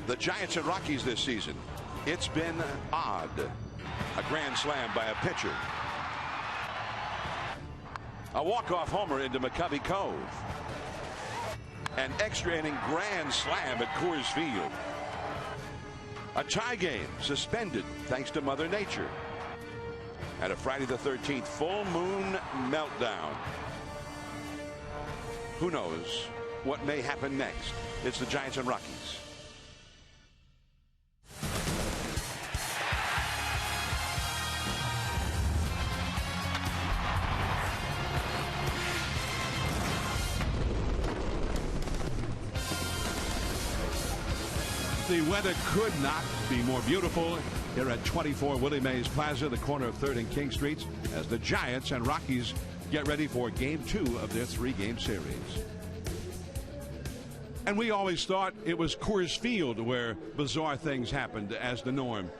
The Giants and Rockies this season. It's been odd. A grand slam by a pitcher. A walk-off homer into McCovey Cove. An extra inning grand slam at Coors Field. A tie game suspended thanks to Mother Nature. And a Friday the 13th full moon meltdown. Who knows what may happen next? It's the Giants and Rockies. The weather could not be more beautiful here at 24 Willie Mays Plaza, the corner of 3rd and King Streets, as the Giants and Rockies get ready for Game 2 of their 3-game series. And we always thought it was Coors Field where bizarre things happened as the norm.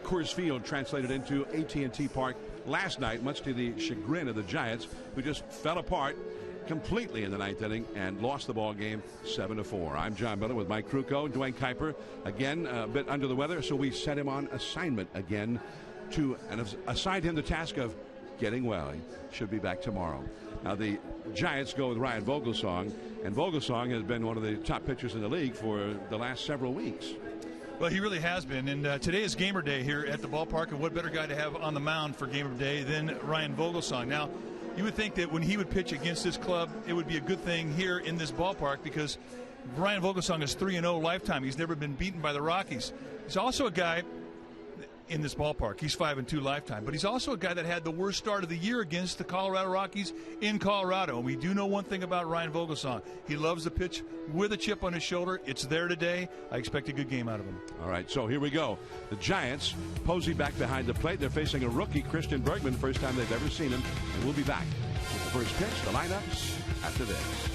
Coors Field translated into AT&T Park last night, much to the chagrin of the Giants, who just fell apart completely in the 9th inning and lost the ball game 7-4. I'm John Miller with Mike Krukow. Dwayne Kuiper again a bit under the weather, so we set him on assignment again and have assigned him the task of getting well. He should be back tomorrow. Now the Giants go with Ryan Vogelsong, and Vogelsong has been one of the top pitchers in the league for the last several weeks. Well, he really has been, and today is Gamer Day here at the ballpark, and what better guy to have on the mound for Gamer Day than Ryan Vogelsong. Now, you would think that when he would pitch against this club, it would be a good thing here in this ballpark, because Ryan Vogelsong is 3-0 lifetime. He's never been beaten by the Rockies. He's also a guy in this ballpark. He's 5-2 lifetime, but he's also a guy that had the worst start of the year against the Colorado Rockies in Colorado. And we do know one thing about Ryan Vogelsong. He loves the pitch with a chip on his shoulder. It's there today. I expect a good game out of him. All right, so here we go. The Giants, Posey back behind the plate. They're facing a rookie, Christian Bergman, first time they've ever seen him. And we'll be back with the first pitch, the lineups, after this.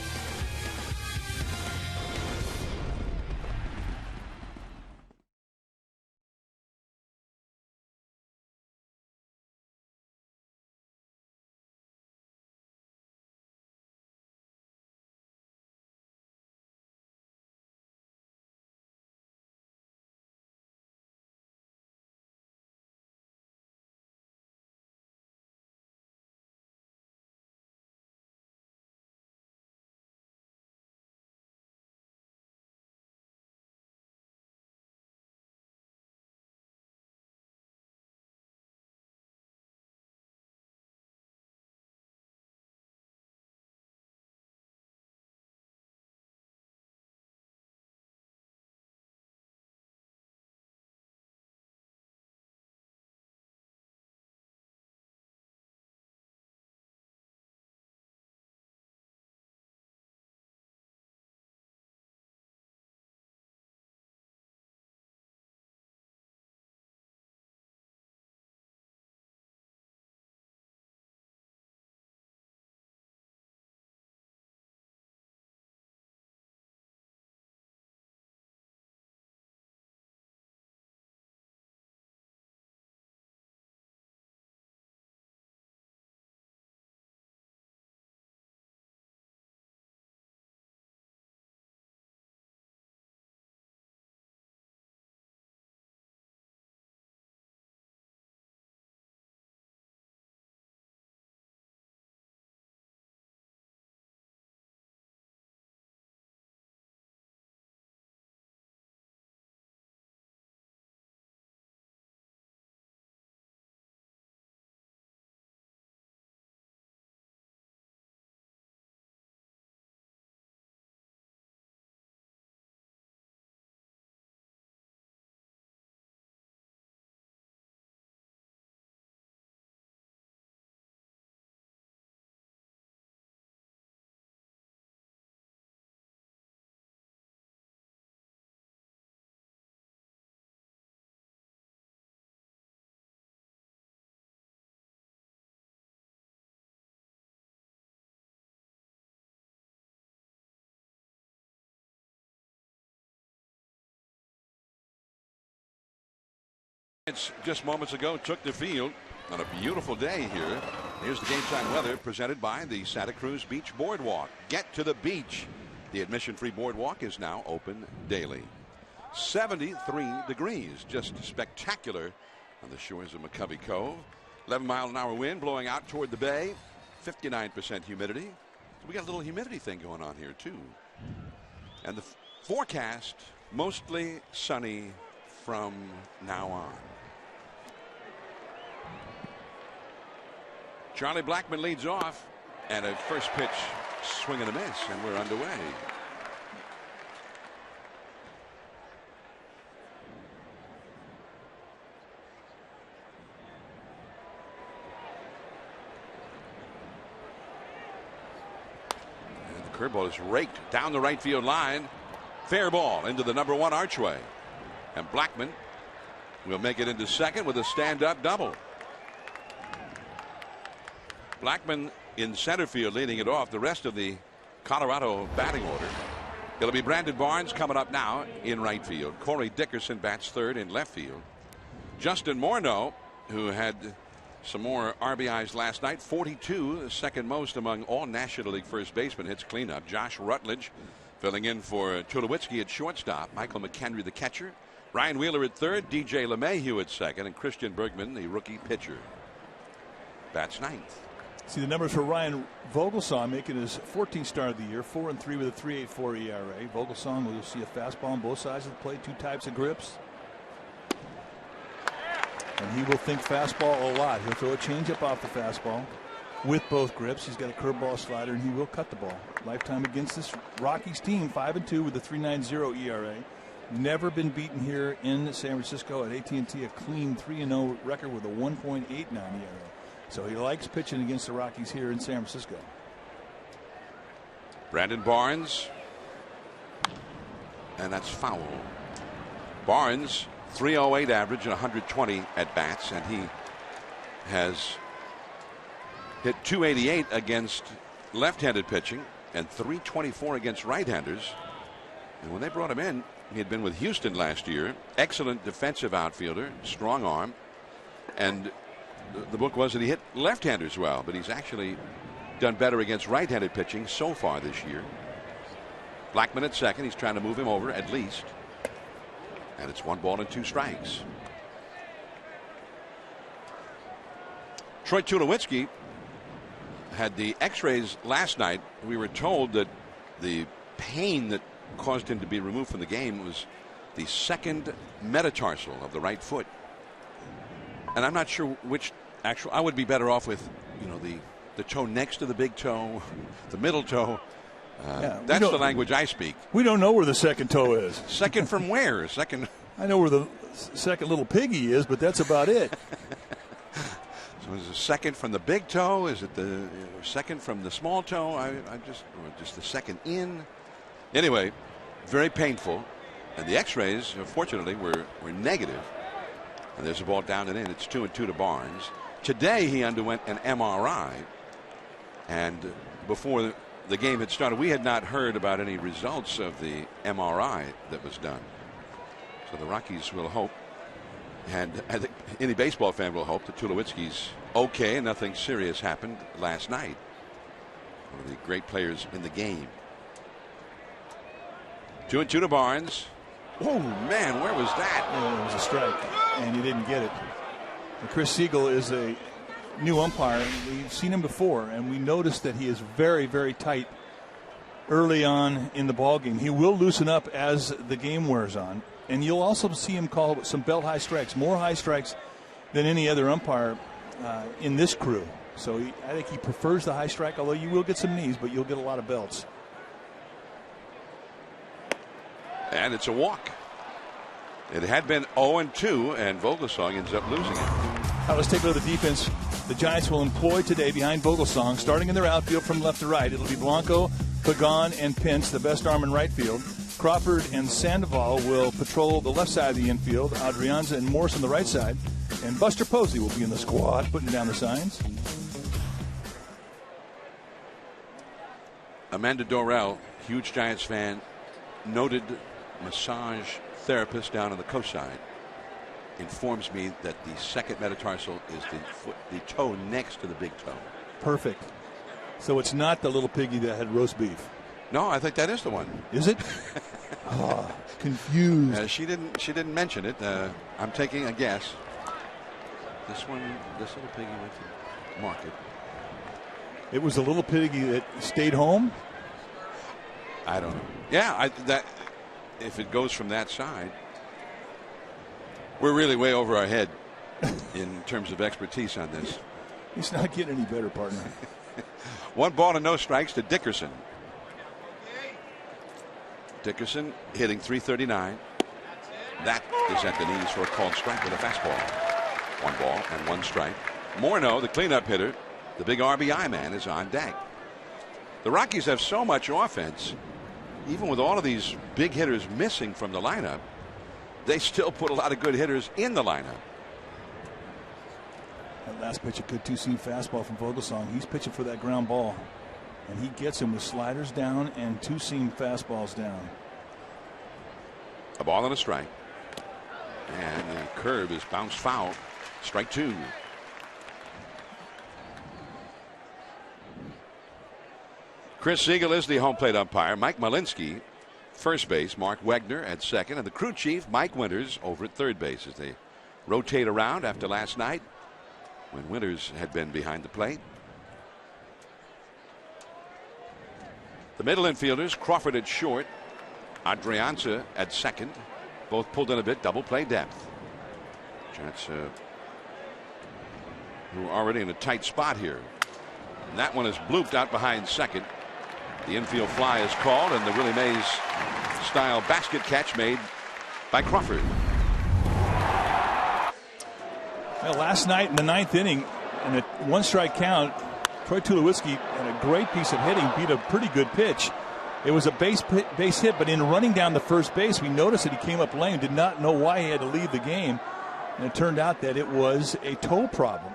Just moments ago took the field on a beautiful day here. Here's the game time weather presented by the Santa Cruz Beach Boardwalk. Get to the beach. The admission-free boardwalk is now open daily. 73 degrees. Just spectacular on the shores of McCovey Cove. 11-mile-an-hour wind blowing out toward the bay. 59% humidity. So we got a little humidity thing going on here too. And the forecast, mostly sunny from now on. Charlie Blackmon leads off, and a first pitch swing and a miss, and we're underway. And the curveball is raked down the right field line. Fair ball into the number 1 archway. And Blackmon will make it into second with a stand-up double. Blackmon in center field leading it off. The rest of the Colorado batting order. It'll be Brandon Barnes coming up now in right field. Corey Dickerson bats third in left field. Justin Morneau, who had some more RBIs last night, 42, the second most among all National League first basemen, hits cleanup. Josh Rutledge filling in for Tulowitzki at shortstop. Michael McHenry, the catcher. Ryan Wheeler at third. DJ LeMahieu at second. And Christian Bergman, the rookie pitcher, bats ninth. See the numbers for Ryan Vogelsong, making his 14th start of the year, 4-3 with a 3.84 ERA. Vogelsong will see a fastball on both sides of the plate, 2 types of grips. And he will think fastball a lot. He'll throw a changeup off the fastball with both grips. He's got a curveball slider, and he will cut the ball. Lifetime against this Rockies team, 5-2 with a 3.90 ERA. Never been beaten here in San Francisco at AT&T, a clean 3-0 record with a 1.89 ERA. So he likes pitching against the Rockies here in San Francisco. Brandon Barnes. And that's foul. Barnes, 308 average and 120 at bats. And he has hit 288 against left-handed pitching and 324 against right-handers. And when they brought him in, he had been with Houston last year. Excellent defensive outfielder, strong arm. And the book was that he hit left-handers well, but he's actually done better against right-handed pitching so far this year. Blackmon at second. He's trying to move him over at least. And it's 1 ball and 2 strikes. Troy Tulowitzki had the x-rays last night. We were told that the pain that caused him to be removed from the game was the second metatarsal of the right foot. And I'm not sure which actual. I would be better off with, the toe next to the big toe, the middle toe. That's the language I speak. We don't know where the second toe is. Second from where? Second. I know where the second little piggy is, but that's about it. So is it second from the big toe? Is it the second from the small toe? Or just the second in. Anyway, very painful. And the x-rays, fortunately, were negative. And there's a ball down and in. It's 2-2 to Barnes. Today he underwent an MRI. And before the game had started, we had not heard about any results of the MRI that was done. So the Rockies will hope, and I think any baseball fan will hope, that Tulowitzki's okay and nothing serious happened last night. One of the great players in the game. 2-2 to Barnes. Oh, man, where was that? It was a strike, and he didn't get it. And Chris Siegel is a new umpire. We've seen him before, and we noticed that he is very, very tight early on in the ballgame. He will loosen up as the game wears on, and you'll also see him call some belt-high strikes, more high strikes than any other umpire in this crew. So I think he prefers the high strike, although you will get some knees, but you'll get a lot of belts. And it's a walk. It had been 0-2, and Vogelsong ends up losing it. Now let's take a look at the defense the Giants will employ today behind Vogelsong. Starting in their outfield from left to right, it'll be Blanco, Pagan, and Pence, the best arm in right field. Crawford and Sandoval will patrol the left side of the infield. Adrianza and Morse on the right side. And Buster Posey will be in the squad, putting down the signs. Amanda Dorrell, huge Giants fan, noted massage therapist down on the coast side, informs me that the second metatarsal is the toe next to the big toe. Perfect. So it's not the little piggy that had roast beef. No, I think that is the one. Is it? Confused. She didn't mention it. I'm taking a guess. This little piggy went to market. It was a little piggy that stayed home. I don't know. Yeah, that if it goes from that side, we're really way over our head in terms of expertise on this. He's not getting any better, partner. 1 ball and no strikes to Dickerson. Dickerson hitting .339. That is at the knees for a called strike with a fastball. 1 ball and 1 strike. Morneau, the cleanup hitter, the big RBI man, is on deck. The Rockies have so much offense, even with all of these big hitters missing from the lineup, they still put a lot of good hitters in the lineup. That last pitch, a good 2-seam fastball from Vogelsong. He's pitching for that ground ball, and he gets him with sliders down and 2-seam fastballs down. A ball and a strike. And the curve is bounced foul. Strike 2. Chris Siegel is the home plate umpire. Mike Malinsky, first base. Mark Wegner at second. And the crew chief, Mike Winters, over at third base as they rotate around after last night when Winters had been behind the plate. The middle infielders, Crawford at short, Adrianza at second. Both pulled in a bit, double play depth. Giants who are already in a tight spot here. And that one is blooped out behind second. The infield fly is called, and the Willie Mays style basket catch made by Crawford. Well, last night in the 9th inning, in a 1-strike count, Troy Tulowitzki had a great piece of hitting, beat a pretty good pitch. It was a base hit, but in running down the first base, we noticed that he came up lame, did not know why he had to leave the game. And it turned out that it was a toe problem.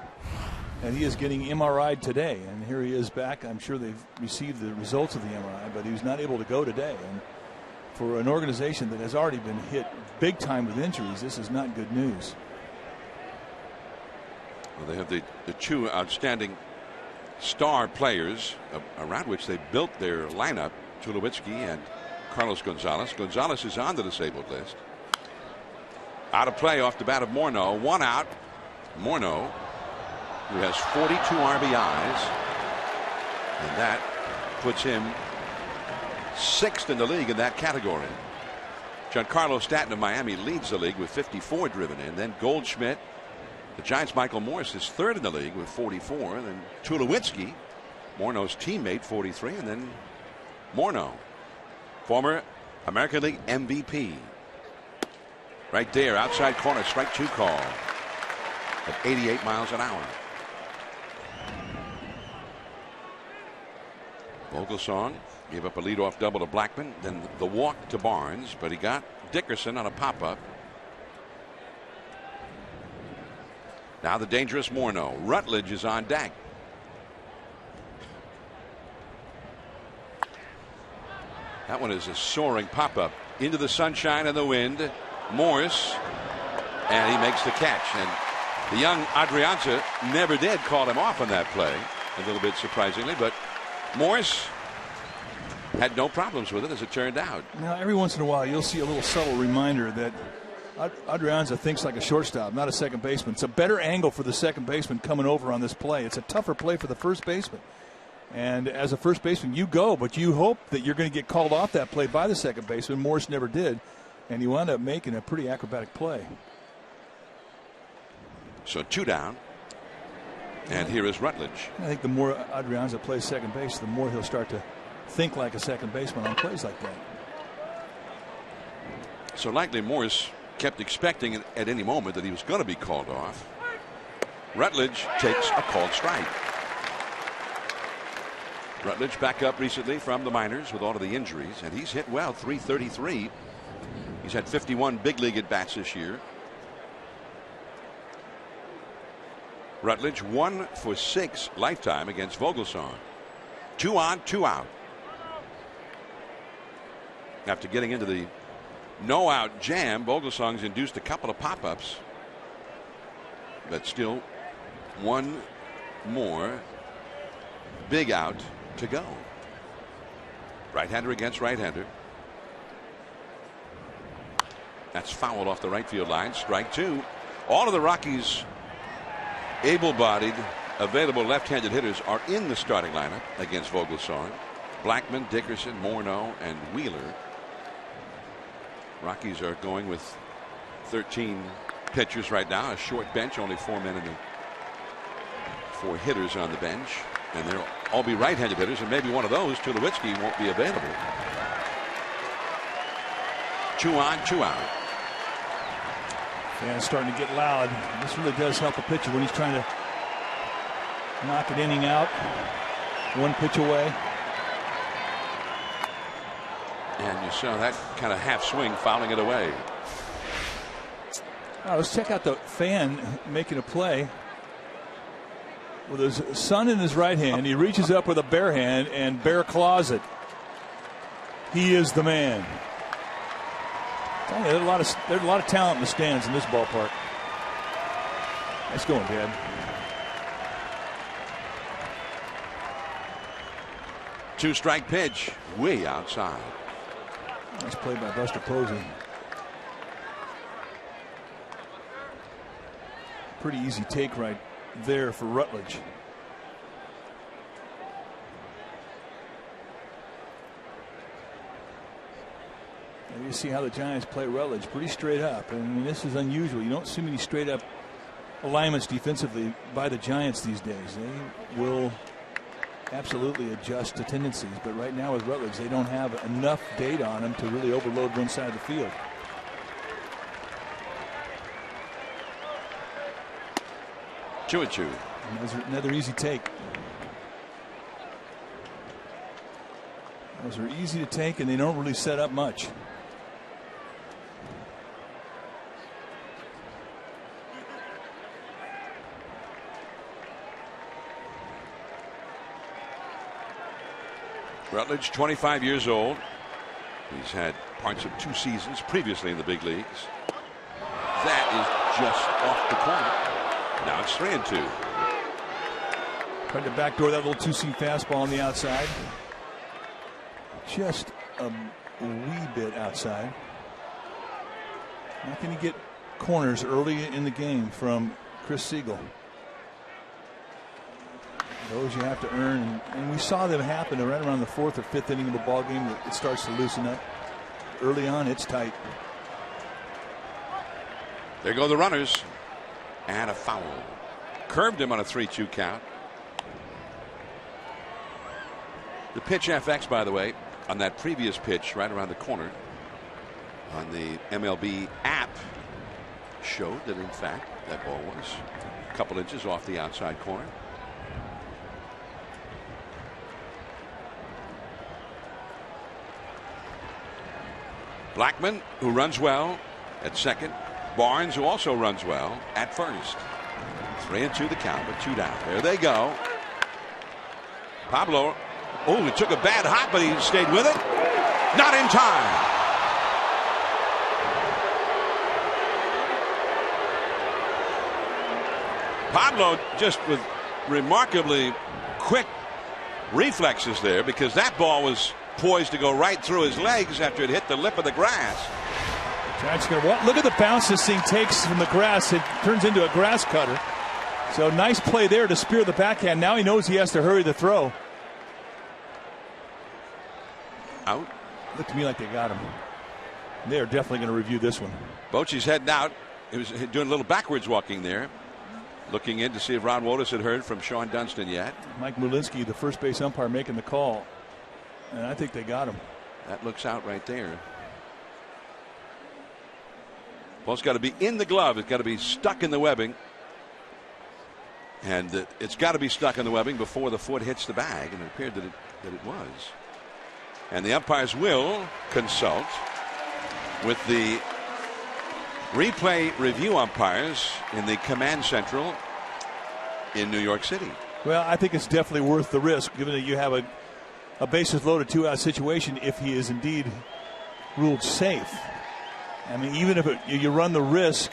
And he is getting MRI'd today. And here he is back. I'm sure they've received the results of the MRI, but he was not able to go today. And for an organization that has already been hit big time with injuries, this is not good news. Well, they have the 2 outstanding star players around which they built their lineup, Tulowitzki and Carlos Gonzalez. Gonzalez is on the disabled list. Out of play off the bat of Morneau. 1 out. Morneau, who has 42 RBIs, and that puts him 6th in the league in that category. Giancarlo Stanton of Miami leads the league with 54 driven in. Then Goldschmidt, the Giants' Michael Morse, is 3rd in the league with 44. And then Tulowitzki, Morneau's teammate, 43. And then Morneau, former American League MVP. Right there, outside corner, strike 2 call at 88 miles an hour. Vogelsong gave up a leadoff double to Blackmon, then the walk to Barnes, but he got Dickerson on a pop-up. Now the dangerous Morneau. Rutledge is on deck. That one is a soaring pop-up into the sunshine and the wind. Morse, and he makes the catch. And the young Adrianza never did call him off on that play, a little bit surprisingly, but Morse had no problems with it, as it turned out. Now, every once in a while, you'll see a little subtle reminder that Adrianza thinks like a shortstop, not a second baseman. It's a better angle for the second baseman coming over on this play. It's a tougher play for the first baseman. And as a first baseman, you go, but you hope that you're going to get called off that play by the second baseman. Morse never did, and he wound up making a pretty acrobatic play. So 2 down. And here is Rutledge. I think the more Adrianza plays second base, the more he'll start to think like a second baseman on plays like that. So likely Morse kept expecting at any moment that he was going to be called off. Rutledge takes a called strike. Rutledge back up recently from the minors with all of the injuries, and he's hit well, .333. He's had 51 big league at bats this year. Rutledge 1 for 6 lifetime against Vogelsong. 2 on, 2 out. After getting into the no out jam, Vogelsong's induced a couple of pop-ups, but still 1 more big out to go. Right-hander against right-hander. That's fouled off the right field line. Strike two. All of the Rockies' able-bodied, available left-handed hitters are in the starting lineup against Vogelsong. Blackman, Dickerson, Morneau, and Wheeler. Rockies are going with 13 pitchers right now. A short bench, only 4 men in the 4 hitters on the bench, and they'll all be right-handed hitters, and maybe one of those, Tulowitzki, won't be available. 2 on, 2 out. Fans starting to get loud. This really does help a pitcher when he's trying to knock an inning out. 1 pitch away. And you saw that kind of half swing fouling it away. Let's check out the fan making a play. With his son in his right hand, he reaches up with a bare hand and bare claws it. He is the man. There's a lot of talent in the stands in this ballpark. Nice going, Dad. Two-strike pitch, way outside. Nice play by Buster Posey. Pretty easy take right there for Rutledge. You see how the Giants play Rutledge, pretty straight up. I mean, this is unusual. You don't see many straight up alignments defensively by the Giants these days. They will absolutely adjust to tendencies, but right now with Rutledge, they don't have enough data on them to really overload one side of the field. Two. Another easy take. Those are easy to take, and they don't really set up much. Rutledge, 25 years old. He's had parts of 2 seasons previously in the big leagues. That is just off the corner. Now it's 3-2. Tried to backdoor that little 2-seam fastball on the outside. Just a wee bit outside. Not going to get corners early in the game from Chris Siegel. Those you have to earn, and we saw them happen right around the 4th or 5th inning of the ball game. It starts to loosen up. Early on, it's tight. There go the runners, and a foul. Curved him on a 3-2 count. The pitch FX, by the way, on that previous pitch right around the corner on the MLB app showed that in fact that ball was a couple inches off the outside corner. Blackman, who runs well at second. Barnes, who also runs well at first. 3-2 the count, but 2 down. There they go. Pablo, he took a bad hop, but he stayed with it. Not in time. Pablo just with remarkably quick reflexes there, because that ball was poised to go right through his legs after it hit the lip of the grass. Giants going to look at the bounce this thing takes from the grass. It turns into a grass cutter. So nice play there to spear the backhand. Now he knows he has to hurry the throw. Out. Looked to me like they got him. They're definitely going to review this one. Bochy's heading out. He was doing a little backwards walking there, looking in to see if Ron Wotus had heard from Sean Dunston yet. Mike Mulinski, the first base umpire, making the call. And I think they got him. That looks out right there. Ball's got to be in the glove. It's got to be stuck in the webbing. And it's got to be stuck in the webbing before the foot hits the bag. And it appeared that it was. And the umpires will consult with the replay review umpires in the command central in New York City. Well, I think it's definitely worth the risk, given that you have a bases loaded 2-out situation if he is indeed ruled safe. I mean, even if you run the risk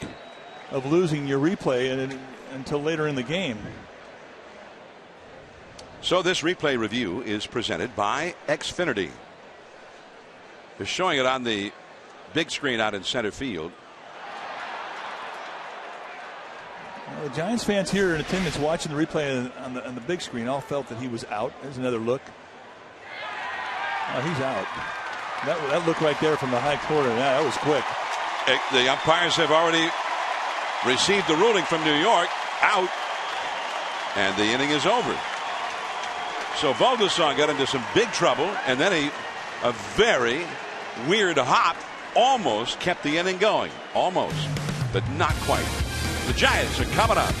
of losing your replay until later in the game. So this replay review is presented by Xfinity. They're showing it on the Big screen out in center field. Well, the Giants fans here in attendance watching the replay on the big screen all felt that he was out. There's another look. Oh, he's out. That look right there from the high corner. Yeah, that was quick. The umpires have already received the ruling from New York. Out. And the inning is over. So Vogelsong got into some big trouble, and then a very weird hop almost kept the inning going. Almost, but not quite. The Giants are coming up.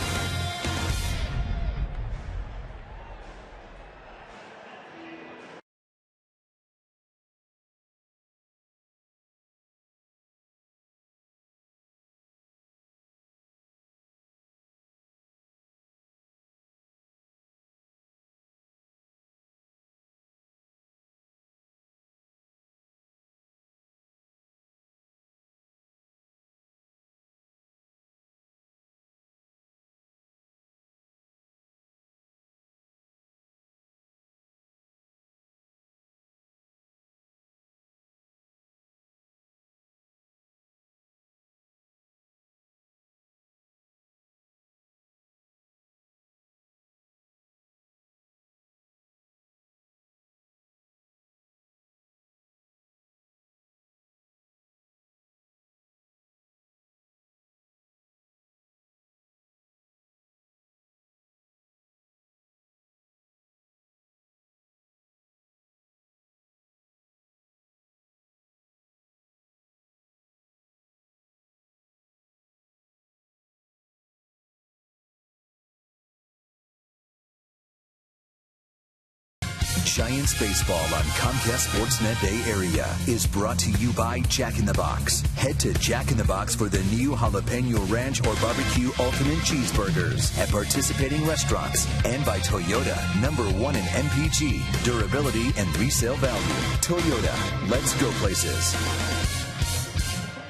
Giants baseball on Comcast Sportsnet Bay Area is brought to you by Jack in the Box. Head to Jack in the Box for the new Jalapeno Ranch or Barbecue Ultimate Cheeseburgers at participating restaurants, and by Toyota, #1 in MPG, durability and resale value. Toyota, let's go places.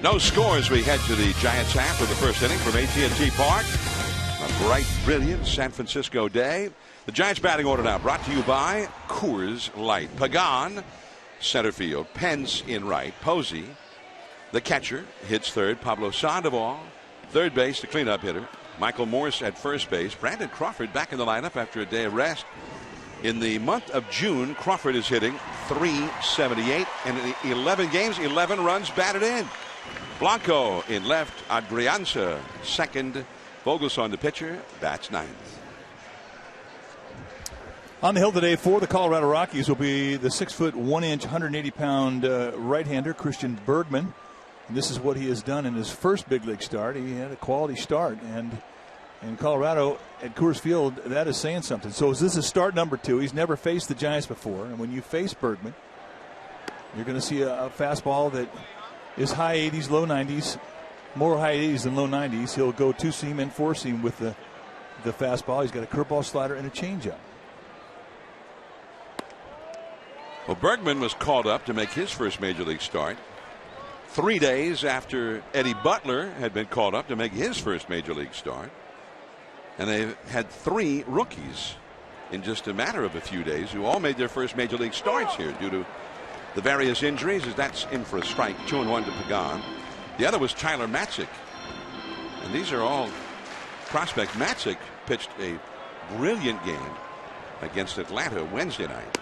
No scores. We head to the Giants half of the first inning from AT&T Park. A bright, brilliant San Francisco day. The Giants batting order now brought to you by Coors Light. Pagan, center field. Pence in right. Posey, the catcher, hits third. Pablo Sandoval, third base, the cleanup hitter. Michael Morse at first base. Brandon Crawford back in the lineup after a day of rest. In the month of June, Crawford is hitting .378, and in 11 games, 11 runs batted in. Blanco in left. Adrianza second. Vogelsong, the pitcher, bats ninth. On the hill today for the Colorado Rockies will be the 6'1", 180-pound right-hander Christian Bergman. And this is what he has done in his first big league start. He had a quality start, and in Colorado at Coors Field, that is saying something. So this is start number 2. He's never faced the Giants before, and when you face Bergman, you're going to see a fastball that is high 80s, low 90s, more high 80s than low 90s. He'll go 2-seam and 4-seam with the fastball. He's got a curveball, slider, and a changeup. Well, Bergman was called up to make his first major league start 3 days after Eddie Butler had been called up to make his first major league start. And they've had 3 rookies in just a matter of a few days who all made their first major league starts here due to the various injuries. As that's in for a strike, 2-1 to Pagan. The other was Tyler Matzik. And these are all prospects. Matzik pitched a brilliant game against Atlanta Wednesday night.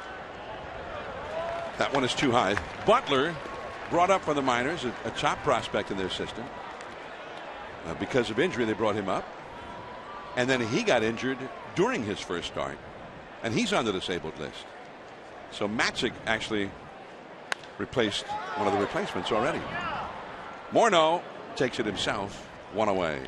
That one is too high. Butler, brought up from the minors, a top prospect in their system. Because of injury, they brought him up. And then he got injured during his first start. And he's on the disabled list. So Matzik actually replaced one of the replacements already. Morneau takes it himself, 1 away.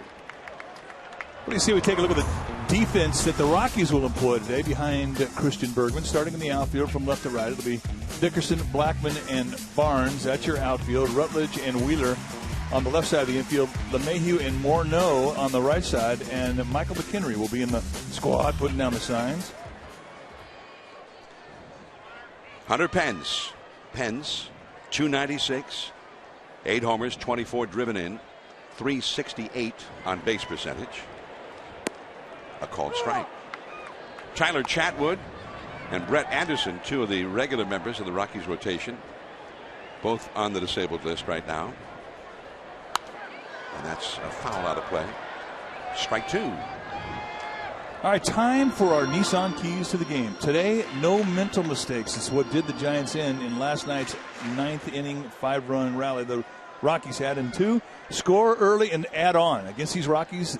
What do you see? We take a look at the defense that the Rockies will employ today behind Christian Bergman. Starting in the outfield from left to right, it'll be Dickerson, Blackman, and Barnes. That's your outfield. Rutledge and Wheeler on the left side of the infield. LeMahieu and Morneau on the right side. And Michael McHenry will be in the squad putting down the signs. Hunter Pence. Pence, 296, 8 homers, 24 driven in, 368 on base percentage. A called strike. Tyler Chatwood and Brett Anderson, 2 of the regular members of the Rockies rotation, both on the disabled list right now. And that's a foul out of play. Strike 2. All right, time for our Nissan keys to the game. Today, no mental mistakes. It's what did the Giants in last night's 9th inning 5-run rally the Rockies had in 2. Score early and add on. Against these Rockies,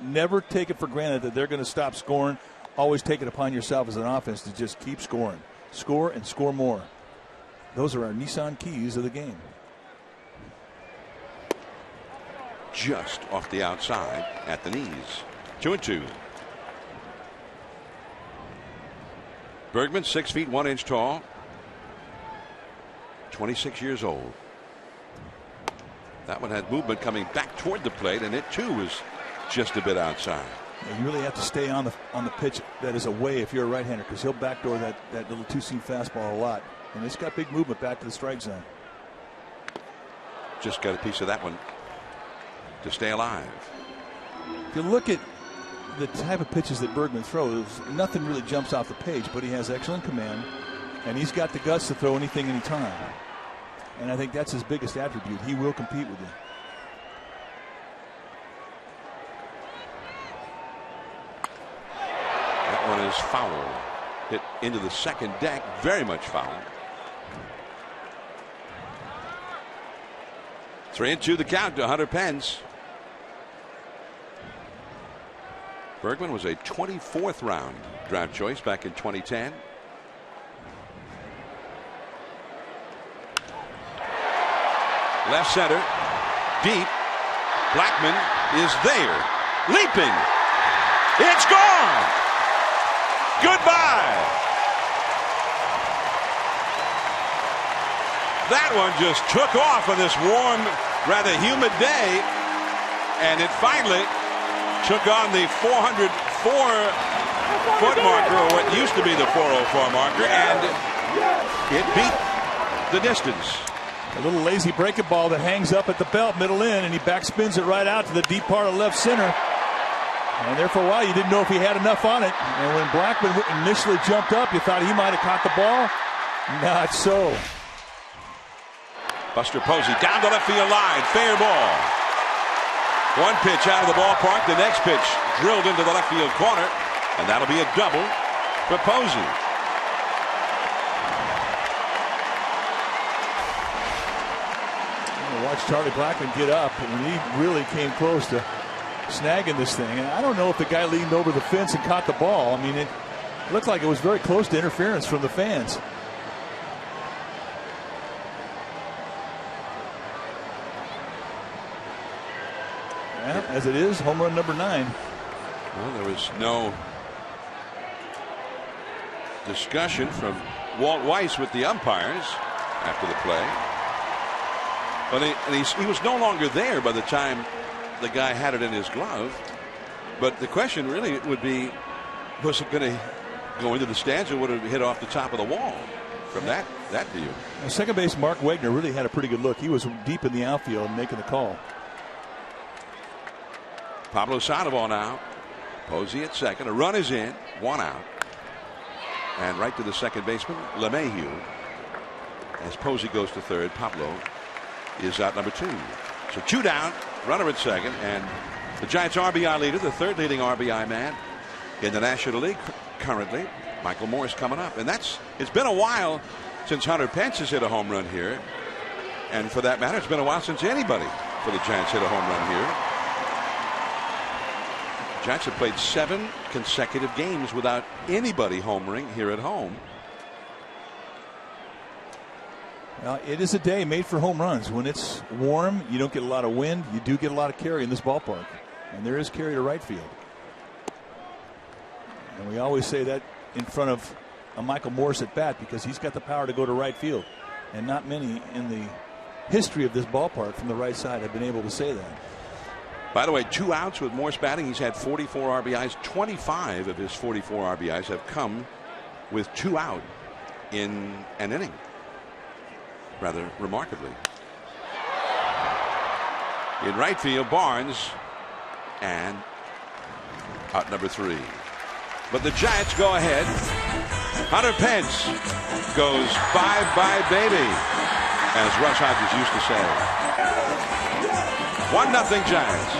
never take it for granted that they're going to stop scoring. Always take it upon yourself as an offense to just keep scoring. Score and score more. Those are our Nissan keys of the game. Just off the outside at the knees. 2-2. Bergman, 6 feet 1 inch tall, 26 years old. That one had movement coming back toward the plate, and it too was just a bit outside. You really have to stay on the pitch that is away if you're a right-hander, because he'll backdoor that little two-seam fastball a lot, and it's got big movement back to the strike zone. Just got a piece of that one to stay alive. If you look at the type of pitches that Bergman throws, nothing really jumps off the page, but he has excellent command, and he's got the guts to throw anything, anytime. And I think that's his biggest attribute. He will compete with you. That one is foul. Hit into the second deck, very much foul. 3-2 the count to Hunter Pence. Bergman was a 24th round draft choice back in 2010. Left center, deep. Blackman is there, leaping. It's gone. Goodbye. That one just took off on this warm, rather humid day, and it finally took on the 404-foot marker, or what used to be the 404 marker, and it beat the distance. A little lazy breaking ball that hangs up at the belt, middle in, and he backspins it right out to the deep part of left center. And there for a while, you didn't know if he had enough on it. And when Blackman initially jumped up, you thought he might have caught the ball. Not so. Buster Posey down the left field line, fair ball. One pitch out of the ballpark, the next pitch drilled into the left field corner, and that'll be a double for Posey. Watch Charlie Blackman get up, and he really came close to snagging this thing. And I don't know if the guy leaned over the fence and caught the ball. I mean, it looked like it was very close to interference from the fans. Yeah, as it is, home run number 9. Well, there was no discussion from Walt Weiss with the umpires after the play. But he was no longer there by the time the guy had it in his glove. But the question really would be, was it going to go into the stands, or would it hit off the top of the wall from that view? Well, second base Mark Wagner really had a pretty good look. He was deep in the outfield making the call. Pablo Sandoval now. Posey at second. A run is in. 1 out. And right to the second baseman, LeMahieu. As Posey goes to third, Pablo is out number 2. So 2 down, runner at second, and the Giants RBI leader, the third leading RBI man in the National League currently, Michael Morse, coming up. And it's been a while since Hunter Pence has hit a home run here. And for that matter, it's been a while since anybody for the Giants hit a home run here. The Giants have played 7 consecutive games without anybody homering here at home. It is a day made for home runs. When it's warm, you don't get a lot of wind. You do get a lot of carry in this ballpark. And there is carry to right field. And we always say that in front of a Michael Morse at bat, because he's got the power to go to right field. And not many in the history of this ballpark from the right side have been able to say that. By the way, 2 outs with Morse batting. He's had 44 RBIs. 25 of his 44 RBIs have come with 2 out in an inning. Rather remarkably. In right field, Barnes, and out number 3. But the Giants go ahead. Hunter Pence goes bye-bye, baby. as Russ Hodges used to say. 1-0 Giants.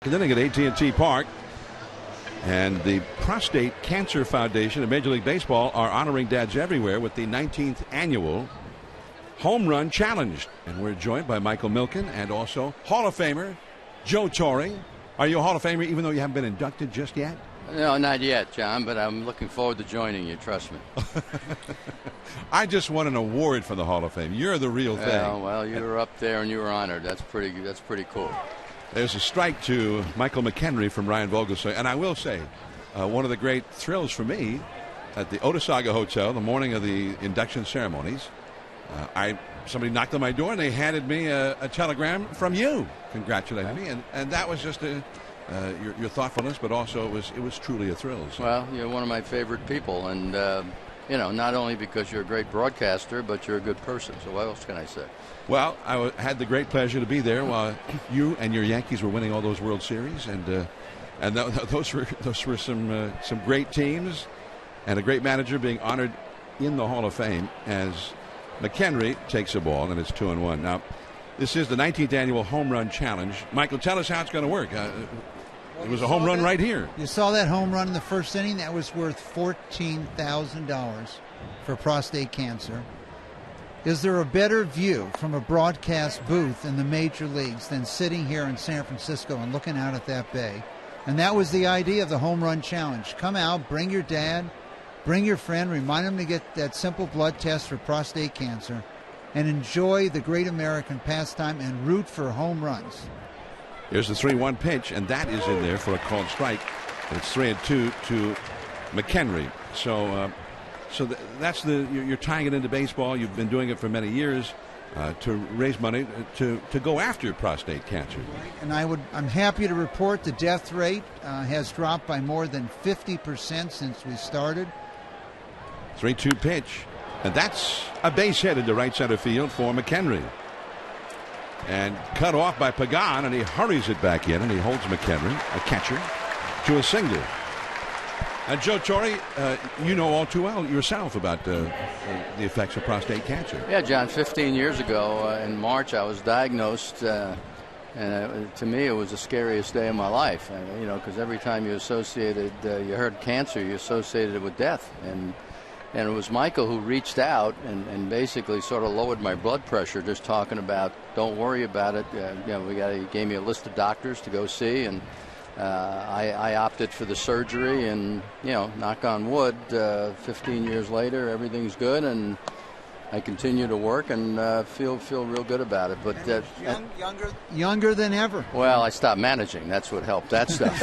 Inning at AT&T Park, and the Prostate Cancer Foundation of Major League Baseball are honoring dads everywhere with the 19th annual Home Run Challenge, and we're joined by Michael Milken and also Hall of Famer Joe Torre. Are you a Hall of Famer even though you haven't been inducted just yet? No, not yet, John, but I'm looking forward to joining you, trust me. I just won an award for the Hall of Fame. You're the real thing. Well, you were up there and you were honored. That's pretty cool. There's a strike to Michael McHenry from Ryan Vogelsong. And I will say, one of the great thrills for me at the Otesaga Hotel the morning of the induction ceremonies, somebody knocked on my door and they handed me a telegram from you congratulating me. And that was just your thoughtfulness, but also it was truly a thrill. So. Well, you're one of my favorite people. And, not only because you're a great broadcaster, but you're a good person. So what else can I say? Well, I had the great pleasure to be there while you and your Yankees were winning all those World Series, and those were some great teams, and a great manager being honored in the Hall of Fame as McHenry takes a ball, and it's 2-1. Now, this is the 19th annual Home Run Challenge. Michael, tell us how it's going to work. It was a home run right here. You saw that home run in the first inning. That was worth $14,000 for prostate cancer. Is there a better view from a broadcast booth in the major leagues than sitting here in San Francisco and looking out at that bay? And that was the idea of the Home Run Challenge. Come out, bring your dad, bring your friend, remind them to get that simple blood test for prostate cancer, and enjoy the great American pastime and root for home runs. Here's the 3-1 pitch, and that is in there for a called strike. It's 3-2 to McHenry. So that's you're tying it into baseball. You've been doing it for many years to raise money to go after prostate cancer. And I'm happy to report the death rate has dropped by more than 50% since we started. 3-2 pitch, and that's a base hit into right center field for McHenry. And cut off by Pagan, and he hurries it back in, and he holds McHenry, a catcher, to a single. And Joe Torre, you know all too well yourself about the effects of prostate cancer. Yeah, John, 15 years ago in March I was diagnosed, and to me it was the scariest day of my life. Because every time you heard cancer, you associated it with death. And it was Michael who reached out and basically sort of lowered my blood pressure, just talking about, don't worry about it. He gave me a list of doctors to go see, and I opted for the surgery, and knock on wood, 15 years later everything's good, and I continue to work and feel real good about it. But younger than ever. Well, I stopped managing. That's what helped that stuff.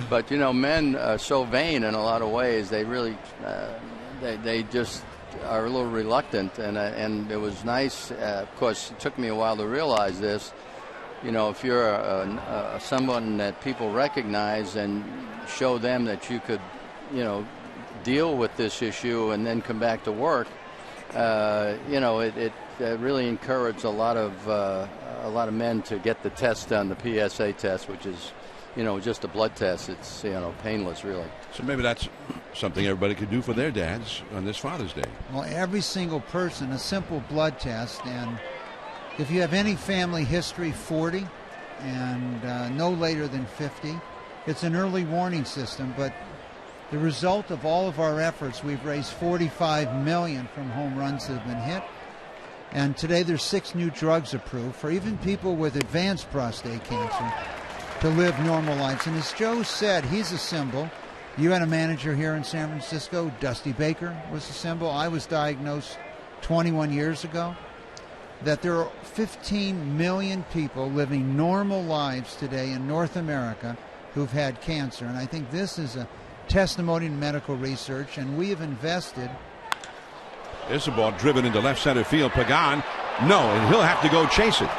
But men are so vain in a lot of ways. They really, they just are a little reluctant, and it was nice. Of course, it took me a while to realize this. If you're someone that people recognize and show them that you could, deal with this issue and then come back to work, it really encouraged a lot of men to get the test done, the PSA test, which is, just a blood test. It's, painless, really. So maybe that's something everybody could do for their dads on this Father's Day. Well, every single person, a simple blood test, and if you have any family history, 40 and no later than 50, it's an early warning system. But the result of all of our efforts, we've raised $45 million from home runs that have been hit. And today there's 6 new drugs approved for even people with advanced prostate cancer to live normal lives. And as Joe said, he's a symbol. You had a manager here in San Francisco, Dusty Baker was a symbol. I was diagnosed 21 years ago. That there are 15 million people living normal lives today in North America who've had cancer. And I think this is a testimony to medical research, and we have invested. There's a ball driven into left center field. Pagan, no, and he'll have to go chase it.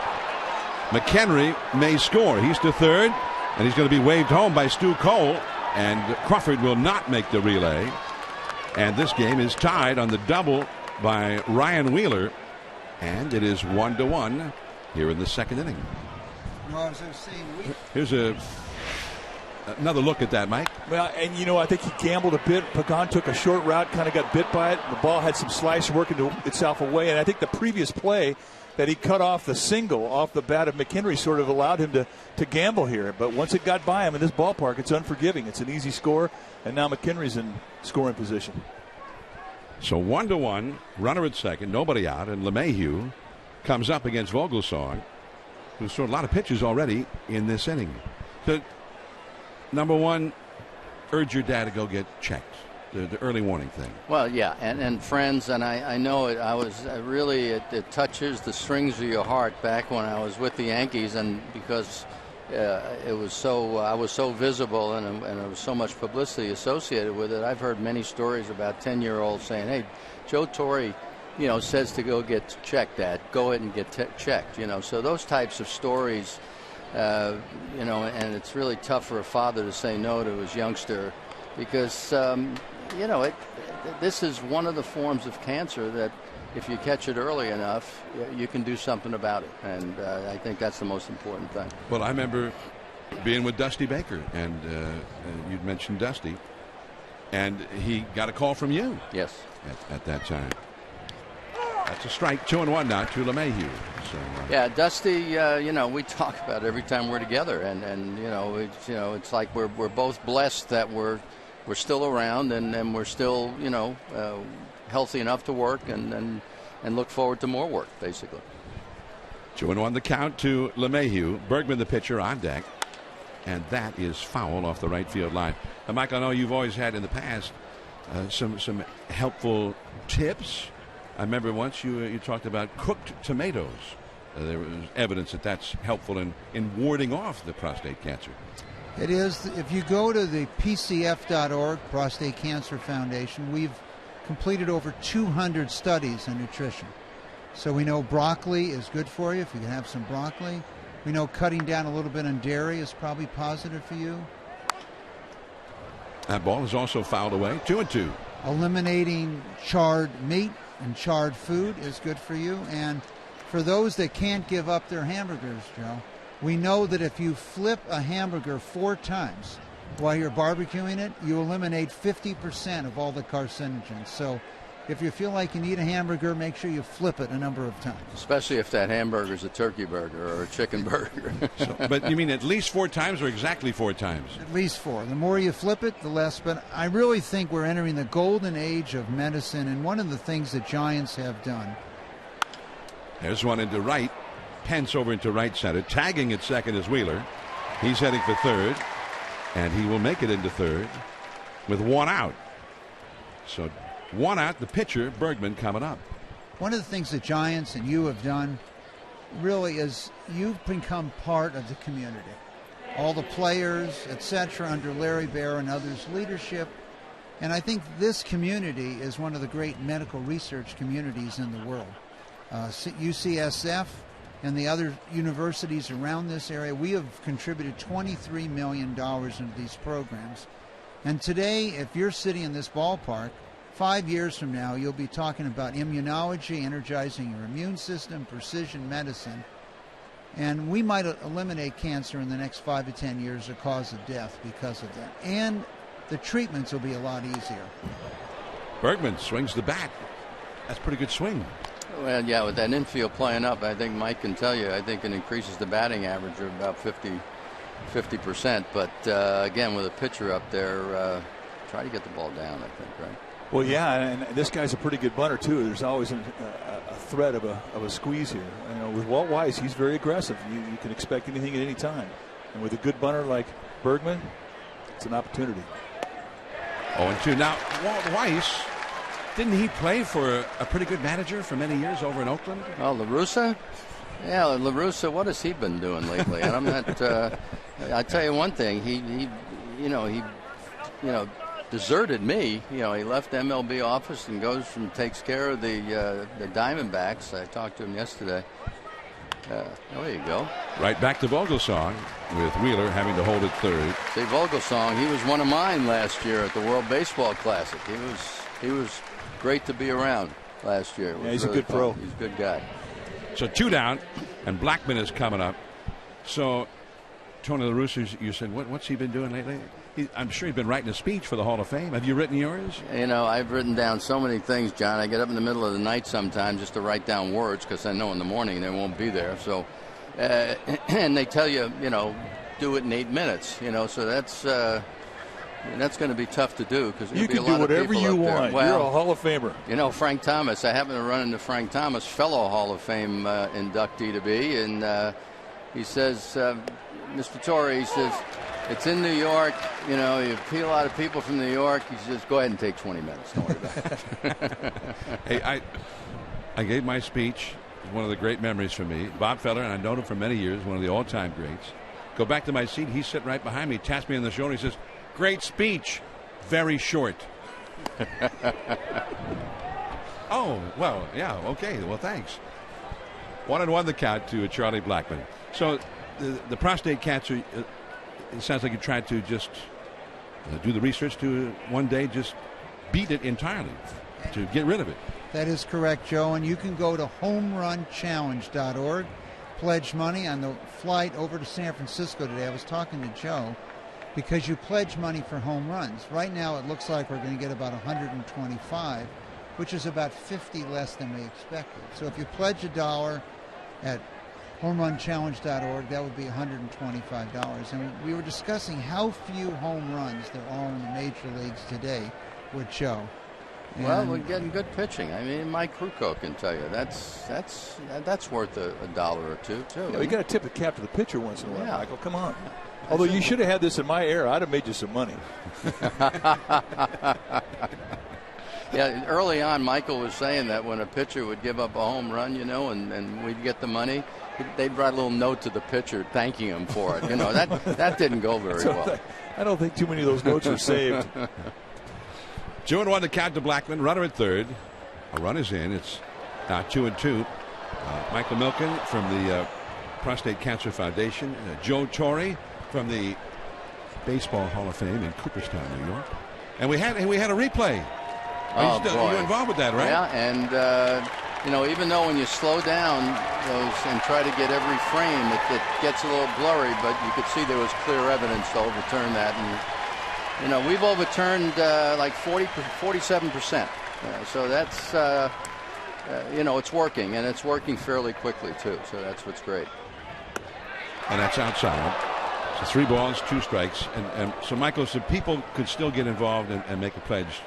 McHenry may score. He's to third, and he's going to be waved home by Stu Cole, and Crawford will not make the relay. And this game is tied on the double by Ryan Wheeler, and it is 1-1 here in the second inning. No, as I was saying, here's another look at that, Mike. Well, and I think he gambled a bit. Pagan took a short route, kind of got bit by it. The ball had some slice working itself away, and I think the previous play that he cut off the single off the bat of McHenry sort of allowed him to gamble here. But once it got by him in this ballpark, it's unforgiving. It's an easy score, and now McHenry's in scoring position. So 1-1, runner at second, nobody out, and LeMahieu comes up against Vogelsong, who's thrown a lot of pitches already in this inning. So, number one, urge your dad to go get checked, the early warning thing. Well, yeah, and friends, and I know it. I was really it touches the strings of your heart back when I was with the Yankees, and because it was so I was so visible and there was so much publicity associated with it. I've heard many stories about 10-year-olds saying, "Hey, Joe Torre, says to go get checked, Dad. Go ahead and get checked." So those types of stories. And it's really tough for a father to say no to his youngster because, this is one of the forms of cancer that if you catch it early enough, you can do something about it. And I think that's the most important thing. Well, I remember being with Dusty Baker, and you'd mentioned Dusty, and he got a call from you. Yes. At that time. That's a strike. 2-1 now to LeMahieu. So, yeah, Dusty. We talk about it every time we're together, and it's like we're both blessed that we're still around and we're still healthy enough to work and look forward to more work, basically. 2-1 the count to LeMahieu. Bergman, the pitcher, on deck, and that is foul off the right field line. Now, Mike, I know you've always had in the past some helpful tips. I remember once you talked about cooked tomatoes. There was evidence that that's helpful in warding off the prostate cancer. It is. If you go to the PCF.org, Prostate Cancer Foundation, we've completed over 200 studies on nutrition. So we know broccoli is good for you if you can have some broccoli. We know cutting down a little bit on dairy is probably positive for you. That ball is also fouled away. 2-2. Eliminating charred meat and charred food is good for you. And for those that can't give up their hamburgers, Joe, we know that if you flip a hamburger 4 times while you're barbecuing it, you eliminate 50% of all the carcinogens. So if you feel like you need a hamburger, make sure you flip it a number of times. Especially if that hamburger is a turkey burger or a chicken burger. But you mean at least 4 times or exactly 4 times? At least 4. The more you flip it, the less. But I really think we're entering the golden age of medicine. And one of the things that Giants have done. There's one into right. Pence over into right center. Tagging at second is Wheeler. He's heading for third. And he will make it into third with 1 out. So 1 out, the pitcher, Bergman, coming up. One of the things the Giants and you have done really is you've become part of the community. all the players, etc., under Larry Baer and others' leadership. And I think this community is one of the great medical research communities in the world. UCSF and the other universities around this area, we have contributed $23 million into these programs. And today, if you're sitting in this ballpark, 5 years from now, you'll be talking about immunology, energizing your immune system, precision medicine. And we might eliminate cancer in the next 5 to 10 years, a cause of death because of that. And the treatments will be a lot easier. Bergman swings the bat. That's a pretty good swing. Well, yeah, with that infield playing up, I think Mike can tell you, I think it increases the batting average of about 50%. But again, with a pitcher up there, try to get the ball down, I think, right? Well, yeah, and this guy's a pretty good bunter, too. There's always a threat of a squeeze here. You know, with Walt Weiss, he's very aggressive. You can expect anything at any time. And with a good bunter like Bergman, it's an opportunity. 0-2. Now, Walt Weiss, didn't he play for a pretty good manager for many years over in Oakland? Oh, La Russa? Yeah, La Russa, what has he been doing lately? And I'm not, I'll tell you one thing, he deserted me. You know, he left MLB office and takes care of the Diamondbacks. I talked to him yesterday. There you go. Right back to Vogelsong with Wheeler having to hold it third. See, Vogelsong, he was one of mine last year at the World Baseball Classic. He was great to be around last year. Yeah, he's really a good pro. He's a good guy. So 2 down, and Blackman is coming up. So, Tony La Russa, you said, what's he been doing lately? I'm sure he's been writing a speech for the Hall of Fame. Have you written yours? You know, I've written down so many things, John. I get up in the middle of the night sometimes just to write down words because I know in the morning they won't be there. So, and they tell you, do it in 8 minutes. So that's going to be tough to do because you can do whatever you want. Well, you're a Hall of Famer. Frank Thomas. I happen to run into Frank Thomas, fellow Hall of Fame inductee to be, and he says, Mr. Torre, he says, it's in New York. You see a lot of people from New York. He says, go ahead and take 20 minutes. Don't worry about it. Hey, I gave my speech. One of the great memories for me. Bob Feller, and I've known him for many years, one of the all-time greats. Go back to my seat. He's sitting right behind me, taps me on the shoulder. He says, great speech, very short. Oh, well, yeah, okay. Well, thanks. 1-1 the count to Charlie Blackman. So the prostate cancer, it sounds like you tried to just do the research to one day just beat it entirely, to get rid of it. That is correct, Joe. And you can go to homerunchallenge.org, pledge money. On the flight over to San Francisco today, I was talking to Joe, because you pledge money for home runs. Right now it looks like we're going to get about 125, which is about 50 less than we expected. So if you pledge $1 at homerunchallenge.org, that would be $125. And we were discussing how few home runs there are in the major leagues today with Joe. Well, we're getting good pitching. I mean, Mike Krukow can tell you that's worth a dollar or two too. Yeah, you got to tip the cap to the pitcher once in a while, yeah. Michael. Come on. Although you should have had this in my era, I'd have made you some money. Yeah, early on, Michael was saying that when a pitcher would give up a home run, and we'd get the money, they'd write a little note to the pitcher thanking him for it. That didn't go very well. I don't think too many of those notes were saved. 2-1 to count to Blackman. Runner at third. A run is in. It's now 2-2. Michael Milken from the Prostate Cancer Foundation. Joe Torre from the Baseball Hall of Fame in Cooperstown, New York. And we had a replay. Are you involved with that, right? Yeah, and even though when you slow down those and try to get every frame, it gets a little blurry, but you could see there was clear evidence to overturn that. And we've overturned like 47%. So that's it's working, and it's working fairly quickly too. So that's what's great. And that's outside. So 3 balls, 2 strikes, and so Michael, so people could still get involved and make a pledge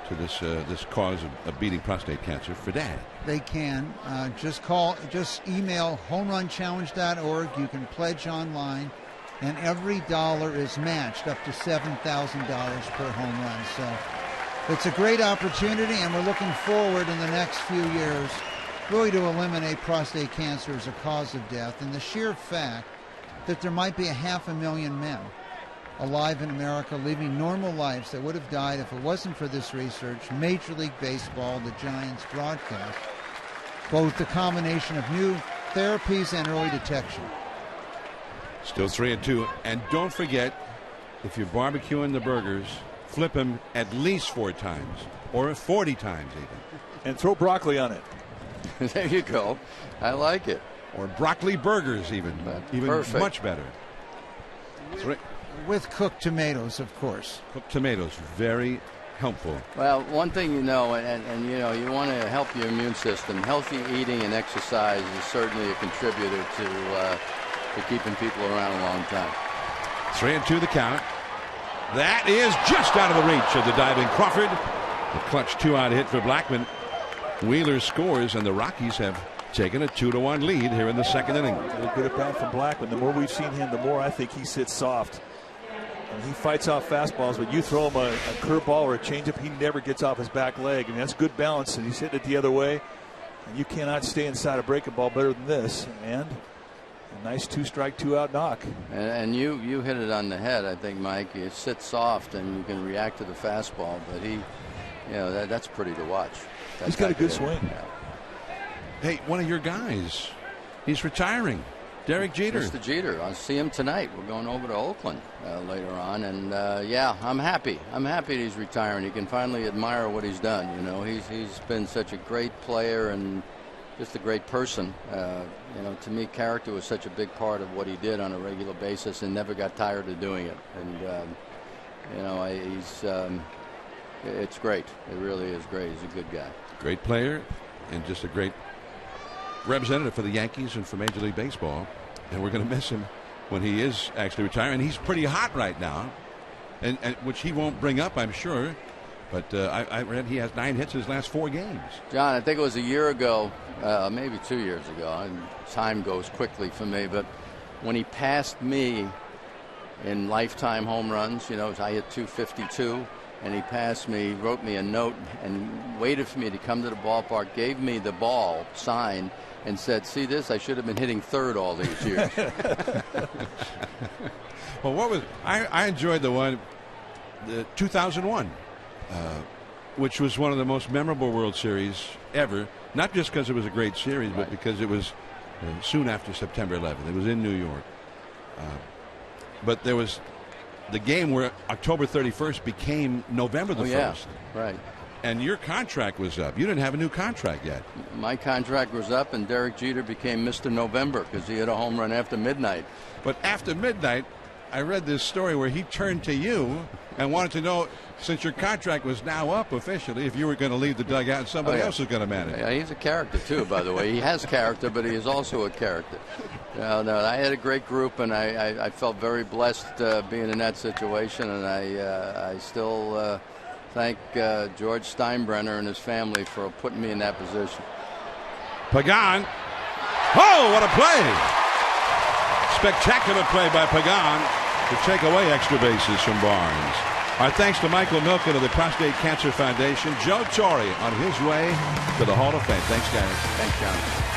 to this cause of beating prostate cancer for Dad. They can just email homerunchallenge.org. You can pledge online, and every dollar is matched up to $7,000 per home run. So it's a great opportunity, and we're looking forward in the next few years really to eliminate prostate cancer as a cause of death. And the sheer fact that there might be 500,000 men alive in America living normal lives that would have died if it wasn't for this research. Major League Baseball, the Giants broadcast, both the combination of new therapies and early detection. Still 3-2. And don't forget, if you're barbecuing the burgers, flip them at least 4 times or 40 times even. And throw broccoli on it. There you go. I like it. Or broccoli burgers even. Even perfect. Much better. With cooked tomatoes, of course. Cooked tomatoes, very helpful. Well, one thing you know, and you know, you want to help your immune system. Healthy eating and exercise is certainly a contributor to keeping people around a long time. 3-2 the count. That is just out of the reach of the diving Crawford. A clutch 2-out hit for Blackmon. Wheeler scores, and the Rockies have taken a 2-1 lead here in the second inning. A good at bat from Blackmon. The more we've seen him, the more I think he sits soft. And he fights off fastballs, but you throw him a curveball or a changeup, he never gets off his back leg. And that's good balance, and he's hitting it the other way. And you cannot stay inside a breaking ball better than this. And a nice 2-strike, 2-out knock. And you hit it on the head, I think, Mike. You sit soft and you can react to the fastball, but he, you know, that's pretty to watch. He's got a good swing. Yeah. Hey, one of your guys, he's retiring. Derek Jeter. Mr. Jeter. I'll see him tonight. We're going over to Oakland later on. And, yeah, I'm happy. I'm happy that he's retiring. He can finally admire what he's done. You know, he's been such a great player and just a great person. You know, to me, character was such a big part of what he did on a regular basis and never got tired of doing it. And, you know, it's great. It really is great. He's a good guy. Great player and just a great representative for the Yankees and for Major League Baseball. And we're going to miss him when he is actually retiring. And he's pretty hot right now, and which he won't bring up, I'm sure. But I read he has 9 hits in his last 4 games. John, I think it was a year ago, maybe 2 years ago. And time goes quickly for me. But when he passed me in lifetime home runs, you know, I hit 252. And he passed me, wrote me a note, and waited for me to come to the ballpark, gave me the ball signed, and said, see this, I should have been hitting third all these years. Well, I enjoyed the 2001, which was one of the most memorable World Series ever, not just because it was a great series, but because it was soon after September 11th. It was in New York. But there was the game where October 31st became November the 1st. Yeah, right. And your contract was up. You didn't have a new contract yet. My contract was up, and Derek Jeter became Mr. November because he hit a home run after midnight. But after midnight, I read this story where he turned to you and wanted to know, since your contract was now up officially, if you were going to leave the dugout and somebody else was going to manage. Yeah, he's a character, too, by the way. He has character, but he is also a character. No, I had a great group, and I felt very blessed being in that situation, and I still thank George Steinbrenner and his family for putting me in that position. Pagan. Oh, what a play! Spectacular play by Pagan to take away extra bases from Barnes. Our thanks to Michael Milken of the Prostate Cancer Foundation. Joe Torre on his way to the Hall of Fame. Thanks, guys. Thanks, John.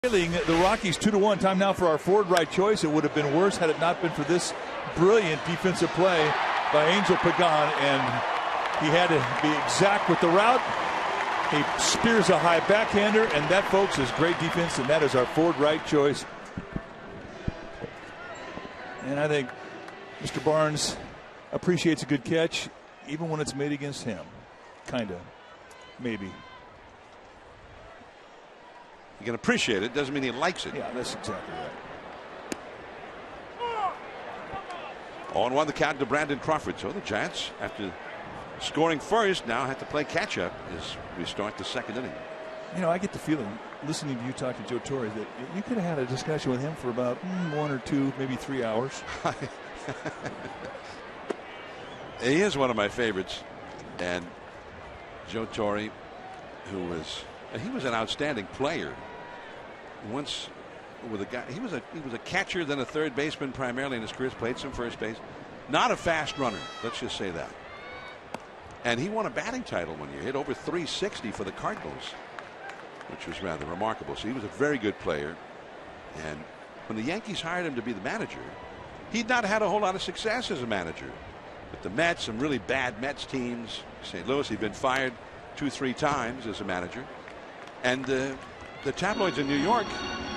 The Rockies 2-1. Time now for our forward right choice. It would have been worse had it not been for this brilliant defensive play by Angel Pagan, and he had to be exact with the route. He spears a high backhander, and that, folks, is great defense, and that is our forward right choice. And I think Mr. Barnes appreciates a good catch, even when it's made against him. Kind of. Maybe. You can appreciate it, doesn't mean he likes it. Yeah, that's exactly right. 0-1 the count to Brandon Crawford. So the Giants, after scoring first, now have to play catch-up as we start the second inning. You know, I get the feeling, listening to you talk to Joe Torre, that you could have had a discussion with him for about 1 or 2, maybe 3 hours. He is one of my favorites. And Joe Torre, he was an outstanding player. Once with a guy, he was a catcher, then a third baseman primarily in his career. Played some first base. Not a fast runner, let's just say that. And he won a batting title one year. Hit over 360 for the Cardinals, which was rather remarkable. So he was a very good player. And when the Yankees hired him to be the manager, he'd not had a whole lot of success as a manager. But the Mets, some really bad Mets teams. St. Louis, he'd been fired 2-3 times as a manager. And the tabloids in New York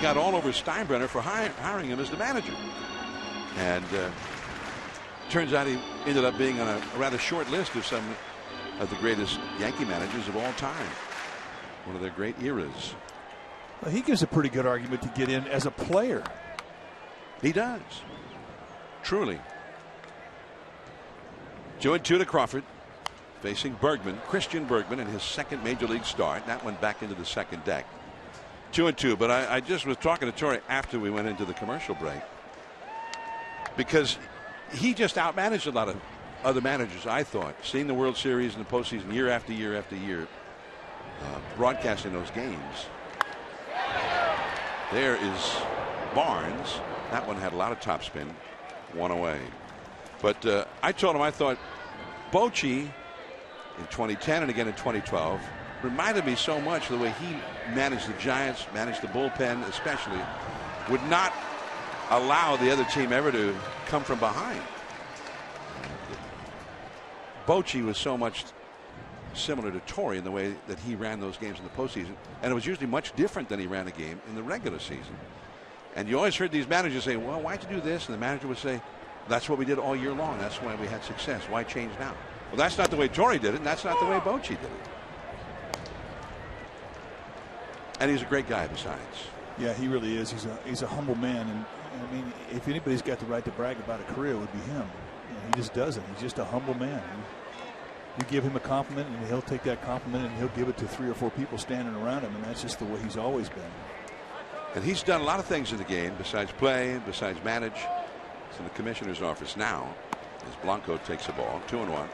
got all over Steinbrenner for hiring him as the manager. And turns out he ended up being on a rather short list of some of the greatest Yankee managers of all time. One of their great eras. Well, he gives a pretty good argument to get in as a player. He does. Truly. 2-2 to Crawford, facing Bergman, Christian Bergman, in his second major league start. That went back into the second deck. 2-2. But I just was talking to Torre after we went into the commercial break, because he just outmanaged a lot of other managers, I thought. Seeing the World Series and the postseason year after year after year, broadcasting those games. There is Barnes. That one had a lot of topspin. One away. But I told him I thought Bochy in 2010 and again in 2012 reminded me so much of the way he managed the Giants, managed the bullpen especially, would not allow the other team ever to come from behind. Bochy was so much similar to Torre in the way that he ran those games in the postseason, and it was usually much different than he ran a game in the regular season. And you always heard these managers say, well, why'd you do this? And the manager would say, that's what we did all year long. That's why we had success. Why change now? Well, that's not the way Torre did it, and that's not the way Bochy did it. And he's a great guy besides. Yeah, he really is. He's a humble man, and I mean, if anybody's got the right to brag about a career, it would be him. You know, he just doesn't. He's just a humble man. You give him a compliment, and he'll take that compliment, and he'll give it to 3 or 4 people standing around him, and that's just the way he's always been. And he's done a lot of things in the game besides play, besides manage. He's in the commissioner's office now as Blanco takes the ball. 2-1.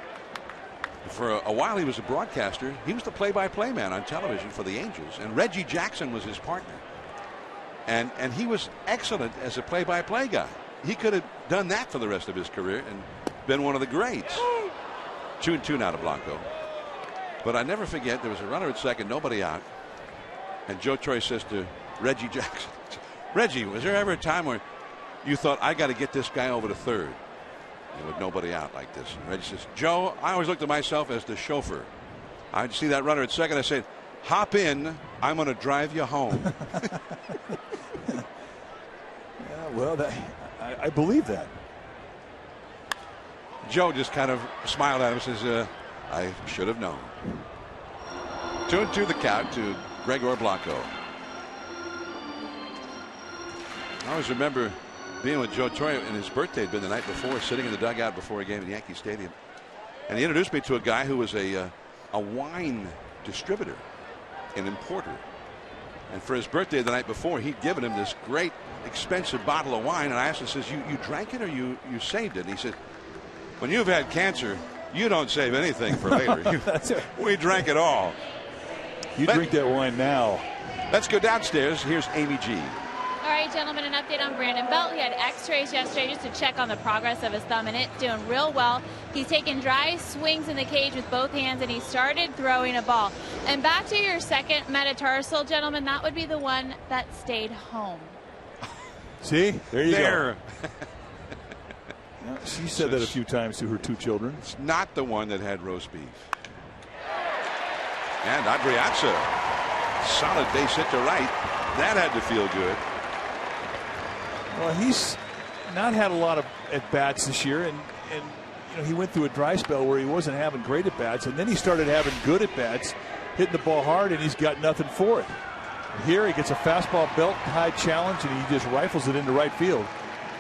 For a while he was a broadcaster. He was the play-by-play man on television for the Angels, and Reggie Jackson was his partner. And he was excellent as a play-by-play guy. He could have done that for the rest of his career and been one of the greats. 2-2 now to Blanco. But I never forget, there was a runner at second, nobody out. And Joe Torre says to Reggie Jackson, Reggie, was there ever a time where you thought, I got to get this guy over to third, with nobody out like this? And Reggie says, Joe, I always looked at myself as the chauffeur. I'd see that runner at second, I said, hop in, I'm going to drive you home. Yeah, well, I believe that. Joe just kind of smiled at him and says, I should have known. 2-2 the count to Gregor Blanco. I always remember being with Joe Torre, and his birthday had been the night before, sitting in the dugout before a game at Yankee Stadium. And he introduced me to a guy who was a wine distributor, an importer. And for his birthday the night before, he'd given him this great expensive bottle of wine. And I asked him, says, you drank it or you saved it? And he said, when you've had cancer, you don't save anything for later. We drank it all. You drink that wine now. Let's go downstairs. Here's Amy G. All right, right, gentlemen, an update on Brandon Belt. He had x-rays yesterday just to check on the progress of his thumb, and it's doing real well. He's taken dry swings in the cage with both hands, and he started throwing a ball. And back to your second metatarsal, gentlemen, that would be the one that stayed home. See? There you go. Yeah, she said that a few times to her 2 children. It's not the one that had roast beef. And Adrianza, solid base hit to right. That had to feel good. Well, he's not had a lot of at-bats this year, and he went through a dry spell where he wasn't having great at-bats, and then he started having good at-bats, hitting the ball hard, and he's got nothing for it. Here he gets a fastball belt-high challenge, and he just rifles it into right field.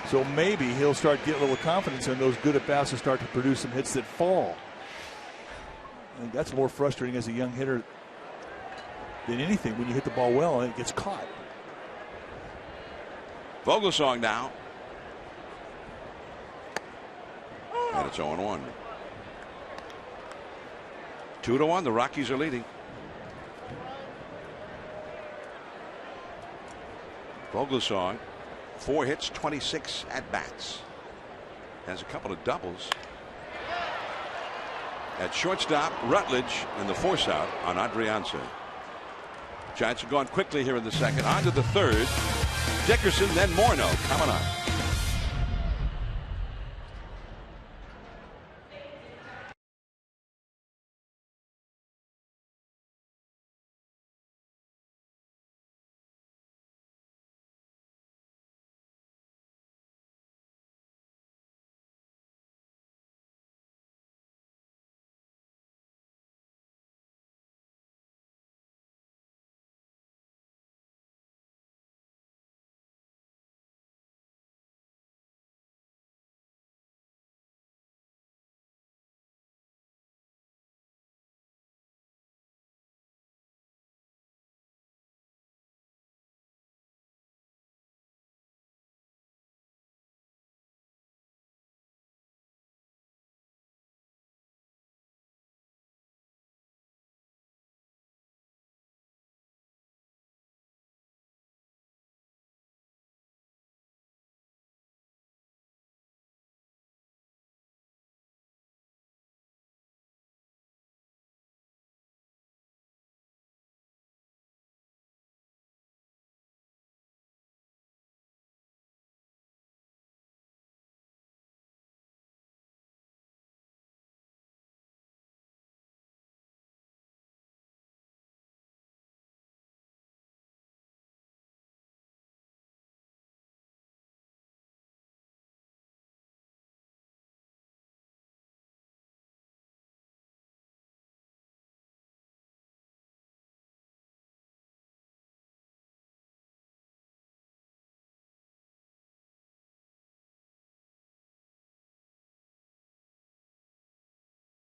So maybe he'll start getting a little confidence, and those good at-bats will start to produce some hits that fall. I think that's more frustrating as a young hitter than anything when you hit the ball well and it gets caught. Vogelsong now. And it's 0-1. 2-1. The Rockies are leading. Vogelsong, 4 hits, 26 at bats. Has a couple of doubles. At shortstop, Rutledge and the force out on Adrianza. Giants are going quickly here in the second. On to the third. Dickerson, then Morneau coming up.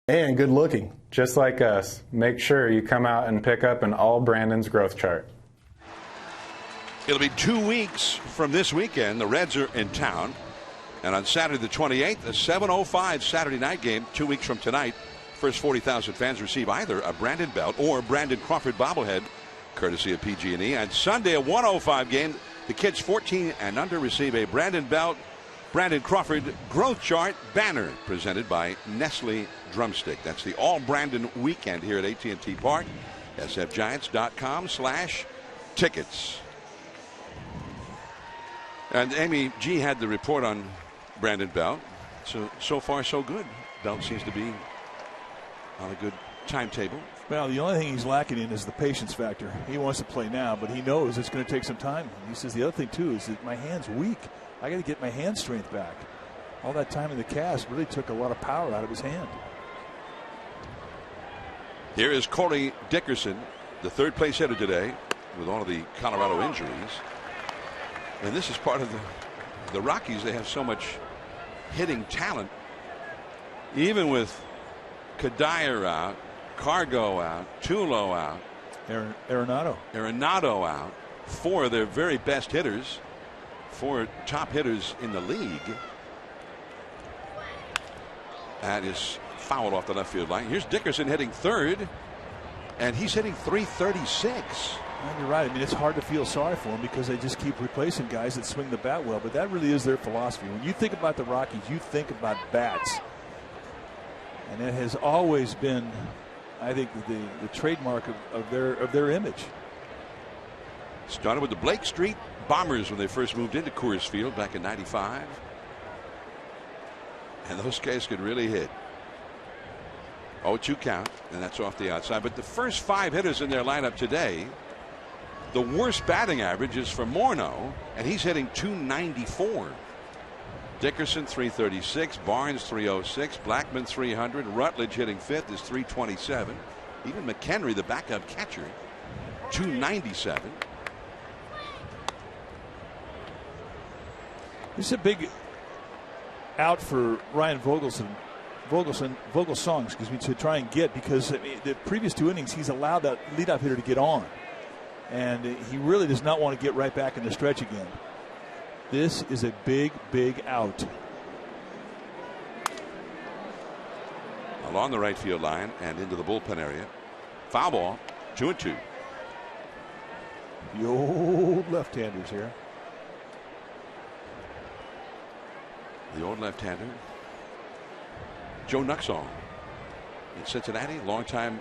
And good looking, just like us. Make sure you come out and pick up an all Brandon's growth chart. It'll be 2 weeks from this weekend. The Reds are in town. And on Saturday the 28th, a 7:05 Saturday night game, 2 weeks from tonight. First 40,000 fans receive either a Brandon Belt or Brandon Crawford bobblehead, courtesy of PG&E. And Sunday, a 1:05 game. The kids 14 and under receive a Brandon Belt, Brandon Crawford growth chart banner presented by Nestle Drumstick. That's the all Brandon weekend here at AT&T Park. sfgiants.com/tickets. And Amy G had the report on Brandon Belt. So far so good. Belt seems to be on a good timetable. Well, the only thing he's lacking in is the patience factor. He wants to play now, but he knows it's going to take some time. He says the other thing too is that my hand's weak. I got to get my hand strength back. All that time in the cast really took a lot of power out of his hand. Here is Corey Dickerson, the third place hitter today, with all of the Colorado injuries. And this is part of the Rockies. They have so much hitting talent. Even with Kadire out, Cargo out, Tulo out, Arenado out, 4 of their very best hitters, 4 top hitters in the league. That is fouled off the left field line. Here's Dickerson hitting third, and he's hitting .336. And you're right. I mean, it's hard to feel sorry for them because they just keep replacing guys that swing the bat well. But that really is their philosophy. When you think about the Rockies, you think about bats. And it has always been, I think, the trademark of their image. Started with the Blake Street Bombers when they first moved into Coors Field back in '95. And those guys could really hit. 0-2 count, and that's off the outside. But the first 5 hitters in their lineup today, the worst batting average is for Morneau, and he's hitting .294. Dickerson .336, Barnes .306, Blackman .300, Rutledge hitting 5th is .327. Even McHenry, the backup catcher, .297. This is a big out for Ryan Vogelsong, to try and get, because the previous 2 innings he's allowed that leadoff hitter to get on, and he really does not want to get right back in the stretch again. This is a big out. Along the right field line and into the bullpen area. Foul ball, 2-2. The old left-handers here. The old left-hander, Joe Nuxall in Cincinnati, longtime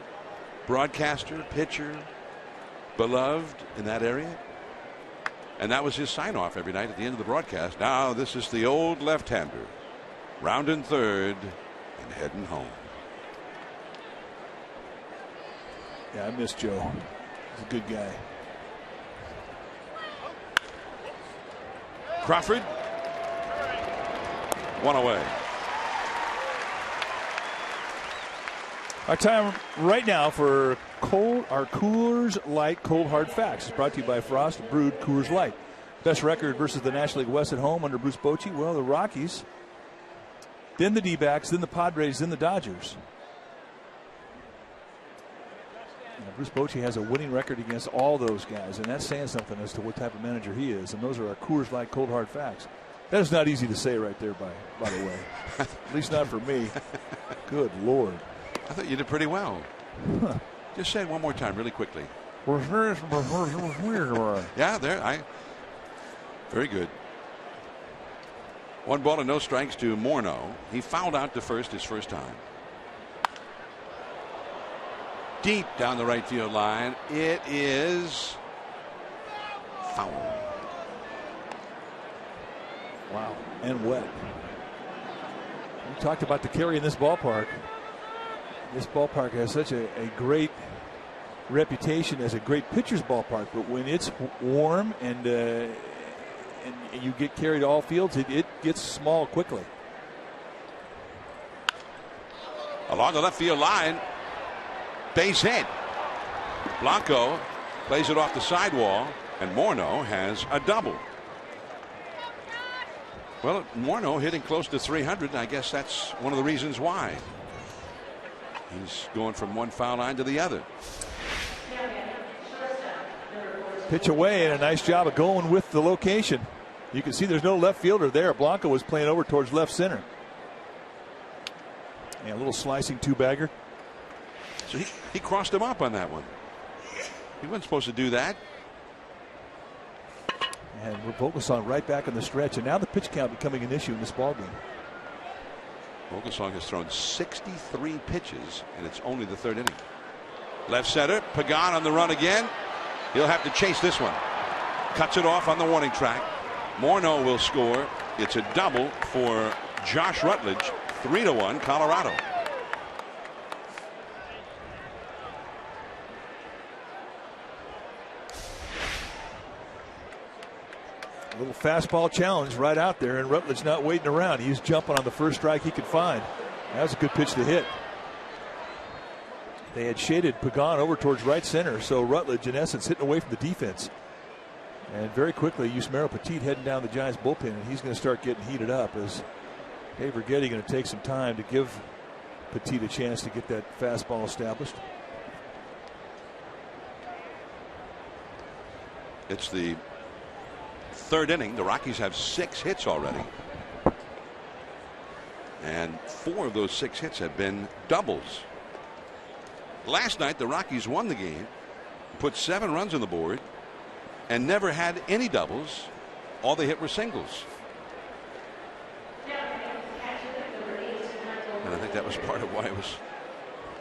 broadcaster, pitcher, beloved in that area. And that was his sign-off every night at the end of the broadcast. Now this is the old left-hander, rounding third and heading home. Yeah, I miss Joe. He's a good guy. Crawford, one away. Our time right now for our Coors Light Cold Hard Facts is brought to you by Frost Brewed Coors Light. Best record versus the National League West at home under Bruce Bochy. Well, the Rockies, then the D-backs, then the Padres, then the Dodgers. Bruce Bochy has a winning record against all those guys, and that's saying something as to what type of manager he is. And those are our Coors Light Cold Hard Facts. That is not easy to say right there, by the way. At least not for me. Good Lord. I thought you did pretty well. Huh. Just say it one more time really quickly. Yeah, very good. 1 ball and no strikes to Morneau. He fouled out to first his first time. Deep down the right field line. It is foul. Wow. And wet. We talked about the carry in this ballpark. This ballpark has such a great reputation as a great pitcher's ballpark, but when it's warm and you get carried all fields, it gets small quickly. Along the left field line, base hit. Blanco plays it off the sidewall, and Morneau has a double. Well, Morneau hitting close to 300. I guess that's one of the reasons why. He's going from one foul line to the other. Pitch away, and a nice job of going with the location. You can see there's no left fielder there. Blanco was playing over towards left center. And a little slicing 2-bagger. So he crossed him up on that one. He wasn't supposed to do that. And we're focused on right back on the stretch, and now the pitch count becoming an issue in this ballgame. Vogelsong has thrown 63 pitches, and it's only the 3rd inning. Left center, Pagan on the run again. He'll have to chase this one. Cuts it off on the warning track. Morneau will score. It's a double for Josh Rutledge. 3-1 Colorado. A little fastball challenge right out there, and Rutledge not waiting around. He's jumping on the first strike he could find. That was a good pitch to hit. They had shaded Pagan over towards right center, so Rutledge, in essence, hitting away from the defense. And very quickly, Yusmeiro Petit heading down the Giants bullpen, and he's going to start getting heated up as Dave Righetti going to take some time to give Petit a chance to get that fastball established. It's the 3rd inning. The Rockies have 6 hits already. And 4 of those 6 hits have been doubles. Last night, the Rockies won the game put 7 runs on the board and never had any doubles. All they hit were singles. And I think that was part of why it was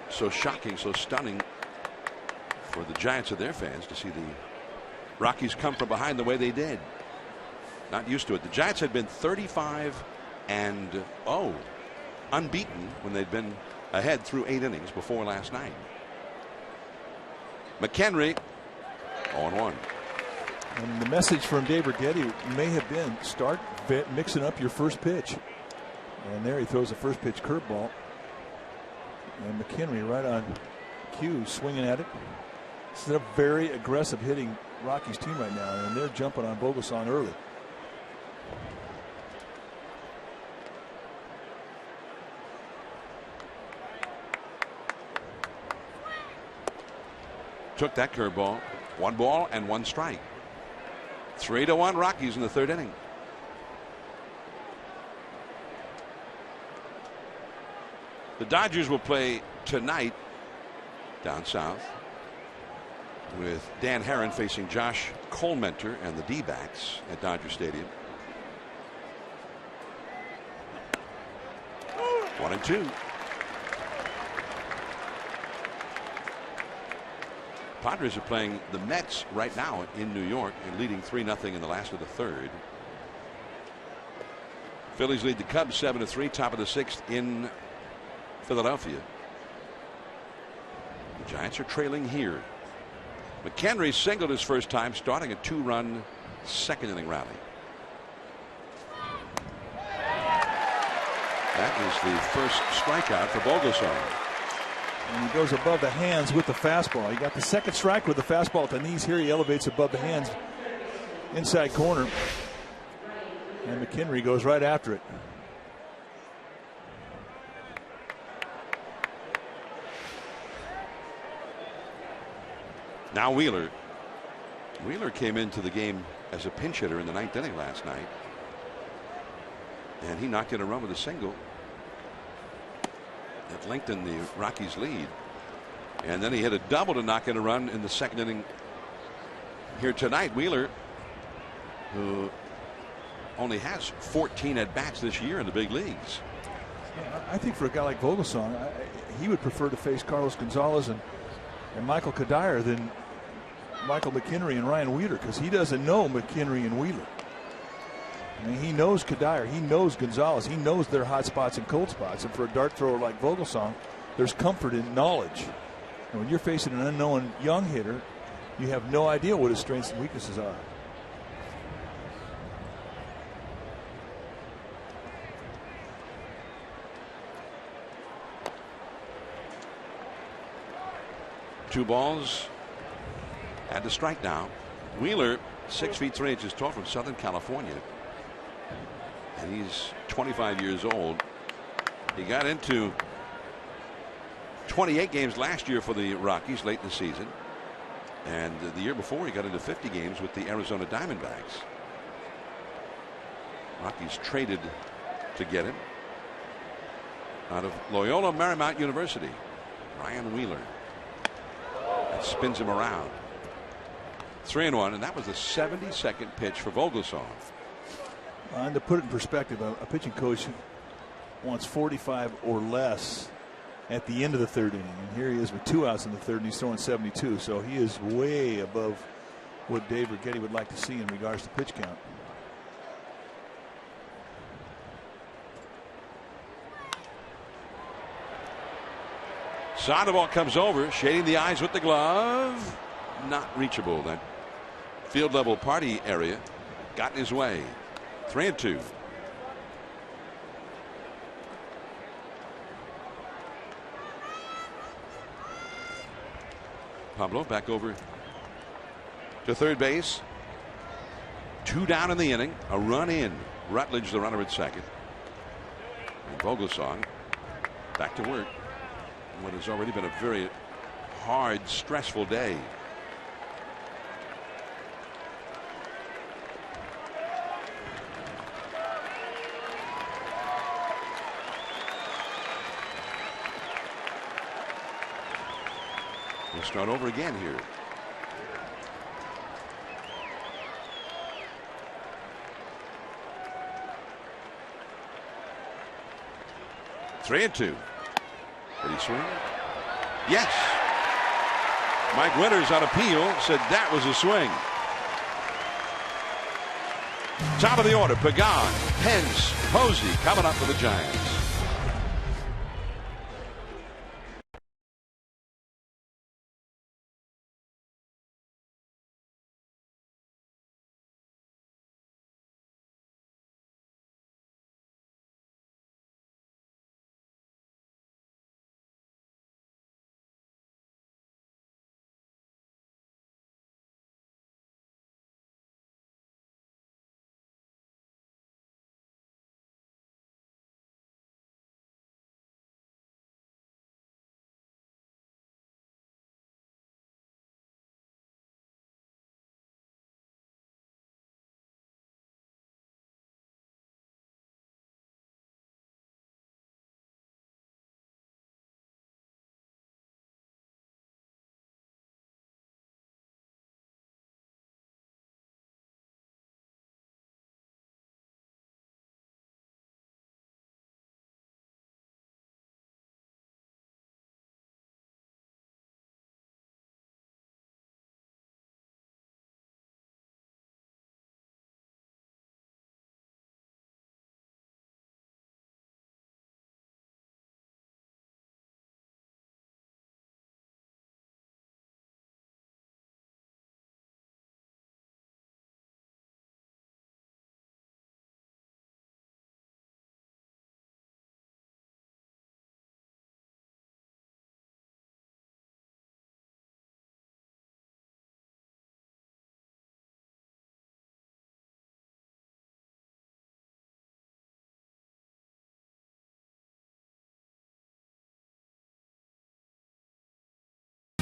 so shocking, so stunning for the Giants and their fans to see the Rockies come from behind the way they did. Not used to it. The Giants had been 35-0, unbeaten when they'd been ahead through 8 innings before last night. McHenry 0-1. And the message from Dave Rigetti may have been start mixing up your first pitch. And there he throws the first pitch curveball. And McHenry right on cue, swinging at it. This is a very aggressive hitting Rockies team right now, and they're jumping on Vogelsong early. Took that curveball. 1 ball and 1 strike. 3-1 Rockies in the 3rd inning. The Dodgers will play tonight down south with Dan Herron facing Josh Colmenter and the D-backs at Dodger Stadium. 1-2. Padres are playing the Mets right now in New York and leading 3-0 in the last of the 3rd. Phillies lead the Cubs 7-3, top of the 6th in Philadelphia. The Giants are trailing here. McHenry singled his first time, starting a 2-run 2nd inning rally. That is the first strikeout for Vogelsong. And he goes above the hands with the fastball. He got the 2nd strike with the fastball at the knees. Here he elevates above the hands, inside corner. And McHenry goes right after it. Now Wheeler. Wheeler came into the game as a pinch hitter in the 9th inning last night. And he knocked in a run with a single. It lengthened the Rockies' lead. And then he hit a double to knock in a run in the 2nd inning here tonight. Wheeler, who only has 14 at-bats this year in the big leagues. Yeah, I think for a guy like Vogelsong, he would prefer to face Carlos Gonzalez and Michael Kadire than Michael McHenry and Ryan Wheeler, because he doesn't know McHenry and Wheeler. I mean, he knows Kadire, he knows Gonzalez, he knows their hot spots and cold spots. And for a dart thrower like Vogelsong, there's comfort in knowledge. And when you're facing an unknown young hitter, you have no idea what his strengths and weaknesses are. Two balls and a strike now. Wheeler, 6 feet 3 inches tall, from Southern California. And he's 25 years old. He got into 28 games last year for the Rockies late in the season. And the year before, he got into 50 games with the Arizona Diamondbacks. Rockies traded to get him out of Loyola Marymount University. Ryan Wheeler. That spins him around. 3-1, and that was the 72nd pitch for Vogelsong. And to put it in perspective, a pitching coach wants 45 or less at the end of the 3rd inning. And here he is with 2 outs in the 3rd, and he's throwing 72. So he is way above what Dave Rigetti would like to see in regards to pitch count. Sandoval comes over, shading the eyes with the glove. Not reachable. That field level party area got in his way. 3-2. Pablo back over to third base. 2 down in the inning. A run in. Rutledge, the runner at second. And Vogelsong back to work. What has already been a very hard, stressful day. We'll start over again here. 3-2. Did he swing? Yes. Mike Winters on appeal said that was a swing. Top of the order, Pagan, Pence, Posey coming up for the Giants.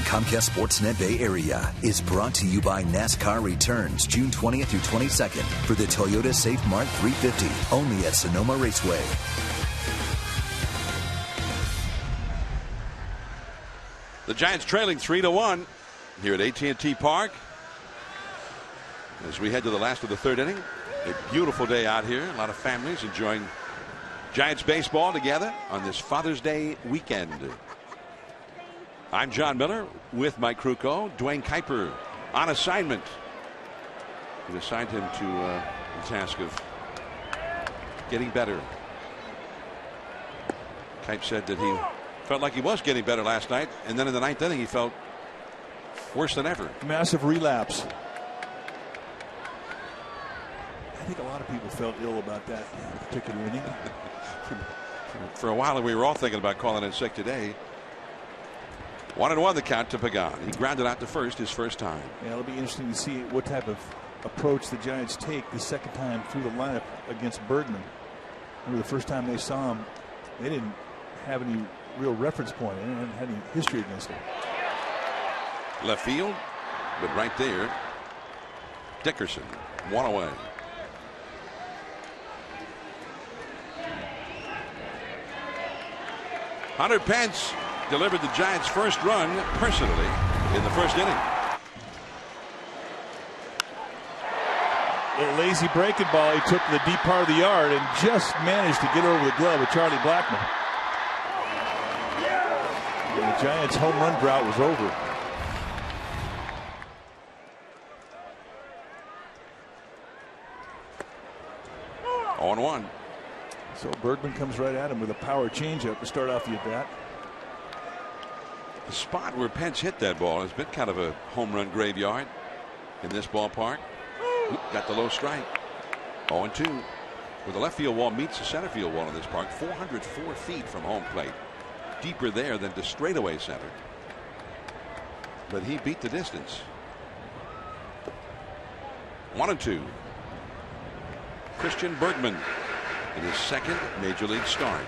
Comcast Sportsnet Bay Area is brought to you by NASCAR Returns June 20th through 22nd for the Toyota Safe Mart 350, only at Sonoma Raceway. The Giants trailing 3-1 here at AT&T Park. As we head to the last of the third inning, a beautiful day out here. A lot of families enjoying Giants baseball together on this Father's Day weekend. I'm John Miller with Mike Krukow. Dwayne Kuiper on assignment. We assigned him to the task of getting better. Kuiper said that he felt like he was getting better last night, and then in the ninth inning he felt worse than ever. Massive relapse. I think a lot of people felt ill about that particular inning. For a while we were all thinking about calling in sick today. 1-1 the count to Pagan. He grounded out to first his first time. Yeah, it'll be interesting to see what type of approach the Giants take the second time through the lineup against Bergman. Remember the first time they saw him, they didn't have any real reference point. They didn't have any history against him. Left field, but right there, Dickerson, one away. Hunter Pence delivered the Giants' first run personally in the first inning. A lazy breaking ball. He took to the deep part of the yard and just managed to get over the glove of Charlie Blackmon. And the Giants' home run drought was over. On one. So Bergman comes right at him with a power changeup to start off the at bat. The spot where Pence hit that ball has been kind of a home run graveyard in this ballpark. Got the low strike. 0-2. Where the left field wall meets the center field wall in this park, 404 feet from home plate. Deeper there than the straightaway center. But he beat the distance. 1-2. Christian Bergman in his second major league start.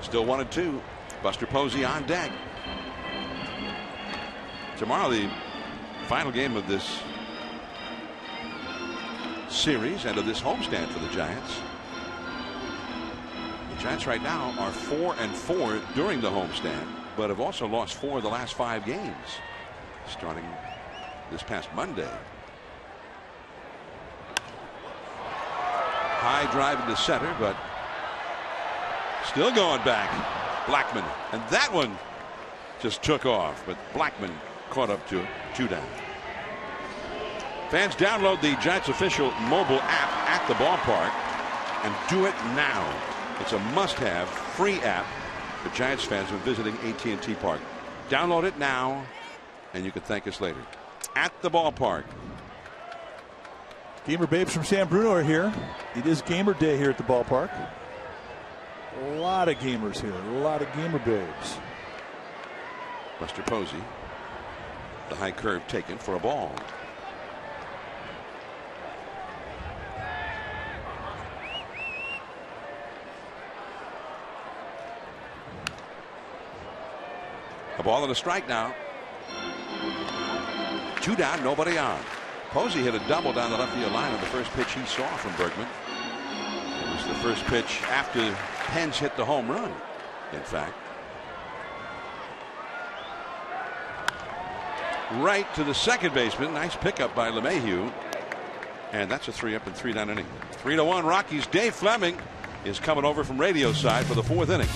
Still 1-2. Buster Posey on deck. Tomorrow, the final game of this series and of this homestand for the Giants. The Giants right now are 4-4 during the homestand, but have also lost 4 of the last 5 games starting this past Monday. High drive into center, but still going back. Blackmon, and that one just took off, but Blackmon caught up to 2 down. Fans, download the Giants official mobile app at the ballpark and do it now. It's a must-have free app for Giants fans when visiting AT&T Park. Download it now and you can thank us later. At the ballpark. Gamer babes from San Bruno are here. It is gamer day here at the ballpark. A lot of gamers here. A lot of gamer babes. Buster Posey. The high curve taken for a ball. A ball and a strike now. 2 down, nobody on. Posey hit a double down the left field line on the first pitch he saw from Bergman. It was the first pitch after Pence hit the home run, in fact. Right to the second baseman. Nice pickup by LeMahieu. And that's a 3-up and 3-down inning. 3-1 Rockies. Dave Fleming is coming over from radio side for the 4th inning.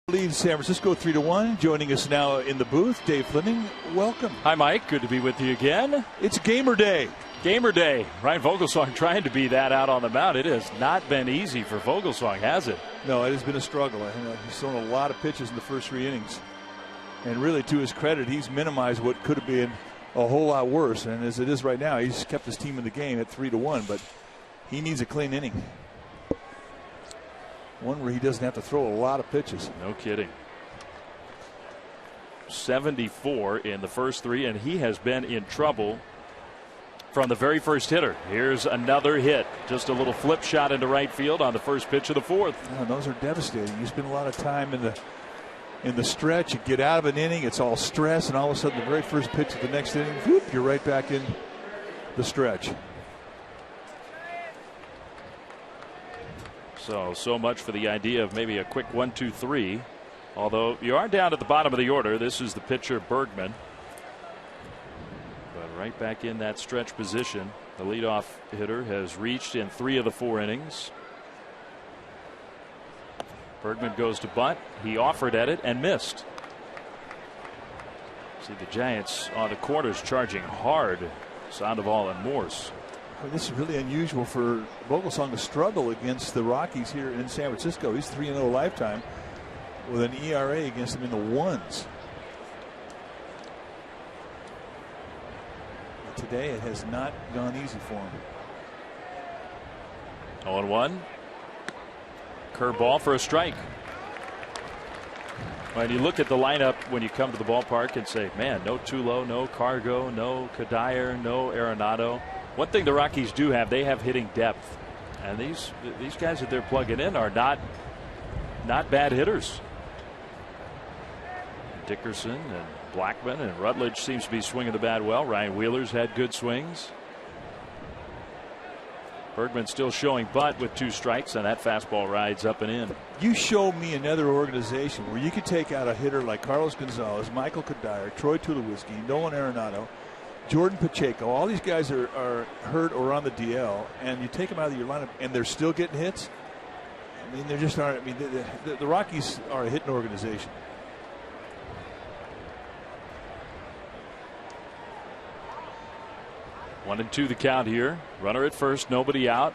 Leads San Francisco 3-1. Joining us now in the booth, Dave Fleming. Welcome. Hi, Mike. Good to be with you again. It's Gamer Day. Gamer Day. Ryan Vogelsong trying to be that out on the mound. It has not been easy for Vogelsong, has it? No, it has been a struggle. He's thrown a lot of pitches in the first 3 innings. And really, to his credit, he's minimized what could have been a whole lot worse. And as it is right now, he's kept his team in the game at 3-1. But he needs a clean inning. One where he doesn't have to throw a lot of pitches. No kidding. 74 in the first 3, and he has been in trouble from the very first hitter. Here's another hit. Just a little flip shot into right field on the first pitch of the 4th. Yeah, those are devastating. You spend a lot of time in the stretch. You get out of an inning, it's all stress, and all of a sudden the very first pitch of the next inning, whoop, you're right back in the stretch. So much for the idea of maybe a quick 1-2-3. Although you are down at the bottom of the order. This is the pitcher Bergman. But right back in that stretch position. The leadoff hitter has reached in 3 of the 4 innings. Bergman goes to bunt. He offered at it and missed. See the Giants on the corners charging hard. Sandoval and Morse. This is really unusual for Vogelsong to struggle against the Rockies here in San Francisco. He's 3-0 lifetime with an ERA against them in the 1s. today it has not gone easy for him. 0-1. Curveball for a strike. When you look at the lineup when you come to the ballpark and say, man, no Tulo, no Cargo, no Kadire, no Arenado. One thing the Rockies do have, they have hitting depth. And these guys that they're plugging in are not bad hitters. Dickerson and Blackman and Rutledge seems to be swinging the bat well. Ryan Wheeler's had good swings. Bergman still showing butt with 2 strikes, and that fastball rides up and in. You show me another organization where you could take out a hitter like Carlos Gonzalez, Michael Kadire, Troy Tulowitzki, Nolan Arenado, Jordan Pacheco. All these guys are hurt or on the DL, and you take them out of your lineup, and they're still getting hits. I mean, they just aren't. I mean, the Rockies are a hitting organization. One and 2 the count here. Runner at first, nobody out.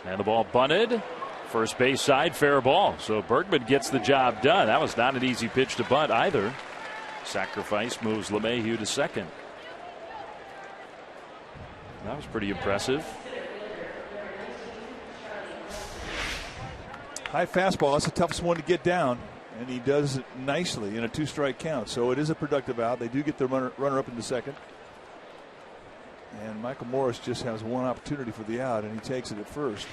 And the ball bunted. First base side, fair ball. So Bergman gets the job done. That was not an easy pitch to bunt either. Sacrifice moves LeMahieu to second. That was pretty impressive. High fastball. That's the toughest one to get down. And he does it nicely in a 2-strike count. So it is a productive out. They do get the runner up into second. And Michael Morris just has one opportunity for the out, and he takes it at first.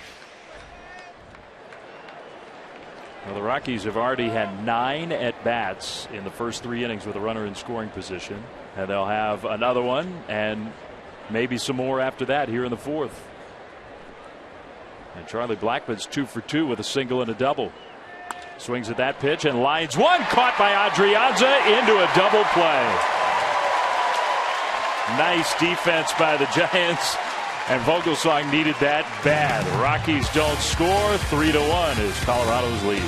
Well, the Rockies have already had 9 at-bats in the first 3 innings with a runner in scoring position. And they'll have another one and maybe some more after that here in the 4th. And Charlie Blackmon's 2 for 2 with a single and a double. Swings at that pitch and lines one. Caught by Adrianza into a double play. Nice defense by the Giants, and Vogelsong needed that bad. Rockies don't score. 3-1 is Colorado's lead.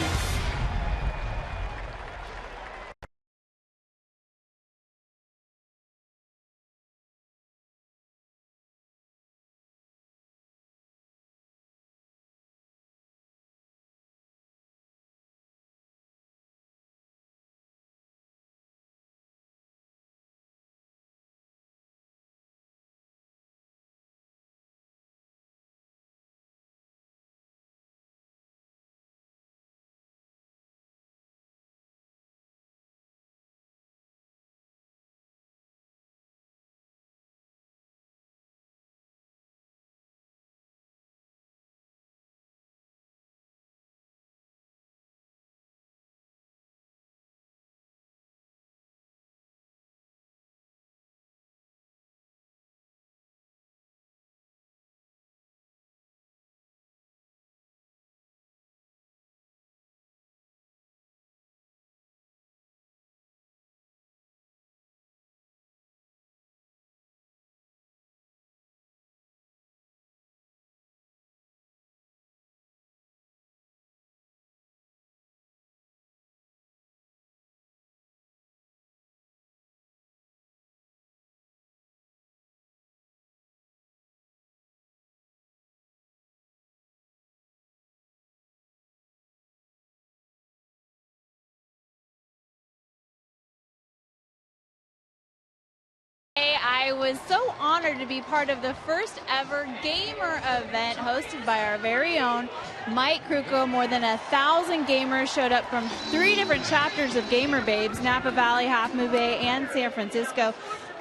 I was so honored to be part of the first ever gamer event hosted by our very own Mike Krukow. More than 1,000 gamers showed up from 3 different chapters of Gamer Babes, Napa Valley, Half Moon Bay, and San Francisco.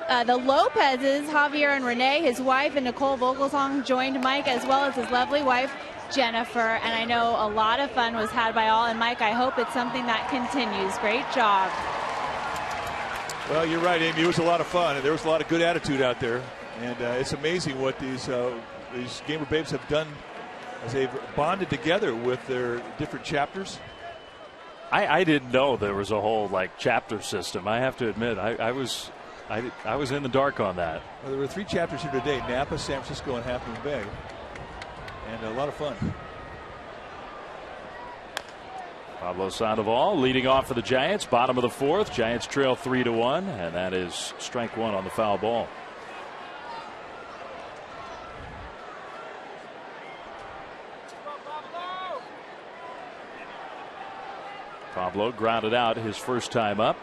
The Lopez's, Javier and Renee, his wife, and Nicole Vogelsong joined Mike, as well as his lovely wife, Jennifer. And I know a lot of fun was had by all. And Mike, I hope it's something that continues. Great job. Well, you're right, Amy. It was a lot of fun, and there was a lot of good attitude out there. And it's amazing what these Gamer Babes have done as they've bonded together with their different chapters. I didn't know there was a whole chapter system. I have to admit, I was in the dark on that. Well, there were 3 chapters here today: Napa, San Francisco, and Half Moon Bay, and a lot of fun. Pablo Sandoval leading off for the Giants, bottom of the 4th. Giants trail 3-1, and that is strike 1 on the foul ball. Pablo grounded out his first time up,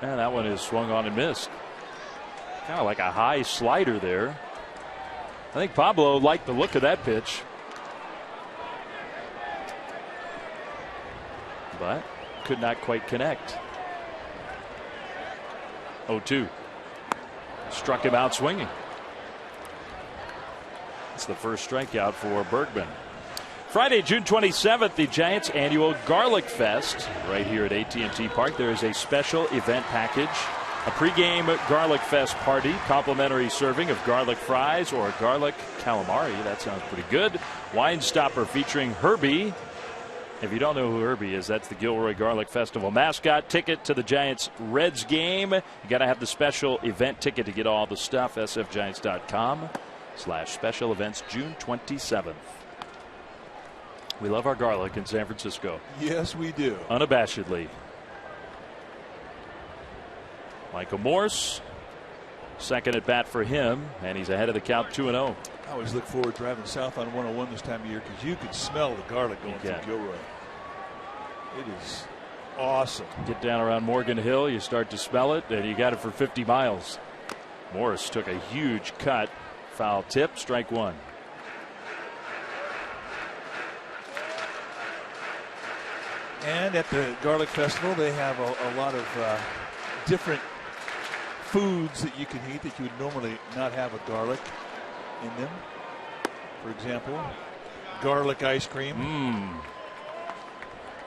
and that one is swung on and missed. Kind of like a high slider there. I think Pablo liked the look of that pitch. But could not quite connect. 0-2. Struck him out swinging. It's the first strikeout for Bergman. Friday, June 27th, the Giants' annual Garlic Fest right here at AT&T Park. There is a special event package. A pregame Garlic Fest party, complimentary serving of garlic fries or garlic calamari. That sounds pretty good. Wine stopper featuring Herbie. If you don't know who Herbie is, that's the Gilroy Garlic Festival mascot. Ticket to the Giants-Reds game. You got to have the special event ticket to get all the stuff. sfgiants.com/special events, June 27th. We love our garlic in San Francisco. Yes, we do. Unabashedly. Michael Morse, second at bat for him, and he's ahead of the count 2-0. I always look forward to driving south on 101 this time of year because you can smell the garlic going through Gilroy. It is awesome. Get down around Morgan Hill, you start to smell it, and you got it for 50 miles. Morris took a huge cut. Foul tip, strike one. And at the Garlic Festival, they have a lot of different foods that you can eat that you would normally not have a garlic in them. For example, garlic ice cream.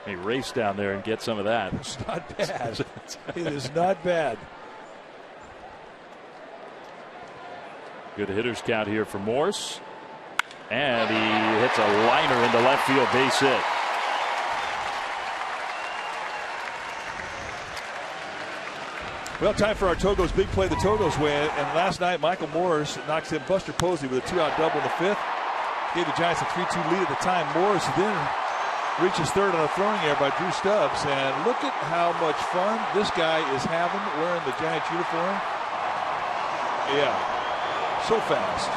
Hey, race down there and get some of that. It's not bad. It is not bad. Good hitters count here for Morse. And he hits a liner into left field, base hit. Well, time for our Togos big play. The Togos win. And last night, Michael Morris knocks in Buster Posey with a 2-out double in the fifth. Gave the Giants a 3-2 lead at the time. Morris then reaches third on a throwing error by Drew Stubbs. And look at how much fun this guy is having wearing the Giants uniform. Yeah, so fast.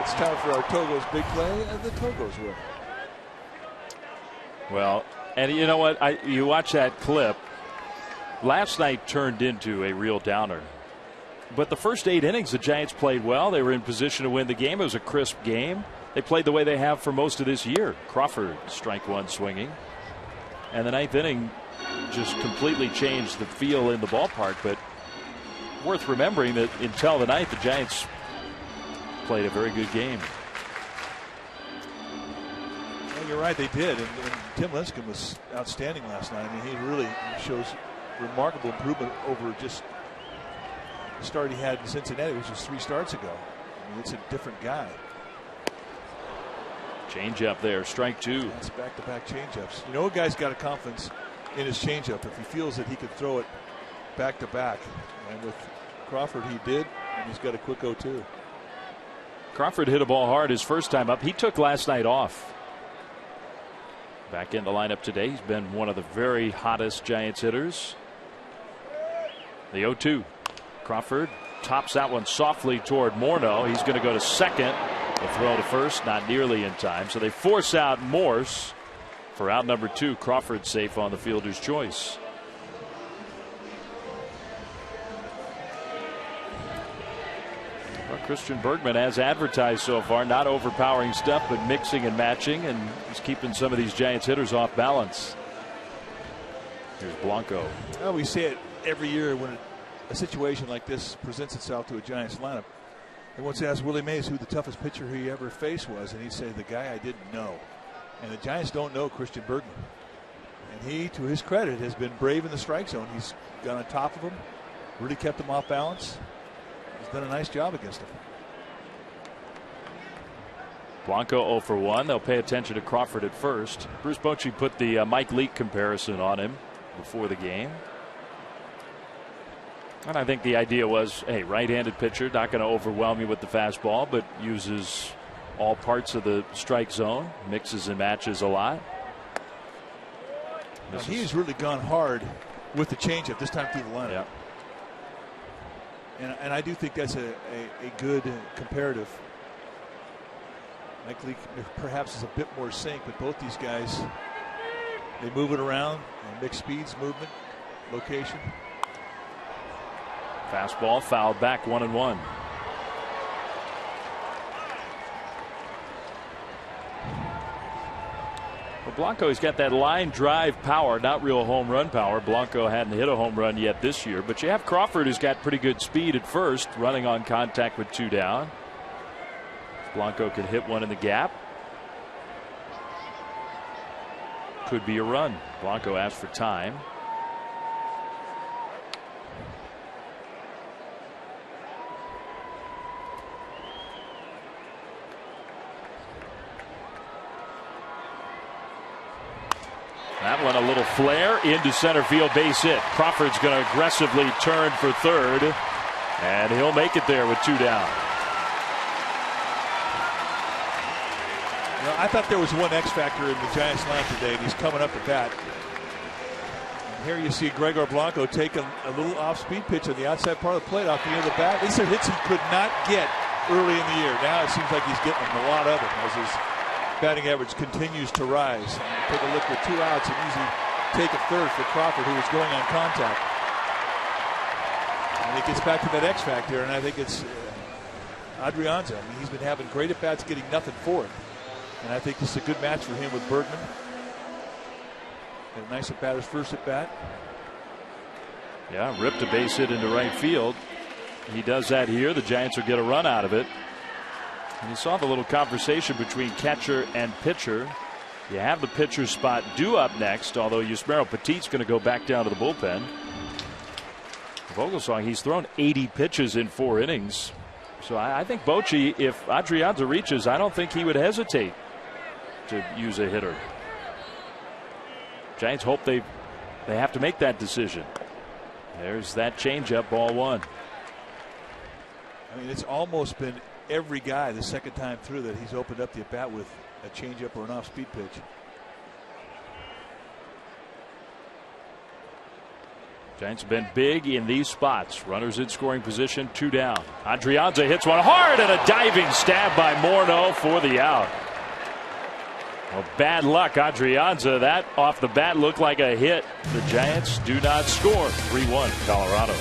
It's time for our Togos big play, and the Togos win. Well, and you know what? You watch that clip. Last night turned into a real downer. But the first 8 innings, the Giants played well. They were in position to win the game. It was a crisp game. They played the way they have for most of this year. Crawford, strike one swinging. And the 9th inning just completely changed the feel in the ballpark. But worth remembering that until the 9th, the Giants played a very good game. Well, you're right, they did. And Tim Lincecum was outstanding last night. I mean, he really shows remarkable improvement over just the start he had in Cincinnati, which was 3 starts ago. I mean, it's a different guy. Change up there, strike two. It's back-to-back changeups. You know, a guy's got a confidence in his changeup if he feels that he can throw it back-to-back. And with Crawford, he did, and he's got a quick 0-2. Crawford hit a ball hard his first time up. He took last night off. Back in the lineup today. He's been one of the very hottest Giants hitters. The 0-2. Crawford tops that one softly toward Morneau. He's going to go to second. The throw to first, not nearly in time. So they force out Morse for out number 2. Crawford safe on the fielder's choice. Well, Christian Bergman, as advertised so far, not overpowering stuff, but mixing and matching, and he's keeping some of these Giants hitters off balance. Here's Blanco. Well, we say it every year when a situation like this presents itself to a Giants lineup. They once asked Willie Mays who the toughest pitcher he ever faced was, and he'd say the guy I didn't know. And the Giants don't know Christian Bergman. And he, to his credit, has been brave in the strike zone. He's gone on top of him, really kept him off balance. He's done a nice job against him. Blanco 0 for 1. They'll pay attention to Crawford at first. Bruce Bochy put the Mike Leake comparison on him before the game. And I think the idea was, hey, right-handed pitcher, not going to overwhelm you with the fastball, but uses all parts of the strike zone, mixes and matches a lot. He's really gone hard with the changeup this time through the lineup. Yeah. And I do think that's a good comparative. Mike Leake perhaps is a bit more sync, but both these guys, they move it around, mix speeds, movement, location. Fastball fouled back, 1-1. Well, Blanco, he's got that line drive power, not real home run power. Blanco hadn't hit a home run yet this year, but you have Crawford, who's got pretty good speed at first, running on contact with 2 down. Blanco could hit one in the gap. Could be a run. Blanco asked for time. That one a little flare into center field, base hit. Crawford's going to aggressively turn for third, and he'll make it there with 2 down. You know, I thought there was one X factor in the Giants line today, and he's coming up at bat. And here you see Gregor Blanco take a little off-speed pitch on the outside part of the plate off the end of the bat. These are hits he could not get early in the year. Now it seems like he's getting a lot of them as his batting average continues to rise. And take a look with 2 outs, an easy take of third for Crawford, who was going on contact. And it gets back to that X factor, and I think it's Adrianza. I mean, he's been having great at-bats, getting nothing for it. And I think this is a good match for him with Bergman. Got a nice at-bat, his first at-bat. Yeah, ripped a base hit into right field. He does that here. The Giants will get a run out of it. And you saw the little conversation between catcher and pitcher. You have the pitcher spot due up next, although Yusmeiro Petit's going to go back down to the bullpen. Vogelsong, he's thrown 80 pitches in 4 innings. So I think Bochy, if Adrianza reaches, I don't think he would hesitate to use a hitter. Giants hope they have to make that decision. There's that changeup, ball 1. I mean, it's almost been every guy the second time through that he's opened up the at-bat with a changeup or an off-speed pitch. Giants have been big in these spots. Runners in scoring position, 2 down. Adrianza hits one hard and a diving stab by Morneau for the out. Well, bad luck, Adrianza. That off the bat looked like a hit. The Giants do not score. 3-1 Colorado.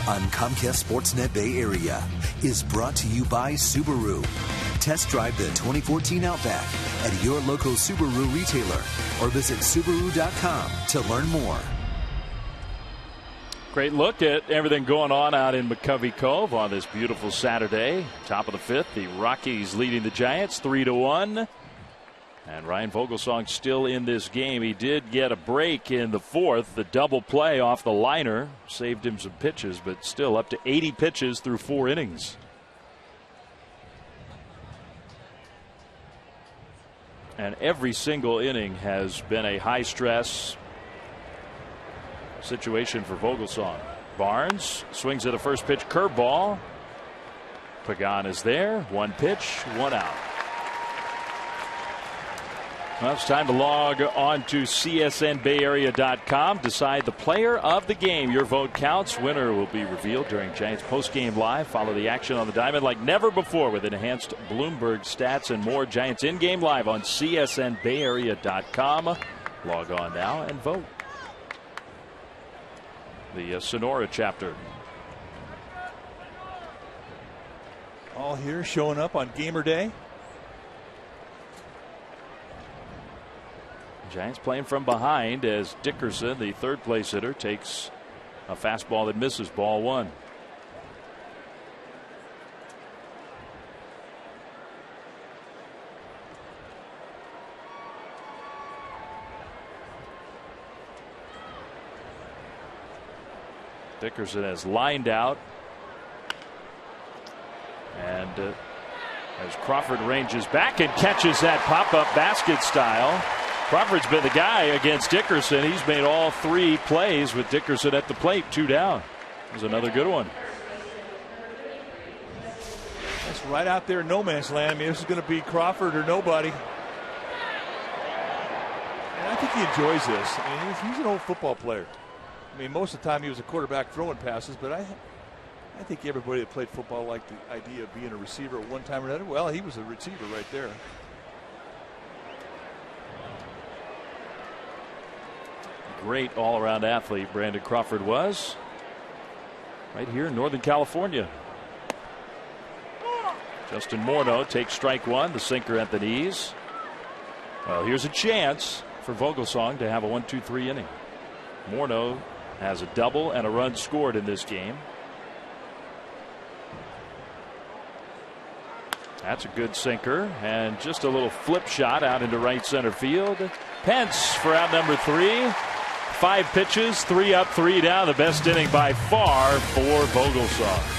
On Comcast Sportsnet Bay Area is brought to you by Subaru. Test drive the 2014 Outback at your local Subaru retailer or visit Subaru.com to learn more. Great look at everything going on out in McCovey Cove on this beautiful Saturday. Top of the 5th, the Rockies leading the Giants 3-1. And Ryan Vogelsong still in this game. He did get a break in the 4th. The double play off the liner saved him some pitches, but still up to 80 pitches through 4 innings. And every single inning has been a high stress situation for Vogelsong. Barnes swings at a first pitch curveball. Pagan is there. One pitch, one out. Well, it's time to log on to CSNBayArea.com. Decide the player of the game. Your vote counts. Winner will be revealed during Giants postgame live. Follow the action on the diamond like never before with enhanced Bloomberg stats and more. Giants in-game live on CSNBayArea.com. Log on now and vote. The Sonora chapter. All here showing up on Gamer Day. Giants playing from behind as Dickerson, the third place hitter, takes a fastball that misses, ball one. Dickerson has lined out. And as Crawford ranges back and catches that pop-up basket style. Crawford's been the guy against Dickerson. He's made all three plays with Dickerson at the plate. 2 down. There's another good one. That's right out there in no man's land. I mean, this is going to be Crawford or nobody. And I think he enjoys this. I mean, he's an old football player. I mean, most of the time he was a quarterback throwing passes, but I think everybody that played football liked the idea of being a receiver at one time or another. Well, he was a receiver right there. Great all-around athlete Brandon Crawford was. Right here in Northern California. Justin Morneau takes strike one, the sinker at the knees. Well, here's a chance for Vogelsong to have a 1-2-3 inning. Morneau has a double and a run scored in this game. That's a good sinker, and just a little flip shot out into right center field. Pence for out number 3. 5 pitches, 3 up, 3 down. The best inning by far for Vogelsong.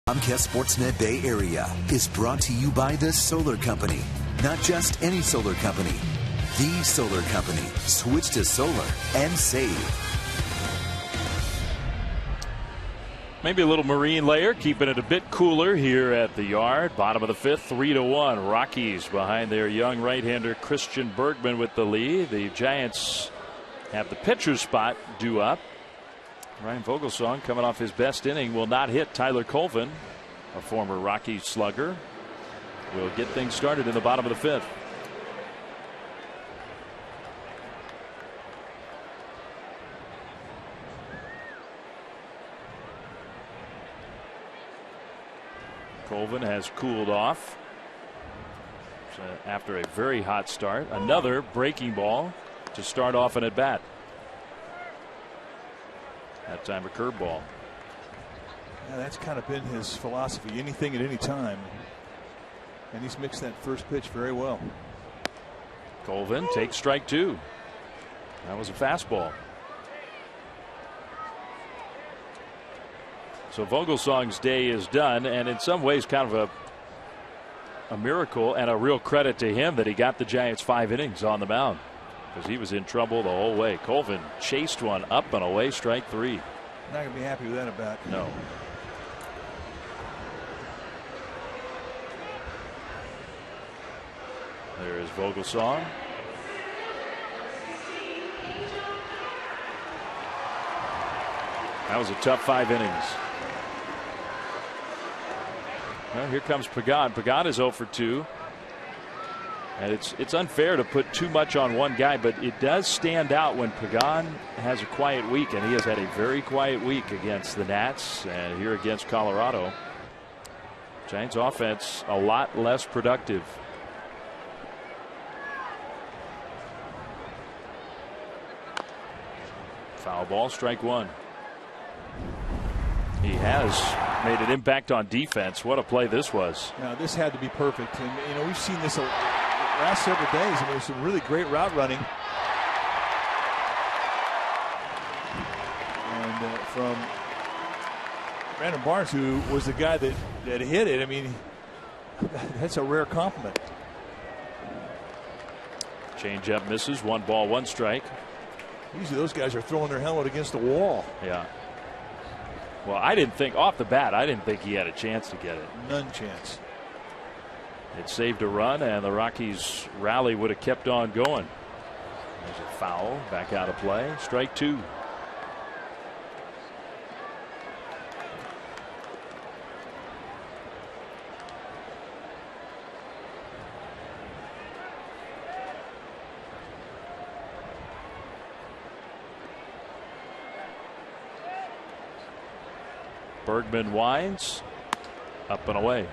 Comcast Sportsnet Bay Area is brought to you by the Solar Company. Not just any solar company, the solar company. Switch to solar and save. Maybe a little marine layer, keeping it a bit cooler here at the yard. Bottom of the 5th, 3-1. Rockies behind their young right-hander Christian Bergman with the lead. The Giants have the pitcher spot due up. Ryan Vogelsong, coming off his best inning, will not hit Tyler Colvin, a former Rockies slugger. Will get things started in the bottom of the 5th. Colvin has cooled off after a very hot start. Another breaking ball to start off an at bat. That time a curveball. Yeah, that's kind of been his philosophy. Anything at any time. And he's mixed that first pitch very well. Colvin takes strike 2. That was a fastball. So Vogelsong's day is done, and in some ways kind of a miracle and a real credit to him that he got the Giants 5 innings on the mound, because he was in trouble the whole way. Colvin chased one up and away, strike 3. Not going to be happy with that at bat. No. There is Vogelsong. That was a tough 5 innings. Well, here comes Pagan. Pagan is 0 for 2. And it's unfair to put too much on one guy, but it does stand out when Pagan has a quiet week, and he has had a very quiet week against the Nats and here against Colorado. Giants offense a lot less productive. Foul ball, strike 1. He has made an impact on defense. What a play this was. Now, this had to be perfect. And, you know, we've seen this the last several days. And there's some really great route running. And from Brandon Barnes, who was the guy that hit it. I mean, that's a rare compliment. Changeup misses. 1 ball, 1 strike. Usually those guys are throwing their helmet against the wall. Yeah. Well, I didn't think off the bat, I didn't think he had a chance to get it. None chance. It saved a run, and the Rockies rally would have kept on going. There's a foul, back out of play. Strike 2. Bergman winds up and away.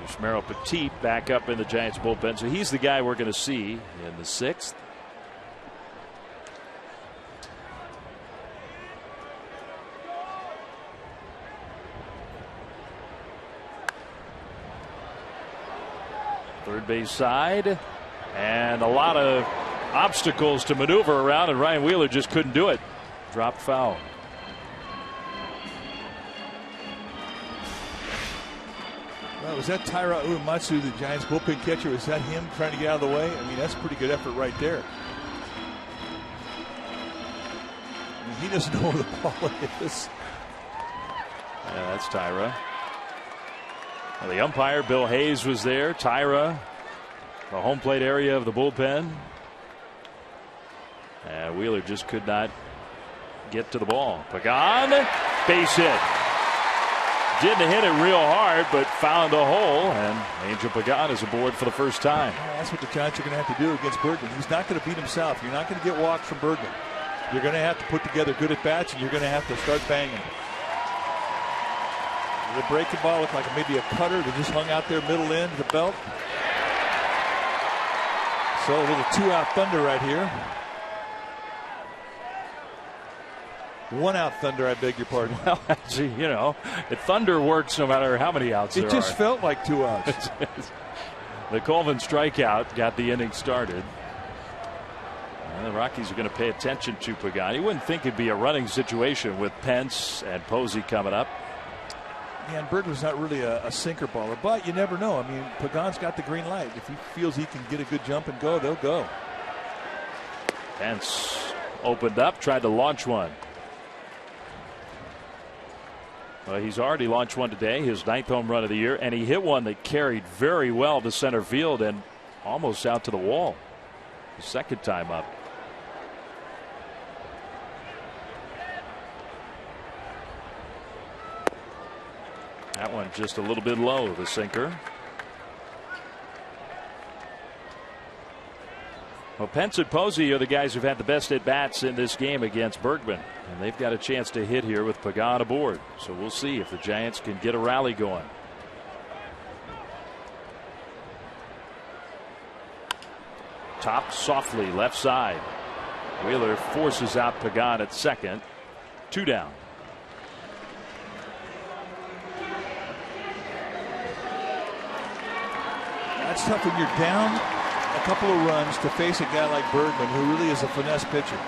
Yusmeiro Petit back up in the Giants bullpen, so he's the guy we're going to see in the 6th. Third base side, and a lot of obstacles to maneuver around, and Ryan Wheeler just couldn't do it. Dropped foul. Well, was that Taira Uematsu, the Giants bullpen catcher? Was that him trying to get out of the way? I mean, that's a pretty good effort right there. I mean, he doesn't know where the ball is. Yeah, that's Taira. Well, the umpire, Bill Hayes, was there. Taira, the home plate area of the bullpen. And Wheeler just could not get to the ball. Pagan, base hit. Didn't hit it real hard, but found a hole, and Angel Pagan is aboard for the first time. Yeah, that's what the Giants are going to have to do against Bergman. He's not going to beat himself. You're not going to get walked from Bergman. You're going to have to put together good at-bats, and you're going to have to start banging. The breaking ball looked like maybe a cutter that just hung out there middle end of the belt. So a little 2-out thunder right here. 1-out thunder, I beg your pardon. Well, actually, you know, the thunder works no matter how many outs there are. It just felt like 2 outs. The Colvin strikeout got the inning started. And the Rockies are going to pay attention to Pagan. You wouldn't think it'd be a running situation with Pence and Posey coming up. Yeah, and Bergman's not really a sinker baller, but you never know. I mean, Pagan's got the green light. If he feels he can get a good jump and go, they'll go. Pence opened up, tried to launch one. Well, he's already launched one today, his 9th home run of the year, and he hit one that carried very well to center field and almost out to the wall. His 2nd time up. That one just a little bit low, the sinker. Well, Pence and Posey are the guys who've had the best at-bats in this game against Bergman. And they've got a chance to hit here with Pagan aboard. So we'll see if the Giants can get a rally going. Top softly, left side. Wheeler forces out Pagan at second. 2 down. That's tough when you're down a couple of runs to face a guy like Bergman, who really is a finesse pitcher.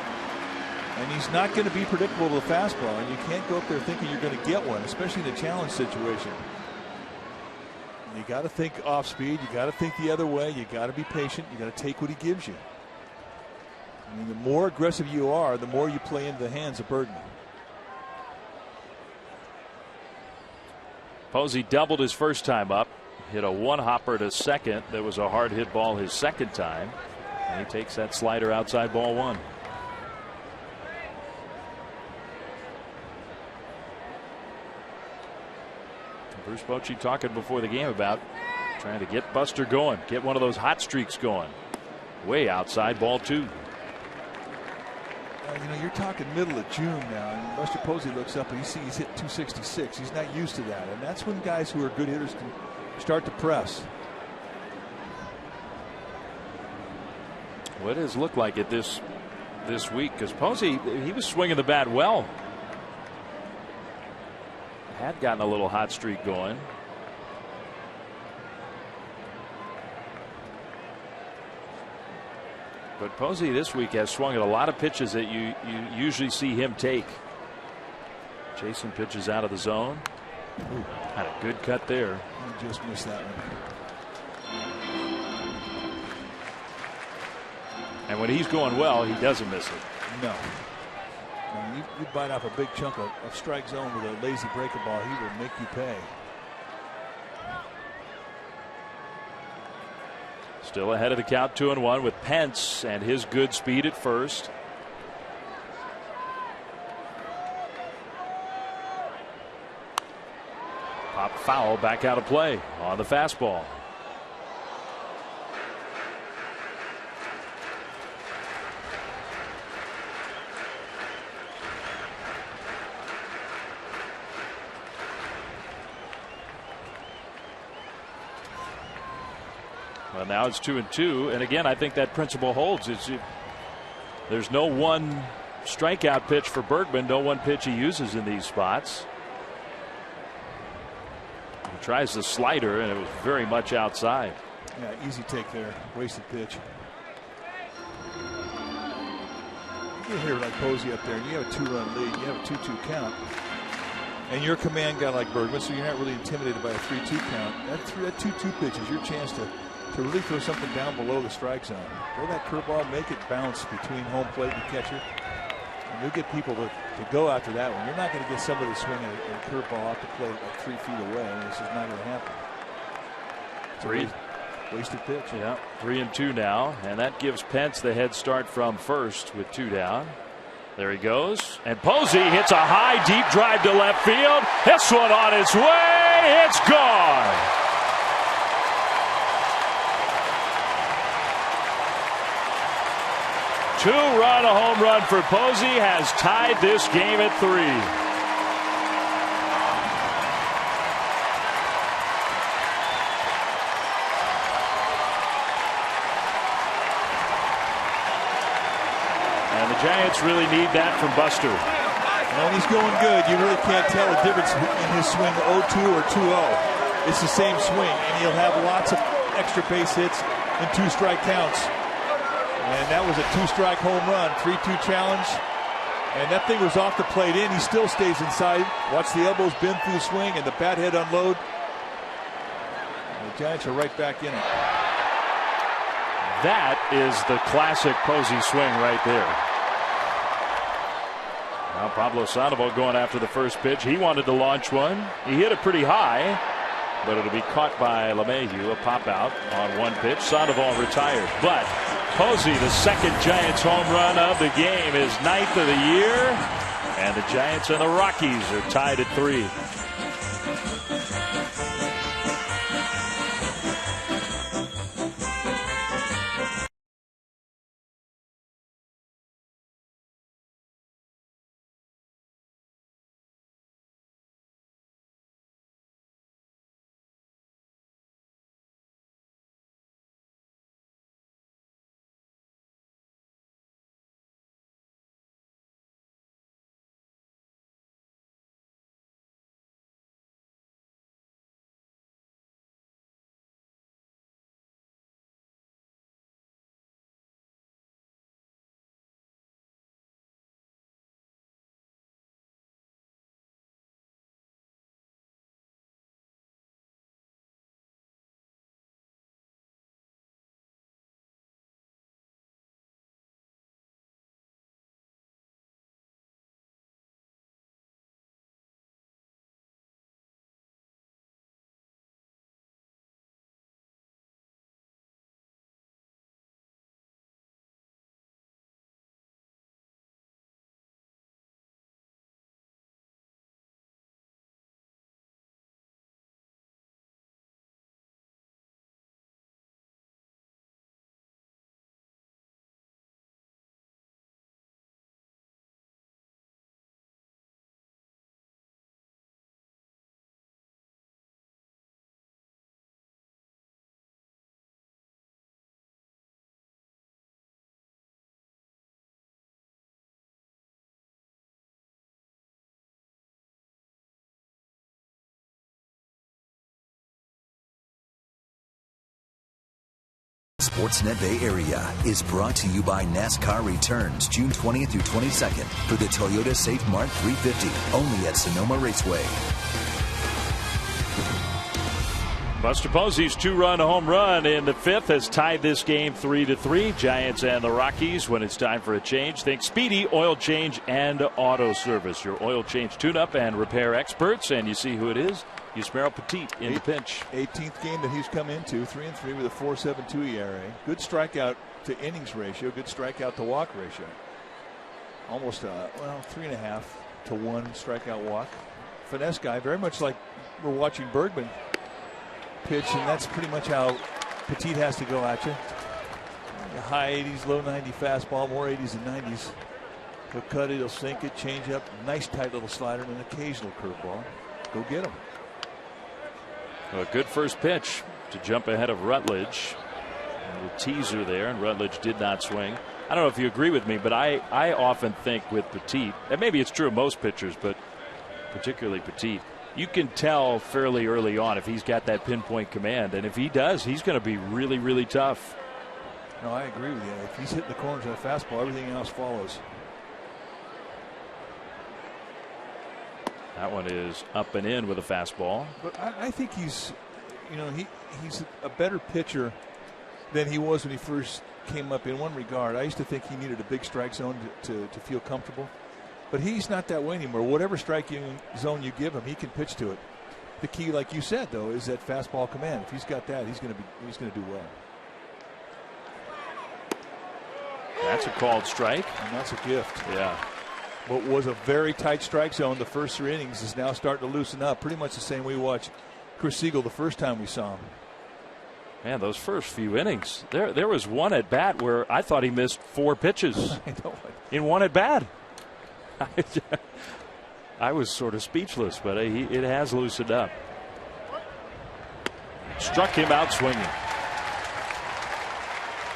And he's not going to be predictable to the fastball, and you can't go up there thinking you're going to get one, especially in a challenge situation. You got to think off speed. You got to think the other way. You got to be patient. You got to take what he gives you. I mean, the more aggressive you are, the more you play into the hands of Bergman. Posey doubled his first time up. Hit a one-hopper to second. That was a hard hit ball his second time. And he takes that slider outside ball 1. Bruce Bochy talking before the game about trying to get Buster going, get one of those hot streaks going. Way outside ball 2. You know, you're talking middle of June now, and Buster Posey looks up and he sees he's hit 266. He's not used to that, and that's when guys who are good hitters can start to press. What does look like it this week? Because Posey, he was swinging the bat well. Had gotten a little hot streak going. But Posey this week has swung at a lot of pitches that you usually see him take. Chasing pitches out of the zone. Ooh, had a good cut there. You just missed that one. And when he's going well, he doesn't miss it. No. You bite off a big chunk of strike zone with a lazy breaker ball, he will make you pay. Still ahead of the count, 2-1 with Pence and his good speed at first. Pop foul, back out of play on the fastball. Well, now it's 2-2, and again, I think that principle holds. There's no one strikeout pitch for Bergman, no one pitch he uses in these spots. He tries the slider, and it was very much outside. Yeah, easy take there, wasted pitch. You get here like Posey up there, and you have a 2-run lead, you have a 2-2 count, and you're a command guy like Bergman, so you're not really intimidated by a 3-2 count. That 2-2 pitch is your chance to really throw something down below the strike zone. Throw that curveball, make it bounce between home plate and catcher. And you'll get people to go after that one. You're not going to get somebody swinging a curveball off the plate like 3 feet away. And this is not going to happen. Wasted pitch. Yeah, 3-2 now. And that gives Pence the head start from first with 2 down. There he goes. And Posey hits a high, deep drive to left field. This one on its way. It's gone. Two-run home run for Posey has tied this game at 3. And the Giants really need that from Buster. When he's going good, you really can't tell the difference in his swing 0-2 or 2-0. It's the same swing, and he'll have lots of extra base hits and 2-strike counts. And that was a 2-strike home run, 3-2 challenge. And that thing was off the plate in. He still stays inside. Watch the elbows bend through the swing and the bat head unload. And the Giants are right back in it. That is the classic Posey swing right there. Now Pablo Sandoval going after the first pitch. He wanted to launch one. He hit it pretty high, but it'll be caught by LeMahieu. A pop out on one pitch. Sandoval retired. But Posey, the second Giants home run of the game, his 9th of the year. And the Giants and the Rockies are tied at 3. Sportsnet Bay Area is brought to you by NASCAR Returns June 20th through 22nd for the Toyota Safe Mart 350, only at Sonoma Raceway. Buster Posey's 2-run home run in the 5th has tied this game 3-3. Giants and the Rockies. When it's time for a change, think Speedy Oil Change and Auto Service, your oil change tune-up and repair experts. And you see who it is. Yusmeiro Petit in the pinch. 18th game that he's come into, 3-3 with a 4.72 ERA. Good strikeout to innings ratio, good strikeout to walk ratio. Almost 3.5 to 1 strikeout walk. Finesse guy, very much like we're watching Bergman pitch, and that's pretty much how Petit has to go at you. High 80s, low 90 fastball, more 80s and 90s. He'll cut it, he'll sink it, change up, nice tight little slider, and an occasional curveball. Go get him. A good first pitch to jump ahead of Rutledge. A little teaser there, and Rutledge did not swing. I don't know if you agree with me, but I often think with Petit, and maybe it's true of most pitchers, but particularly Petit, you can tell fairly early on if he's got that pinpoint command, and if he does, he's going to be really, really tough. No, I agree with you. If he's hitting the corners of the fastball, everything else follows. That one is up and in with a fastball. But I think he's a better pitcher than he was when he first came up in one regard. I used to think he needed a big strike zone to feel comfortable. But he's not that way anymore. Whatever strike zone you give him, he can pitch to it. The key, like you said, though, is that fastball command. If he's got that, he's going to do well. That's a called strike. And that's a gift. Yeah. What was a very tight strike zone the first 3 innings is now starting to loosen up. Pretty much the same way we watched Chris Siegel the first time we saw him. Man, those first few innings, there was one at bat where I thought he missed 4 pitches I know. in one at bat. I was sort of speechless, but it has loosened up. Struck him out swinging.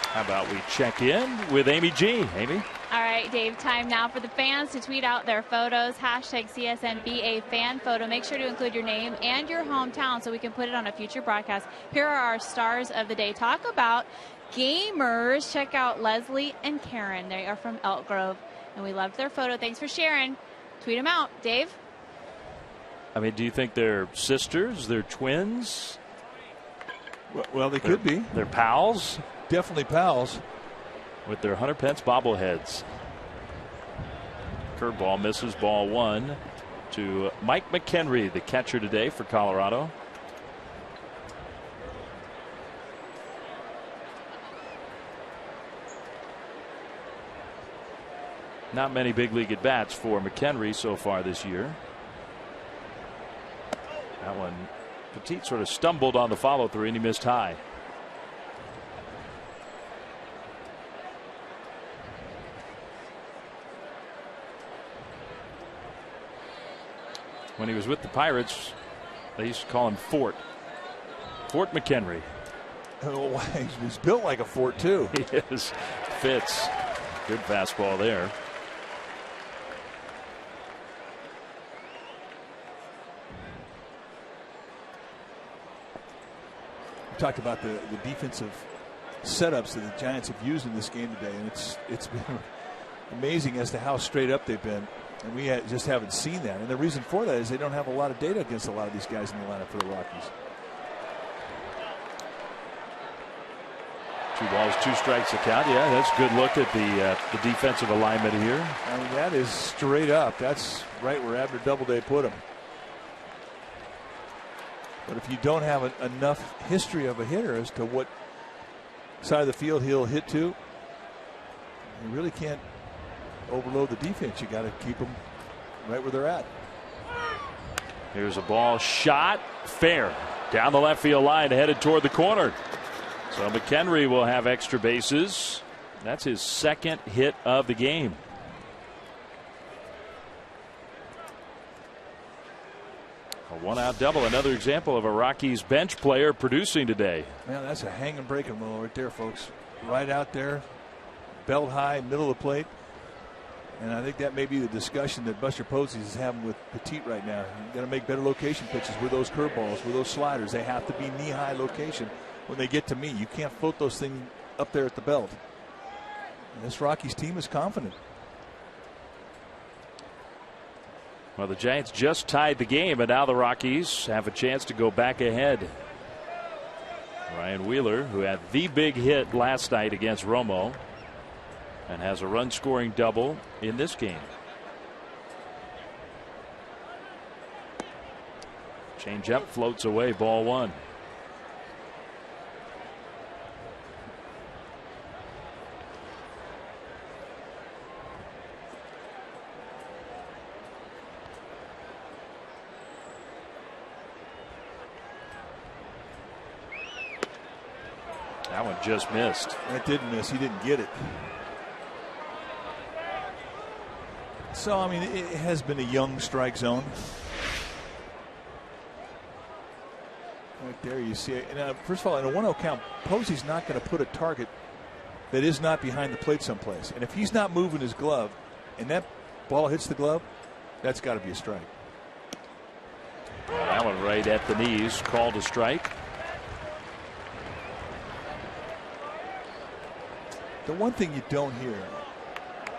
How about we check in with Amy G? Amy? All right, Dave, time now for the fans to tweet out their photos. Hashtag CSNBA fan photo. Make sure to include your name and your hometown so we can put it on a future broadcast. Here are our stars of the day. Talk about gamers. Check out Leslie and Karen. They are from Elk Grove, and we loved their photo. Thanks for sharing. Tweet them out. Dave? I mean, do you think they're sisters? They're twins? Well, they could be. They're pals? Definitely pals. With their Hunter Pence bobbleheads. Curveball misses, ball 1 to Mike McHenry, the catcher today for Colorado. Not many big league at bats for McHenry so far this year. That one, Petit sort of stumbled on the follow through and he missed high. When he was with the Pirates, they used to call him Fort McHenry. Oh, he's built like a fort, too. He is. Fits. Good fastball there. We talked about the defensive setups that the Giants have used in this game today, and it's been amazing as to how straight up they've been. And we just haven't seen that. And the reason for that is they don't have a lot of data against a lot of these guys in the lineup for the Rockies. 2 balls, 2 strikes to count. Yeah, that's a good look at the defensive alignment here. I mean, that is straight up. That's right where Abner Doubleday put him. But if you don't have enough history of a hitter as to what side of the field he'll hit to, you really can't overload the defense. You got to keep them right where they're at. Here's a ball shot fair down the left field line headed toward the corner. So McHenry will have extra bases. That's his 2nd hit of the game. A 1-out double. Another example of a Rockies bench player producing today. Man, that's a hang and breaking ball right there, folks. Right out there, belt high, middle of the plate. And I think that may be the discussion that Buster Posey is having with Petit right now. You've got to make better location pitches with those curveballs, with those sliders. They have to be knee-high location when they get to me. You can't float those things up there at the belt. And this Rockies team is confident. Well, the Giants just tied the game, and now the Rockies have a chance to go back ahead. Ryan Wheeler, who had the big hit last night against Romo, and has a run-scoring double in this game. Changeup floats away, ball one. That one just missed. That did miss. He didn't get it. So, I mean, it has been a young strike zone. Right there you see it. And, first of all, in a 1-0 count, Posey's not going to put a target that is not behind the plate someplace. And if he's not moving his glove and that ball hits the glove, that's got to be a strike. That one right at the knees, called a strike. The one thing you don't hear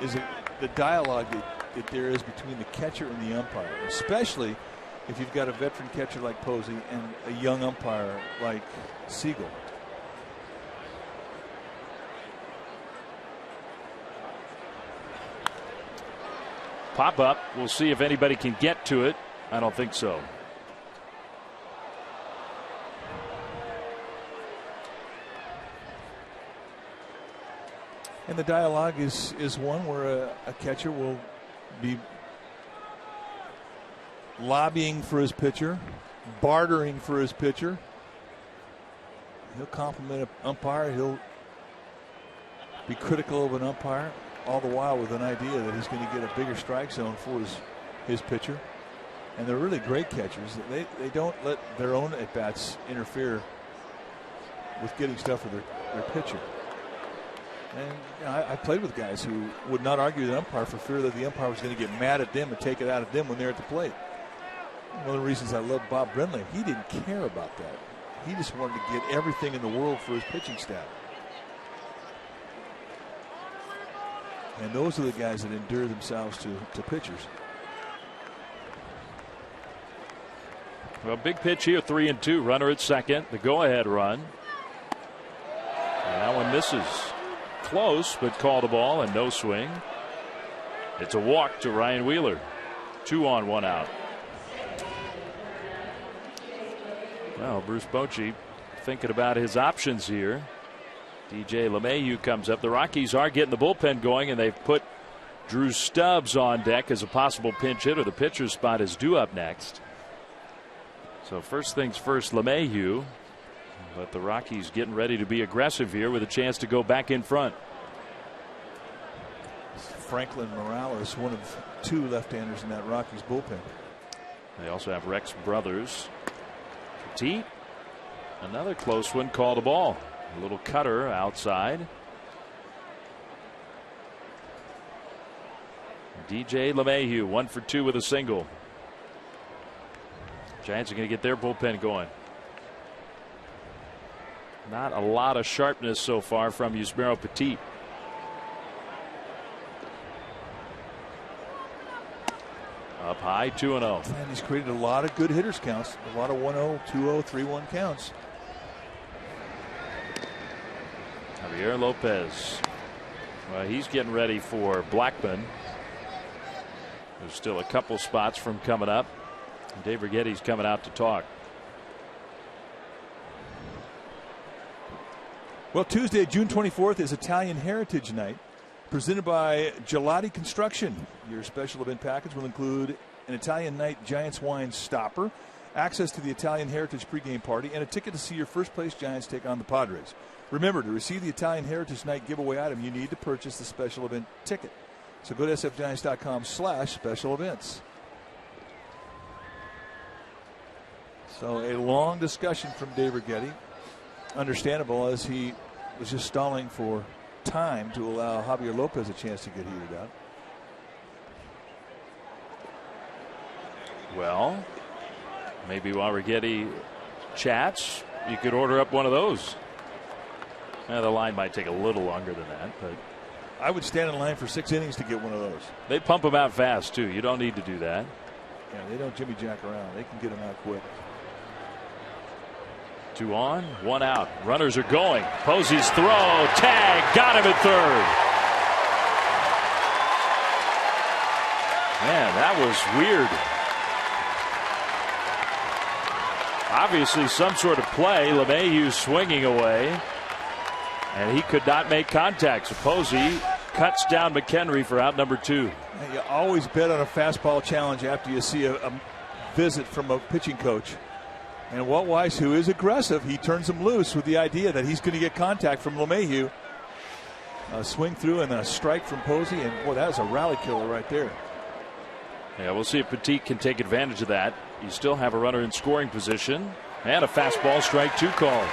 is the dialogue that there is between the catcher and the umpire, especially if you've got a veteran catcher like Posey and a young umpire like Siegel. Pop up. We'll see if anybody can get to it. I don't think so. And the dialogue is one where a catcher will be lobbying for his pitcher, bartering for his pitcher. He'll compliment an umpire. He'll be critical of an umpire, all the while with an idea that he's going to get a bigger strike zone for his pitcher. And they're really great catchers. They don't let their own at-bats interfere with getting stuff for their pitcher. And you know, I played with guys who would not argue with the umpire for fear that the umpire was going to get mad at them and take it out of them when they're at the plate. One of the reasons I love Bob Brenly, he didn't care about that. He just wanted to get everything in the world for his pitching staff. And those are the guys that endure themselves to pitchers. Well, big pitch here, 3-2. Runner at second. The go-ahead run. And that one misses. Close, but called a ball and no swing. It's a walk to Ryan Wheeler. 2 on, 1 out. Well, Bruce Bochy thinking about his options here. DJ LeMahieu comes up. The Rockies are getting the bullpen going, and they've put Drew Stubbs on deck as a possible pinch hitter. The pitcher's spot is due up next. So first things first, LeMahieu. But the Rockies getting ready to be aggressive here with a chance to go back in front. Franklin Morales, one of 2 left-handers in that Rockies bullpen. They also have Rex Brothers. Petit, another close one, called a ball. A little cutter outside. DJ LeMahieu 1 for 2 with a single. Giants are going to get their bullpen going. Not a lot of sharpness so far from Yusmeiro Petit. Up high, 2-0. And he's created a lot of good hitters counts. A lot of 1-0, 2-0, 3-1 counts. Javier Lopez. Well, he's getting ready for Blackman. There's still a couple spots from coming up. And Dave Righetti's coming out to talk. Well, Tuesday, June 24th is Italian Heritage Night, presented by Gelati Construction. Your special event package will include an Italian Night Giants wine stopper, access to the Italian Heritage pregame party, and a ticket to see your first-place Giants take on the Padres. Remember, to receive the Italian Heritage Night giveaway item, you need to purchase the special event ticket. So go to sfgiants.com/special events. So a long discussion from Dave Righetti. Understandable, as he was just stalling for time to allow Javier Lopez a chance to get heated out. Well, maybe while Righetti chats, you could order up one of those. The line might take a little longer than that, but I would stand in line for 6 innings to get one of those. they pump them out fast too. You don't need to do that. Yeah, they don't Jimmy Jack around. They can get them out quick. 2 on, 1 out. Runners are going. Posey's throw, tag, got him at third. Man, that was weird. Obviously some sort of play. LeMahieu swinging away, and he could not make contact. So Posey cuts down McHenry for out number 2. You always bet on a fastball challenge after you see a visit from a pitching coach. And Walt Weiss, who is aggressive, he turns him loose with the idea that he's going to get contact from LeMahieu. A swing through and a strike from Posey, and boy, that is a rally killer right there. Yeah, we'll see if Petit can take advantage of that. You still have a runner in scoring position, and a fastball strike 2 call.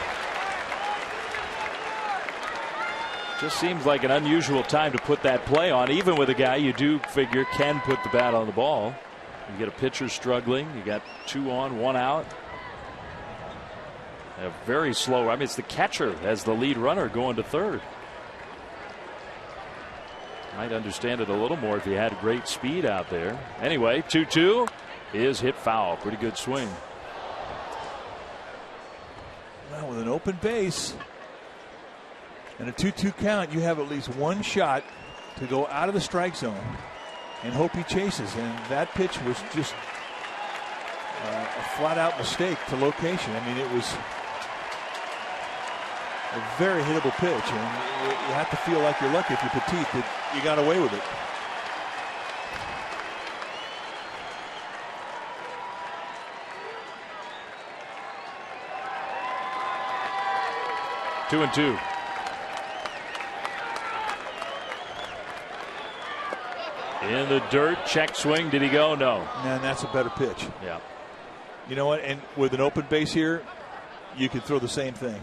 Just seems like an unusual time to put that play on, even with a guy you do figure can put the bat on the ball. You get a pitcher struggling. You got 2 on, 1 out. A very slow. I mean, it's the catcher as the lead runner going to third. Might understand it a little more if he had great speed out there. Anyway, 2-2 is hit foul. Pretty good swing. Well, with an open base and a 2-2 count, you have at least one shot to go out of the strike zone and hope he chases. And that pitch was just a flat-out mistake to location. I mean, it was a very hittable pitch, and you have to feel like you're lucky if you're Petit that you got away with it. Two and two. In the dirt, check swing. Did he go? No. And that's a better pitch. Yeah. You know what? And with an open base here, you could throw the same thing.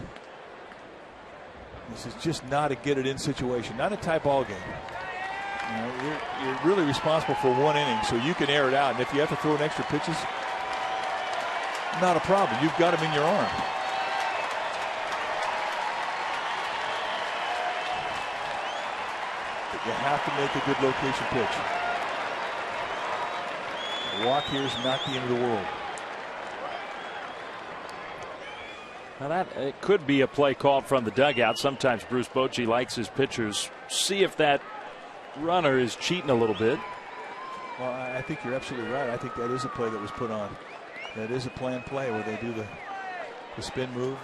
This is just not a get it in situation, not a tie ball game. You know, you're really responsible for 1 inning, so you can air it out. And if you have to throw in extra pitches, not a problem. You've got them in your arm. But you have to make a good location pitch. A walk here is not the end of the world. Now that it could be a play called from the dugout. Sometimes Bruce Bochy likes his pitchers see if that runner is cheating a little bit. Well, I think you're absolutely right. I think that is a play that was put on. That is a planned play where they do the spin move.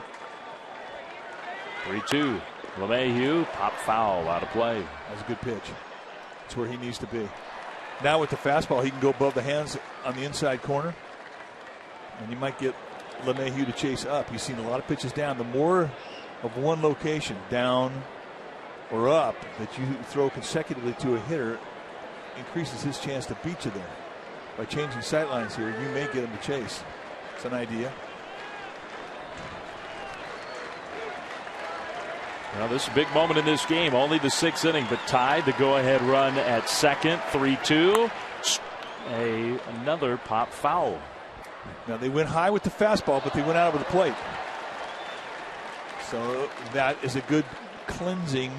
3-2. LeMahieu, pop foul, out of play. That's a good pitch. That's where he needs to be. Now with the fastball, he can go above the hands on the inside corner, and you might get LeMahieu to chase up. He's seen a lot of pitches down. The more of one location, down or up, that you throw consecutively to a hitter increases his chance to beat you there. By changing sight lines here, you may get him to chase. It's an idea. Well, this is a big moment in this game. Only the 6th inning, but tied. The go-ahead run at second. 3-2. Another pop foul. Now they went high with the fastball, but they went out over the plate. So that is a good cleansing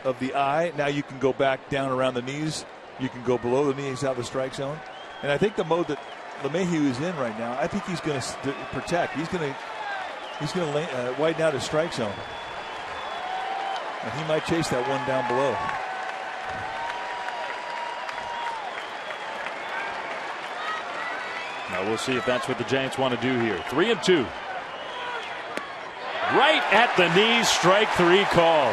of the eye. Now you can go back down around the knees. You can go below the knees out of the strike zone. And I think the mode that LeMahieu is in right now, I think he's going to protect. He's going to widen out his strike zone. And he might chase that one down below. Now we'll see if that's what the Giants want to do here. 3-2. Right at the knees, strike 3 call.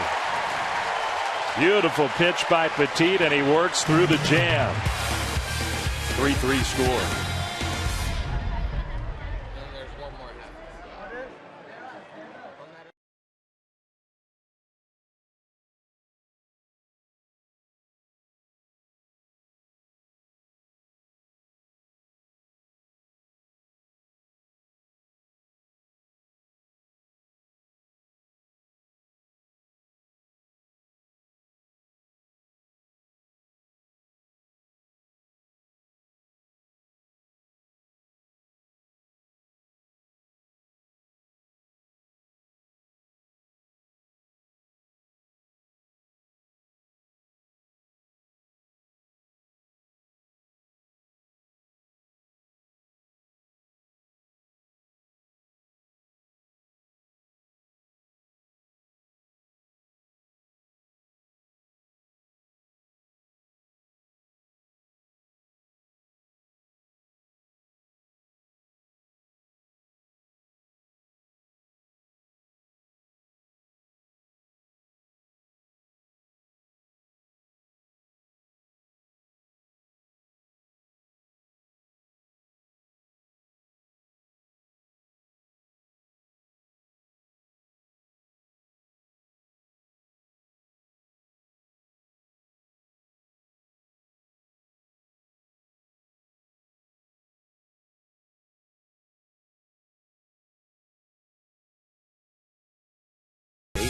Beautiful pitch by Petit, and he works through the jam. 3-3 score.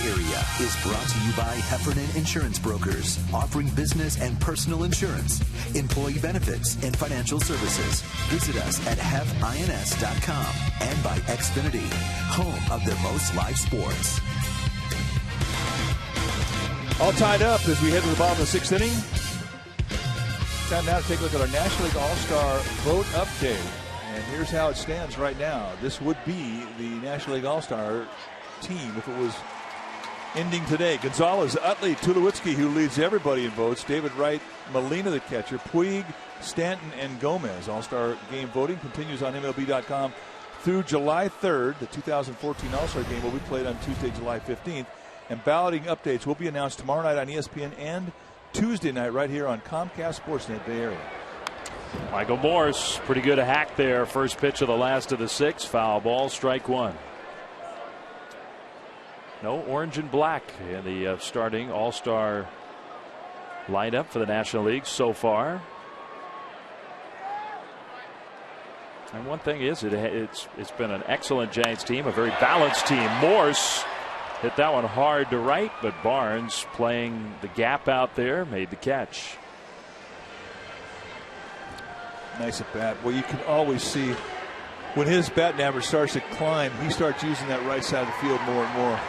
area is brought to you by Heffernan Insurance Brokers, offering business and personal insurance, employee benefits, and financial services. Visit us at hefins.com and by Xfinity, home of the most live sports. All tied up as we head to the bottom of the 6th inning. Time now to take a look at our National League All-Star vote update. And here's how it stands right now. This would be the National League All-Star team if it was ending today. Gonzalez, Utley, Tulowitzki, who leads everybody in votes. David Wright, Molina, the catcher. Puig, Stanton, and Gomez. All-Star game voting continues on MLB.com through July 3rd. The 2014 All-Star game will be played on Tuesday, July 15th. And balloting updates will be announced tomorrow night on ESPN and Tuesday night right here on Comcast Sportsnet Bay Area. Michael Morse, pretty good hack there. First pitch of the last of the 6th. Foul ball, strike one. No orange and black in the starting All-Star lineup for the National League so far. And one thing is, it's been an excellent Giants team, a very balanced team. Morse hit that one hard to right, but Barnes, playing the gap out there, made the catch. Nice at bat. Well, you can always see when his batting average starts to climb, he starts using that right side of the field more and more.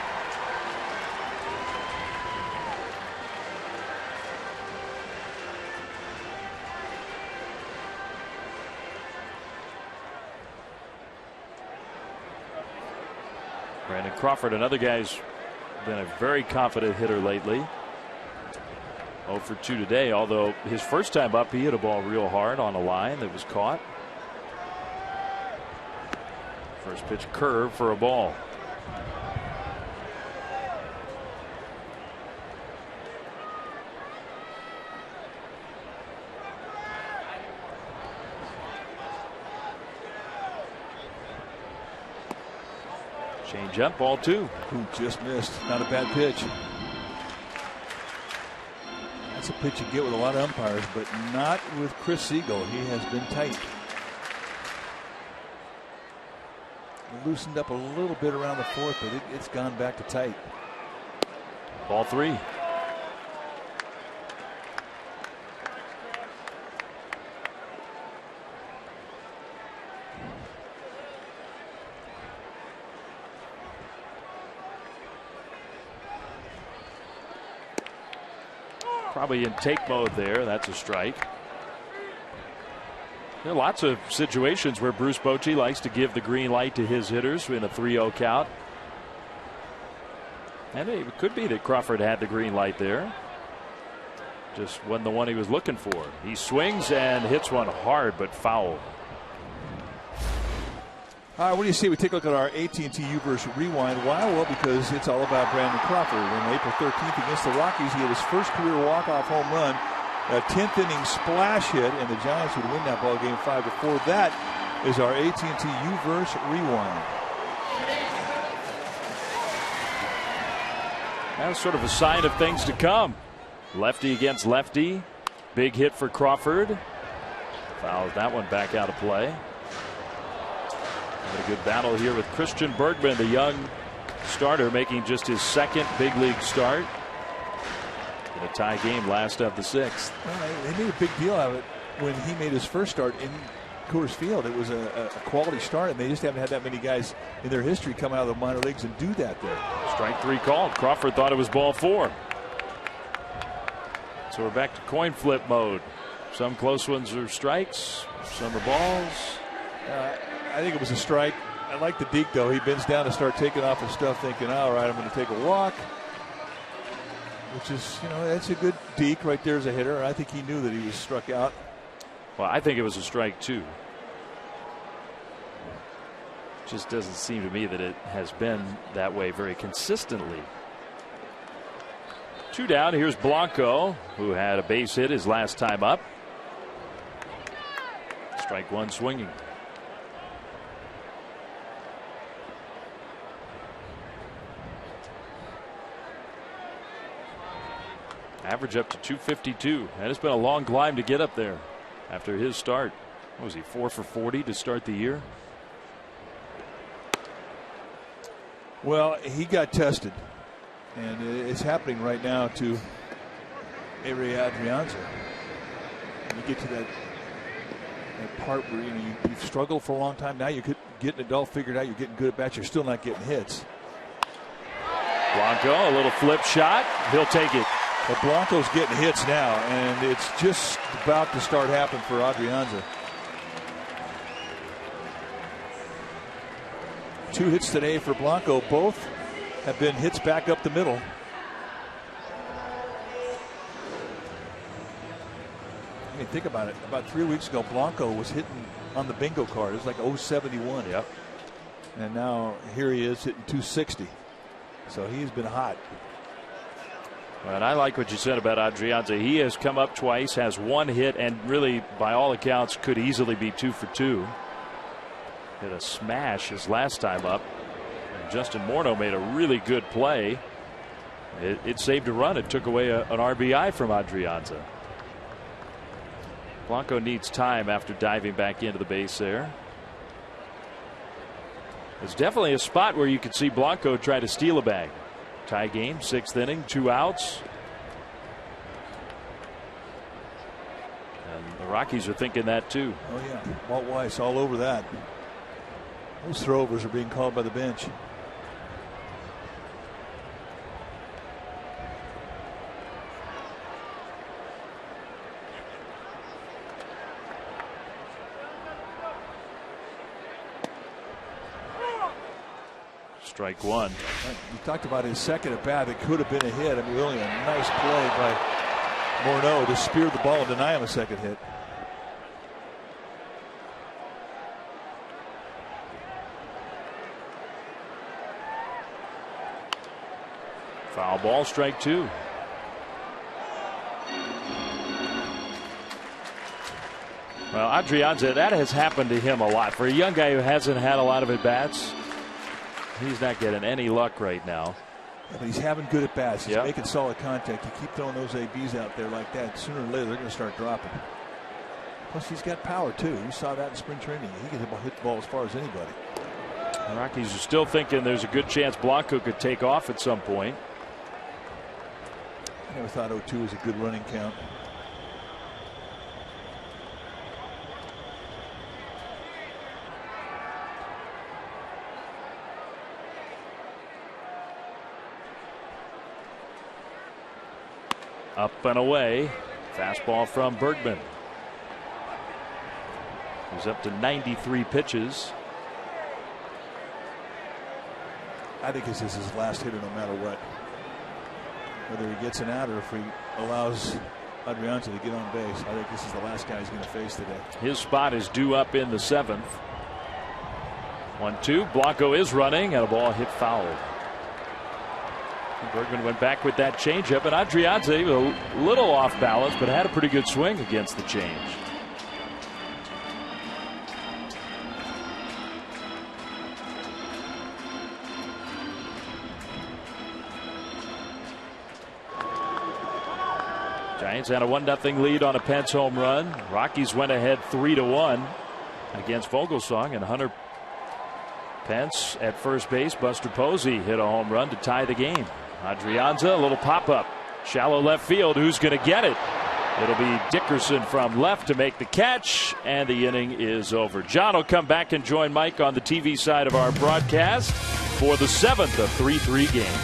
Brandon Crawford, another guy's been a very confident hitter lately. 0 for 2 today, although his first time up, he hit a ball real hard on a line that was caught. First pitch curve for a ball. Change up, ball 2. Who just missed. Not a bad pitch. That's a pitch you get with a lot of umpires, but not with Chris Siegel. He has been tight. Loosened up a little bit around the 4th, but it's gone back to tight. Ball 3. Probably in take mode there. That's a strike. There are lots of situations where Bruce Bochy likes to give the green light to his hitters in a 3-0 count. And it could be that Crawford had the green light there. Just wasn't the one he was looking for. He swings and hits one hard but foul. All right, what do you see? We take a look at our AT&T U-verse rewind. Why? Well, because it's all about Brandon Crawford. On April 13th against the Rockies, he had his first career walk-off home run, a 10th inning splash hit, and the Giants would win that ball game 5-4. That is our AT&T U-verse rewind. That's sort of a sign of things to come. Lefty against lefty. Big hit for Crawford. Fouls that one back out of play. A good battle here with Christian Bergman, the young starter, making just his second big league start in a tie game last of the 6th. Well, they made a big deal out of it when he made his first start in Coors Field. It was a quality start, and they just haven't had that many guys in their history come out of the minor leagues and do that there. Strike 3 called. Crawford thought it was ball 4. So we're back to coin flip mode. Some close ones are strikes, some are balls. I think it was a strike. I like the deke, though. He bends down to start taking off his stuff, thinking, all right, I'm going to take a walk. Which is, that's a good deke right there as a hitter. I think he knew that he was struck out. Well, I think it was a strike, too. Just doesn't seem to me that it has been that way very consistently. 2 down. Here's Blanco, who had a base hit his last time up. Strike 1 swinging. Average up to 252. And it's been a long climb to get up there after his start. What was he, 4 for 40 to start the year? Well, he got tested. And it's happening right now to Avery Adrianza. You get to that part where you've struggled for a long time. Now you're getting it all figured out. You're getting good at bats. You're still not getting hits. Blanco, a little flip shot. He'll take it. But Blanco's getting hits now, and it's just about to start happening for Adrianza. 2 hits today for Blanco. Both have been hits back up the middle. I mean, think about it. About 3 weeks ago, Blanco was hitting on the bingo card. It was like 071. Yep. And now here he is hitting 260. So he's been hot. And I like what you said about Adrianza. He has come up twice, has 1 hit, and really, by all accounts, could easily be 2 for 2. Hit a smash his last time up. And Justin Morneau made a really good play. It saved a run. It took away an RBI from Adrianza. Blanco needs time after diving back into the base there. It's definitely a spot where you could see Blanco try to steal a bag. Tie game, 6th inning, 2 outs. And the Rockies are thinking that too. Oh yeah, Walt Weiss all over that. Those throwovers are being called by the bench. Strike 1. You talked about his second at bat. It could have been a hit. I mean, really a nice play by Morneau to spear the ball and deny him a second hit. Foul ball, strike 2. Well, Adrianza, that has happened to him a lot. For a young guy who hasn't had a lot of at-bats, he's not getting any luck right now. Yeah, but he's having good at bats. He's making solid contact. You keep throwing those ABs out there like that, sooner or later they're going to start dropping. Plus, he's got power too. You saw that in spring training. He can hit the ball as far as anybody. The Rockies are still thinking there's a good chance Blanco could take off at some point. I never thought 0-2 was a good running count. Up and away. Fastball from Bergman. He's up to 93 pitches. I think this is his last hitter no matter what. Whether he gets an out or if he allows Adrianza to get on base, I think this is the last guy he's going to face today. His spot is due up in the 7th. 1-2. Blanco is running, and a ball hit foul. Bergman went back with that changeup, and Adrianza a little off balance, but had a pretty good swing against the change. Giants had a 1-0 lead on a Pence home run. Rockies went ahead 3-1 against Vogelsong, and Hunter Pence at first base. Buster Posey hit a home run to tie the game. Adrianza, a little pop-up. Shallow left field. Who's going to get it? It'll be Dickerson from left to make the catch, and the inning is over. John will come back and join Mike on the TV side of our broadcast for the 7th of 3-3 game.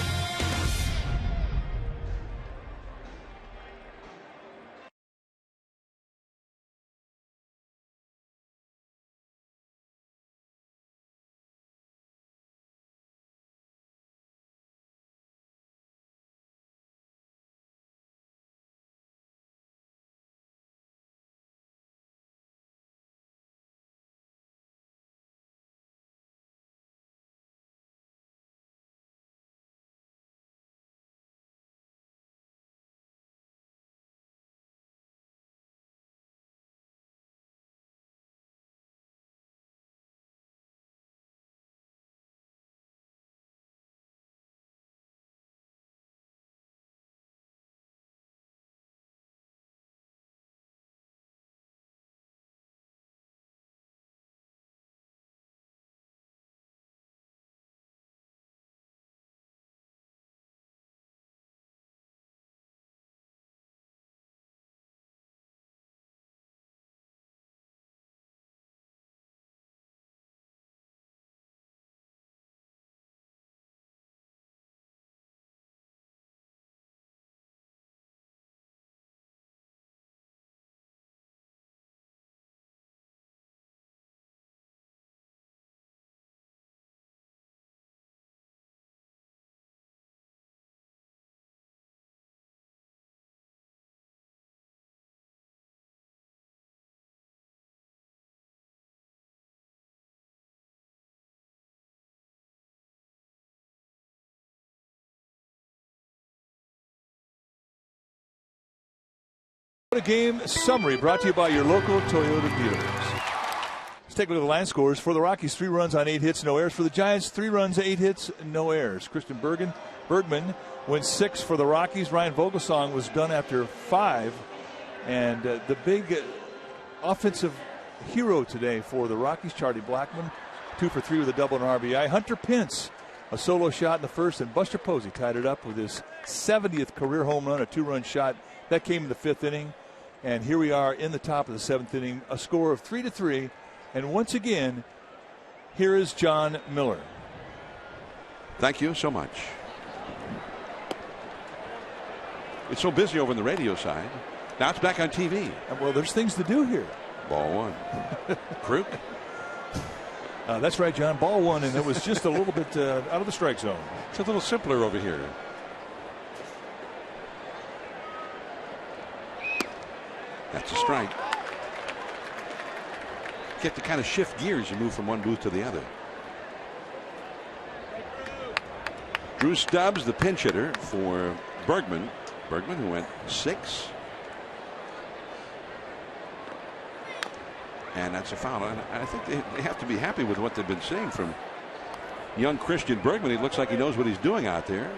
A game summary brought to you by your local Toyota dealers. Let's take a look at the line scores. For the Rockies, 3 runs on 8 hits, no errors. For the Giants, 3 runs, 8 hits, no errors. Christian Bergman went 6 for the Rockies. Ryan Vogelsong was done after 5. And the big offensive hero today for the Rockies, Charlie Blackmon, 2 for 3 with a double and RBI. Hunter Pence, a solo shot in the first, and Buster Posey tied it up with his 70th career home run, a 2-run shot. That came in the 5th inning. And here we are in the top of the 7th inning, a score of 3-3. And once again, here is John Miller. Thank you so much. It's so busy over on the radio side. Now it's back on TV. Well, there's things to do here. Ball 1. Kruk. That's right, John. Ball 1, and it was just a little bit out of the strike zone. It's a little simpler over here. That's a strike. Get to kind of shift gears. You move from one booth to the other. Drew Stubbs, the pinch hitter for Bergman. Bergman, who went 6. And that's a foul. And I think they have to be happy with what they've been seeing from young Christian Bergman. He looks like he knows what he's doing out there.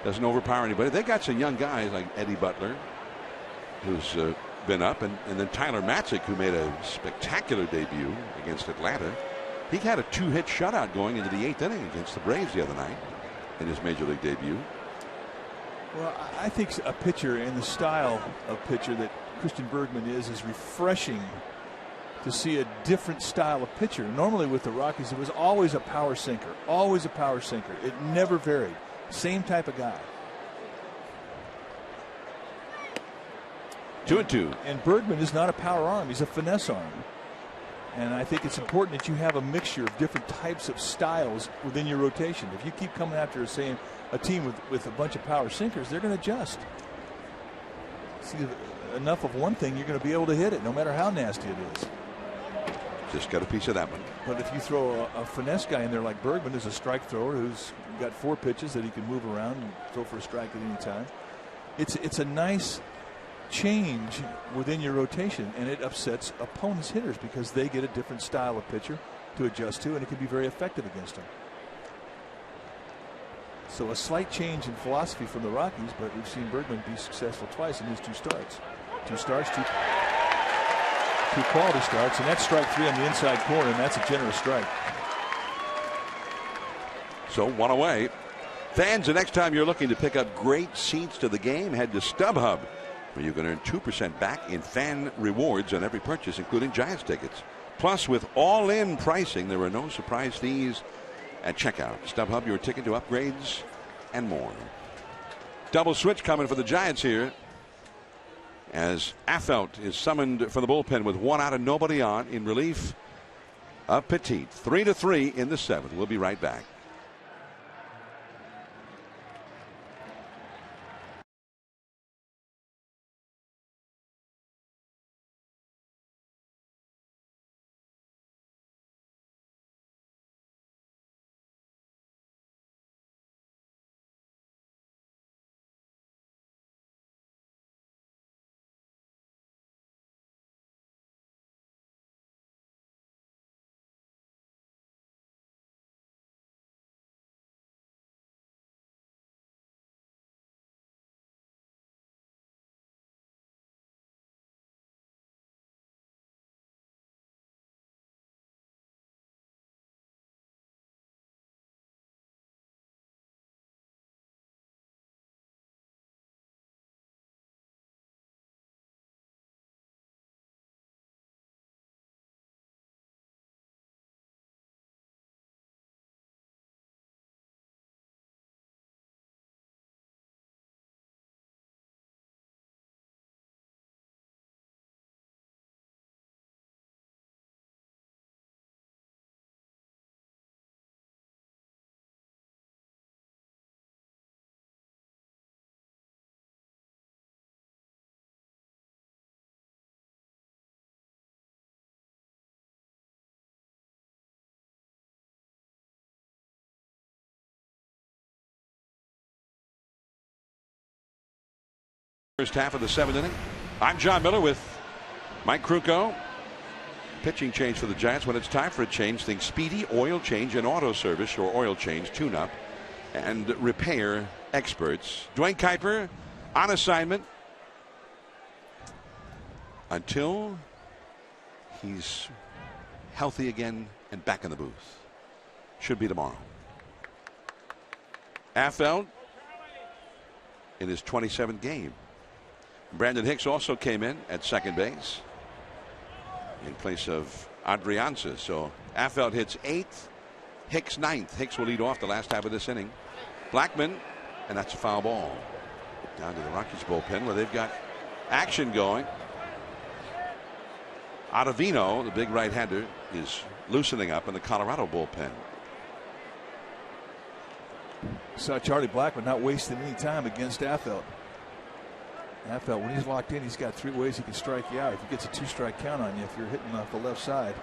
Doesn't overpower anybody. They got some young guys like Eddie Butler, who's been up, and then Tyler Matzik, who made a spectacular debut against Atlanta. He had a 2-hit shutout going into the 8th inning against the Braves the other night in his major league debut. Well, I think a pitcher in the style of pitcher that Christian Bergman is refreshing to see a different style of pitcher. Normally with the Rockies, it was always a power sinker, always a power sinker. It never varied. Same type of guy. 2-2. And Bergman is not a power arm. He's a finesse arm. And I think it's important that you have a mixture of different types of styles within your rotation. If you keep coming after, say, a team with a bunch of power sinkers, they're going to adjust. See enough of one thing, you're going to be able to hit it, no matter how nasty it is. Just got a piece of that one. But if you throw a finesse guy in there like Bergman, who's a strike thrower, who's got 4 pitches that he can move around and throw for a strike at any time, it's a nice change within your rotation, and it upsets opponents' hitters because they get a different style of pitcher to adjust to, and it can be very effective against them. So a slight change in philosophy from the Rockies, but we've seen Bergman be successful twice in his 2 starts. 2 starts, 2 quality starts, and that's strike 3 on the inside corner, and that's a generous strike. So 1 away. Fans, the next time you're looking to pick up great seats to the game, head to StubHub, where you can earn 2% back in fan rewards on every purchase, including Giants tickets. Plus, with all-in pricing, there are no surprise fees at checkout. StubHub, your ticket to upgrades and more. Double switch coming for the Giants here, as Affeldt is summoned from the bullpen with 1 out and nobody on in relief of Petit. 3-3 in the 7th. We'll be right back. First half of the 7th inning. I'm John Miller with Mike Krukow. Pitching change for the Giants. When it's time for a change, think Speedy Oil Change and Auto Service, or oil change, tune-up, and repair experts. Dwayne Kuiper on assignment until he's healthy again and back in the booth. Should be tomorrow. Affeldt in his 27th game. Brandon Hicks also came in at second base in place of Adrianza. So Affeldt hits 8th, Hicks 9th. Hicks will lead off the last half of this inning. Blackman, and that's a foul ball. Down to the Rockies bullpen where they've got action going. Ottavino, the big right-hander, is loosening up in the Colorado bullpen. Saw Charlie Blackman not wasting any time against Affeldt. Affeldt, when he's locked in, he's got 3 ways he can strike you out. If he gets a 2-strike count on you, if you're hitting off the left side.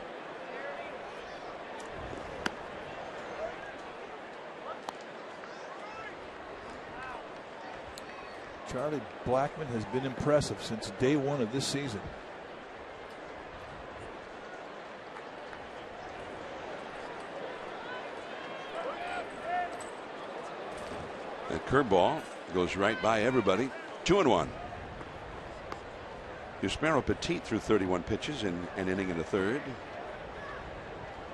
Charlie Blackman has been impressive since day one of this season. That curveball goes right by everybody. 2-1. Yusmeiro Petit threw 31 pitches in an inning and a third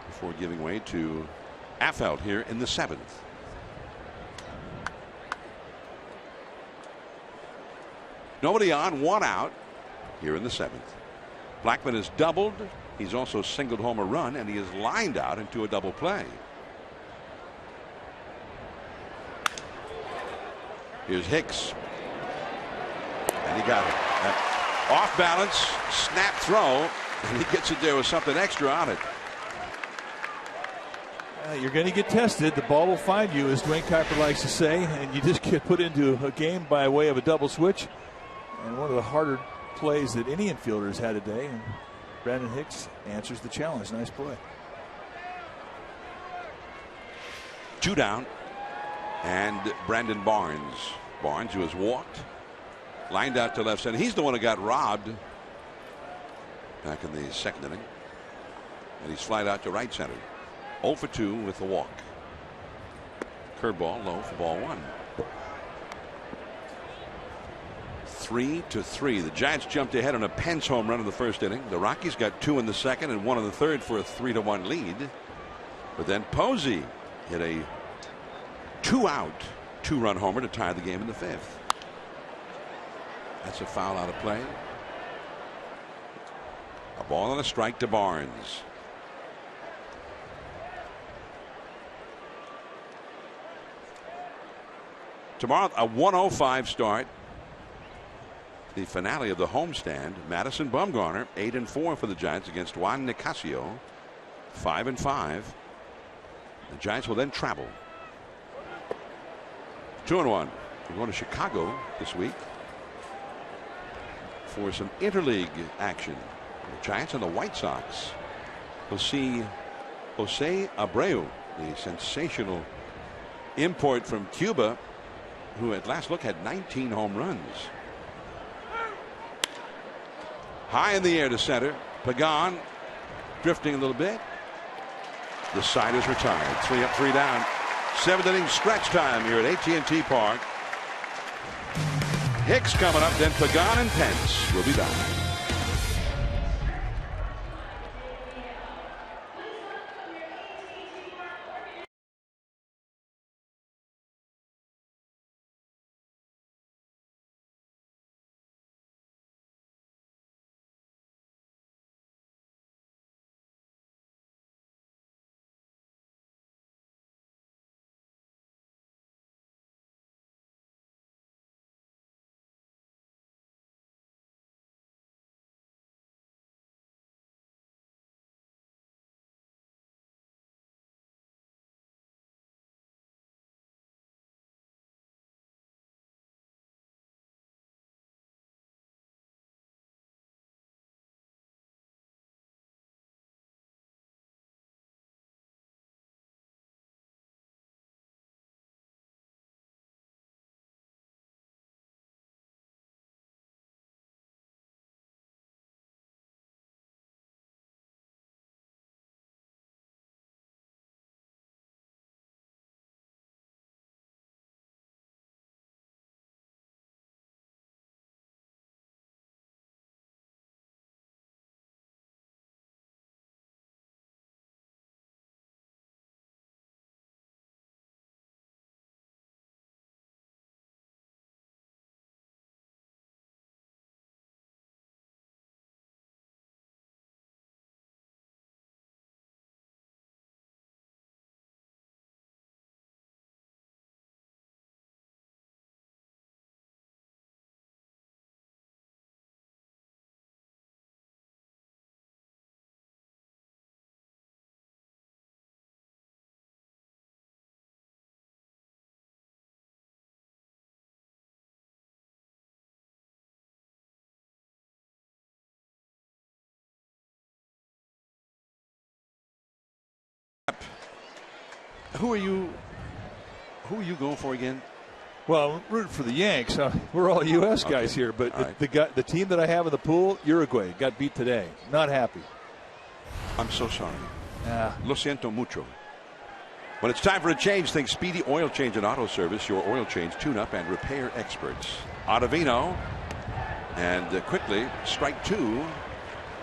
before giving way to Affeldt here in the 7th. Nobody on, 1 out here in the 7th. Blackman has doubled. He's also singled home a run, and he is lined out into a double play. Here's Hicks. And he got it. Off balance, snap throw, and he gets it there with something extra on it. You're going to get tested. The ball will find you, as Dwayne Kuiper likes to say, and you just get put into a game by way of a double switch. And one of the harder plays that any infielder has had today. And Brandon Hicks answers the challenge. Nice play. 2 down. And Brandon Barnes. Barnes, who has walked, lined out to left center. He's the one who got robbed back in the 2nd inning. And he's flied out to right center. 0 for 2 with the walk. Curveball low for ball 1. 3-3. The Giants jumped ahead on a Pence home run in the 1st inning. The Rockies got 2 in the 2nd and 1 in the 3rd for a 3-1 lead. But then Posey hit a 2-out 2-run homer to tie the game in the 5th. That's a foul out of play. A ball and a strike to Barnes. Tomorrow, a 1:05 start. The finale of the homestand. Madison Bumgarner, 8-4 for the Giants against Juan Nicasio, 5-5. The Giants will then travel. 2-1. We're going to Chicago this week for some interleague action. The Giants and the White Sox. We'll see Jose Abreu, the sensational import from Cuba, who at last look had 19 home runs. High in the air to center. Pagan drifting a little bit. The side is retired. 3 up, 3 down. 7th inning stretch time here at AT&T Park. Hicks coming up, then Pagan and Pence will be back. Who are you going for again? Well, I'm rooting for the Yanks. We're all U.S. guys here, but the team that I have in the pool, Uruguay, got beat today. Not happy. I'm so sorry. Lo siento mucho. When it's time for a change, think Speedy Oil Change and Auto Service, your oil change, tune-up, and repair experts. Ottavino, and quickly, strike 2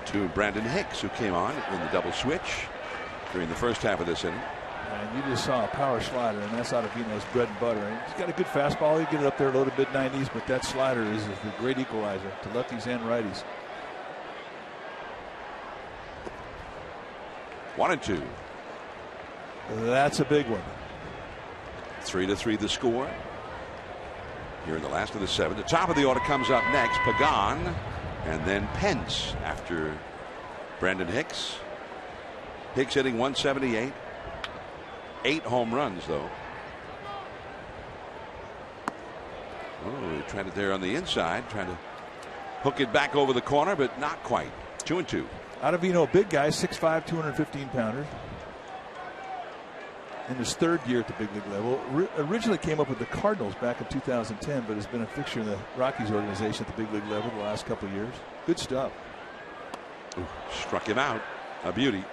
to Brandon Hicks, who came on in the double switch during the first half of this inning. And you just saw a power slider, and that's Ottavino's bread and butter. And he's got a good fastball. He get it up there low to mid-90s, but that slider is the great equalizer to lefties and righties. 1-2. That's a big one. 3-3 the score. Here in the last of the 7th. The top of the order comes up next. Pagan, and then Pence after Brandon Hicks. Hicks hitting 178. 8 home runs, though. Oh, he tried it there on the inside, trying to hook it back over the corner, but not quite. 2-2. Ottavino, big guy, 6'5", 215-pounder. In his 3rd year at the big league level. Originally came up with the Cardinals back in 2010, but has been a fixture in the Rockies organization at the big league level the last couple of years. Good stuff. Ooh, struck him out. A beauty.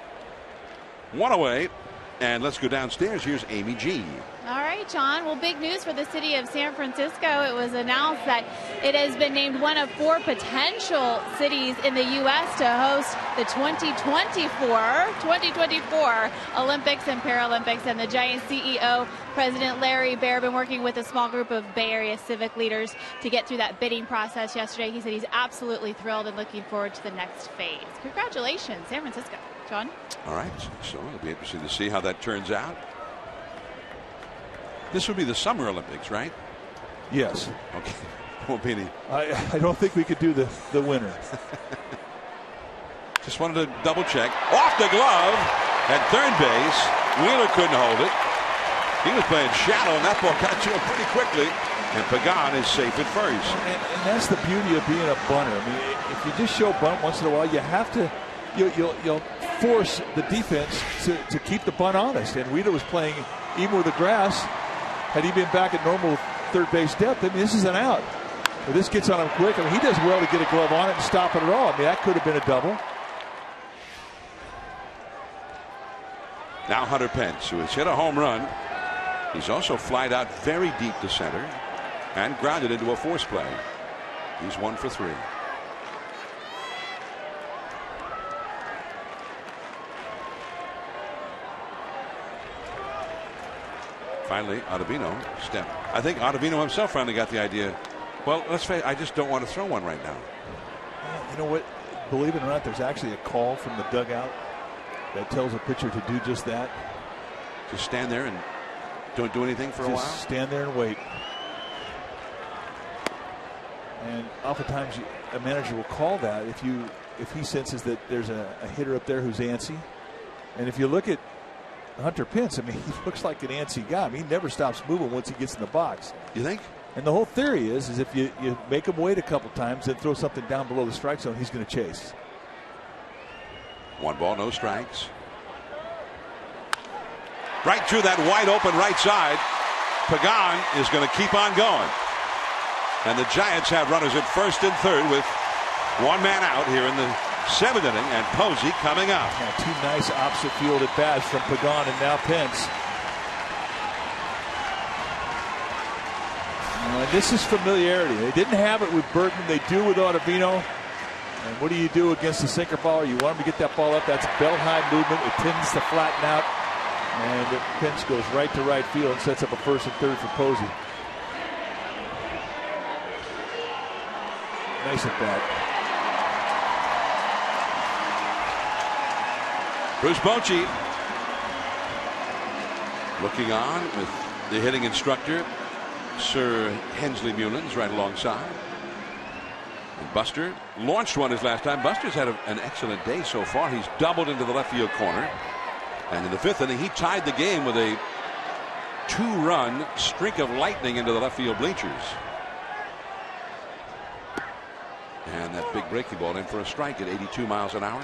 1 away. And let's go downstairs. Here's Amy G. All right, John. Well, big news for the city of San Francisco. It was announced that it has been named one of 4 potential cities in the U.S. to host the 2024 Olympics and Paralympics. And the Giants CEO, President Larry Baer, been working with a small group of Bay Area civic leaders to get through that bidding process yesterday. He said he's absolutely thrilled and looking forward to the next phase. Congratulations, San Francisco. John? All right, so it'll be interesting to see how that turns out. This will be the Summer Olympics, right? Yes. Okay. Won't be any. I don't think we could do the winter. Just wanted to double check. Off the glove at third base. Wheeler couldn't hold it. He was playing shallow, and that ball got to him pretty quickly. And Pagan is safe at first. And that's the beauty of being a bunter. I mean, if you just show bunt once in a while, you have to. You'll force the defense to keep the bunt honest. And Wheeler was playing even with the grass. Had he been back at normal third base depth, I mean, this is an out. But this gets on him quick. I mean, he does well to get a glove on it and stop it at all. I mean, that could have been a double. Now Hunter Pence, who has hit a home run. He's also flied out very deep to center and grounded into a force play. He's 1 for 3. Finally, Ottavino stepped. I think Ottavino himself finally got the idea. Well, let's face it, I just don't want to throw one right now. You know what? Believe it or not, there's actually a call from the dugout that tells a pitcher to do just that. Just stand there and don't do anything for a while? Just stand there and wait. And oftentimes a manager will call that if he senses that there's a hitter up there who's antsy. And if you look at Hunter Pence, I mean, he looks like an antsy guy. I mean, he never stops moving once he gets in the box. You think? And the whole theory is if you make him wait a couple times, then throw something down below the strike zone, he's going to chase. 1 ball, no strikes. Right through that wide open right side. Pagan is going to keep on going. And the Giants have runners at first and third with 1 man out here in the 7th inning, and Posey coming up. Yeah, 2 nice opposite field at bats from Pagan and now Pence. And this is familiarity. They didn't have it with Burton. They do with Ottavino. And what do you do against the sinker ball? You want him to get that ball up. That's belt high movement. It tends to flatten out. And Pence goes right to right field and sets up a first and third for Posey. Nice at bat. Bruce Bochy looking on with the hitting instructor, Sir Hensley Mullins, right alongside. And Buster launched one his last time. Buster's had an excellent day so far. He's doubled into the left field corner. And in the 5th inning, he tied the game with a 2-run streak of lightning into the left field bleachers. And that big breaking ball in for a strike at 82 miles an hour.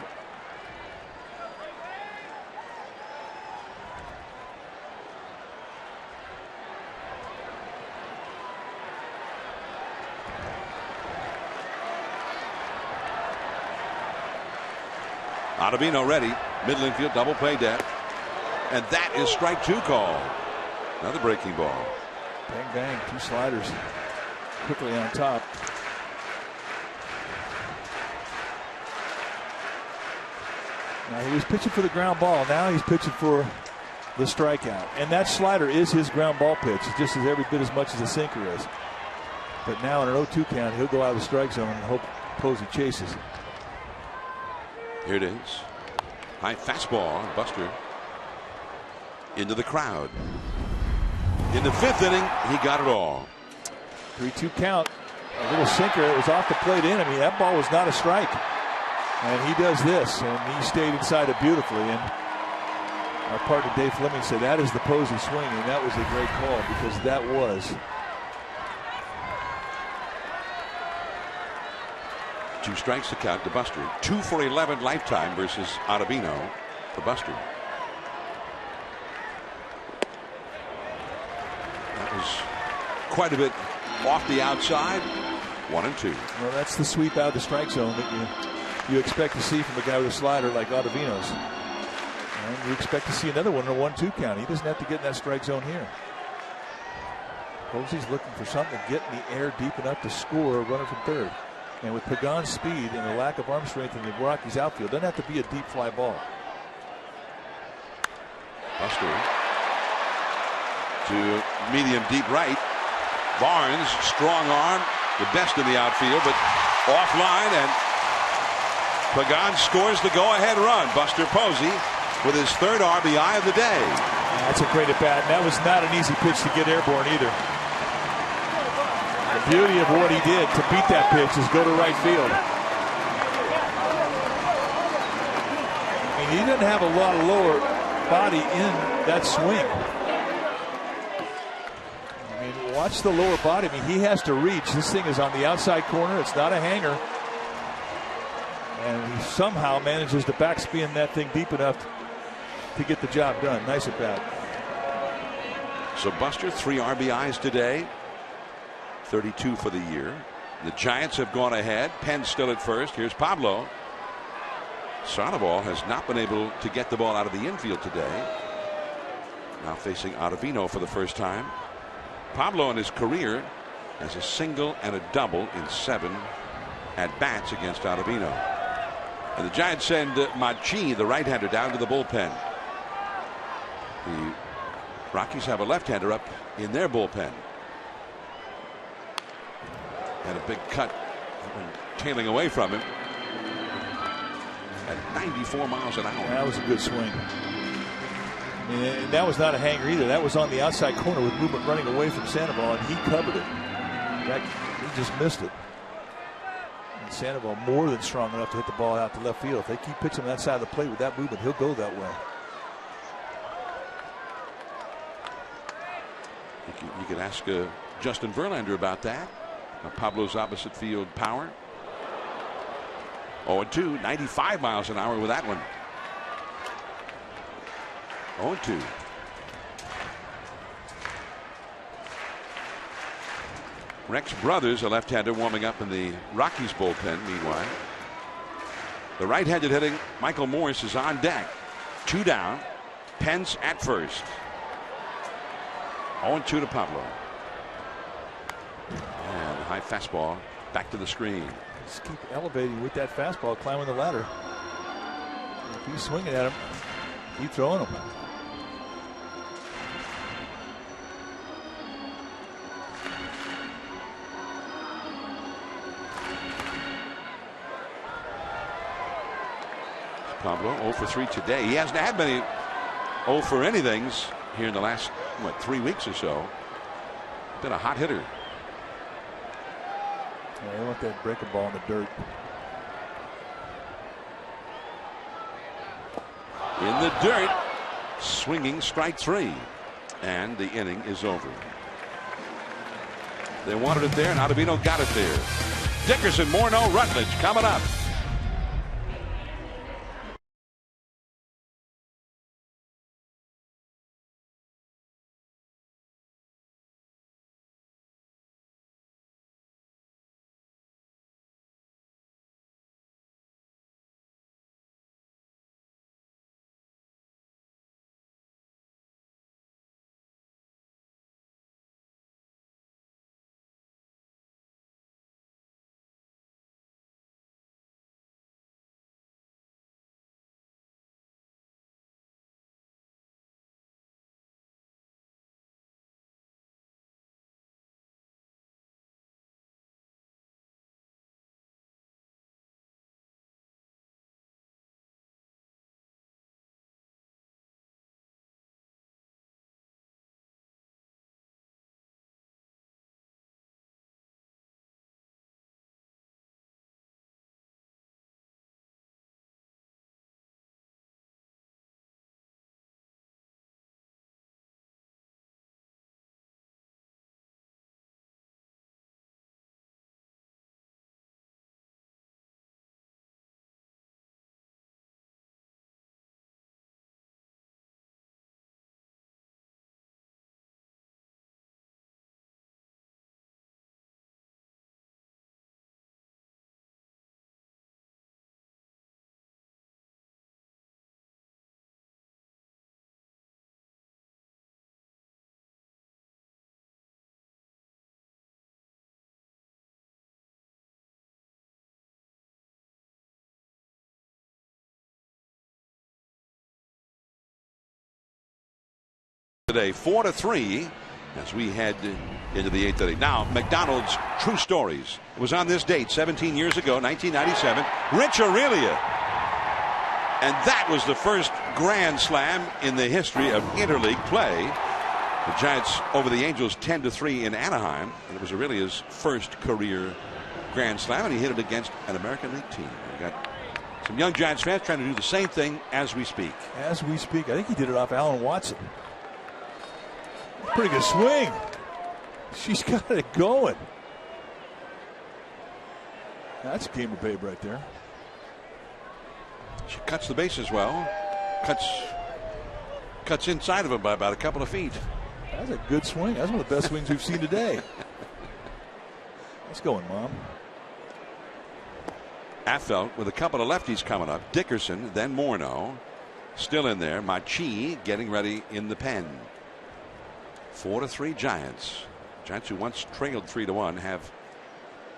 Ottavino ready. Middle infield, double play debt. And that is strike 2 call. Another breaking ball. Bang, bang. 2 sliders quickly on top. Now he was pitching for the ground ball. Now he's pitching for the strikeout. And that slider is his ground ball pitch. It's just as every bit as much as a sinker is. But now in an 0-2 count, he'll go out of the strike zone and hope Posey chases it. Here it is. High fastball. Buster into the crowd. In the 5th inning, he got it all. 3-2 count. A little sinker. It was off the plate in. I mean, that ball was not a strike. And he does this, and he stayed inside it beautifully. And our partner Dave Fleming said that is the Posey swing, and that was a great call because that was. 2 strikes to count to Buster. 2 for 11 lifetime versus Ottavino for Buster. That was quite a bit off the outside. 1-2. Well, that's the sweep out of the strike zone that you expect to see from a guy with a slider like Ottavino's. And you expect to see another one in a 1-2 count. He doesn't have to get in that strike zone here. Posey's looking for something to get in the air deep enough to score a runner from third. And with Pagan's speed and the lack of arm strength in the Rockies outfield, doesn't have to be a deep fly ball. Buster to medium deep right. Barnes, strong arm, the best in the outfield, but offline, and Pagan scores the go-ahead run. Buster Posey with his 3rd RBI of the day. That's a great at-bat, and that was not an easy pitch to get airborne either. The beauty of what he did to beat that pitch is go to right field. I mean, he didn't have a lot of lower body in that swing. I mean, watch the lower body. I mean, he has to reach. This thing is on the outside corner. It's not a hanger. And he somehow manages to backspin that thing deep enough to get the job done. Nice at bat. So Buster, 3 RBIs today. 32 for the year. The Giants have gone ahead. Penn's still at first. Here's Pablo. Sandoval has not been able to get the ball out of the infield today. Now facing Ottavino for the first time. Pablo in his career has a single and a double in 7 at-bats against Ottavino. And the Giants send Machi, the right-hander, down to the bullpen. The Rockies have a left-hander up in their bullpen. And a big cut tailing away from him at 94 miles an hour. That was a good swing. And that was not a hanger either. That was on the outside corner with movement running away from Sandoval, and he covered it. In fact, he just missed it. And Sandoval more than strong enough to hit the ball out to left field. If they keep pitching on that side of the plate with that movement, he'll go that way. You could ask Justin Verlander about that. Pablo's opposite field power. 0-2, 95 miles an hour with that one. 0-2. Rex Brothers, a left-hander, warming up in the Rockies bullpen. Meanwhile, the right-handed hitting Michael Morse is on deck. 2 down. Pence at first. 0-2 to Pablo. And a high fastball back to the screen. Just keep elevating with that fastball, climbing the ladder. If he's swinging at him, keep throwing him. Pablo 0 for 3 today. He hasn't had many 0 for anythings here in the last 3 weeks or so. Been a hot hitter. Yeah, they want that breaking ball in the dirt. In the dirt, swinging strike 3, and the inning is over. They wanted it there, and Ottavino got it there. Dickerson, Morneau, Rutledge coming up. Today 4-3 as we head into the 8th inning. Now McDonald's true stories. It was on this date 17 years ago, 1997. Rich Aurelia. And that was the first grand slam in the history of interleague play. The Giants over the Angels 10-3 in Anaheim. And it was Aurelia's first career grand slam, and he hit it against an American League team. We got some young Giants fans trying to do the same thing as we speak. As we speak. I think he did it off Alan Watson. Pretty good swing. She's got it going. That's a gamer babe right there. She cuts the bases well. Cuts inside of him by about a couple of feet. That's a good swing. That's one of the best swings we've seen today. Nice going, Mom. Affeldt with a couple of lefties coming up. Dickerson, then Morneau. Still in there. Machi getting ready in the pen. 4-3 Giants. Giants, who once trailed 3-1, have.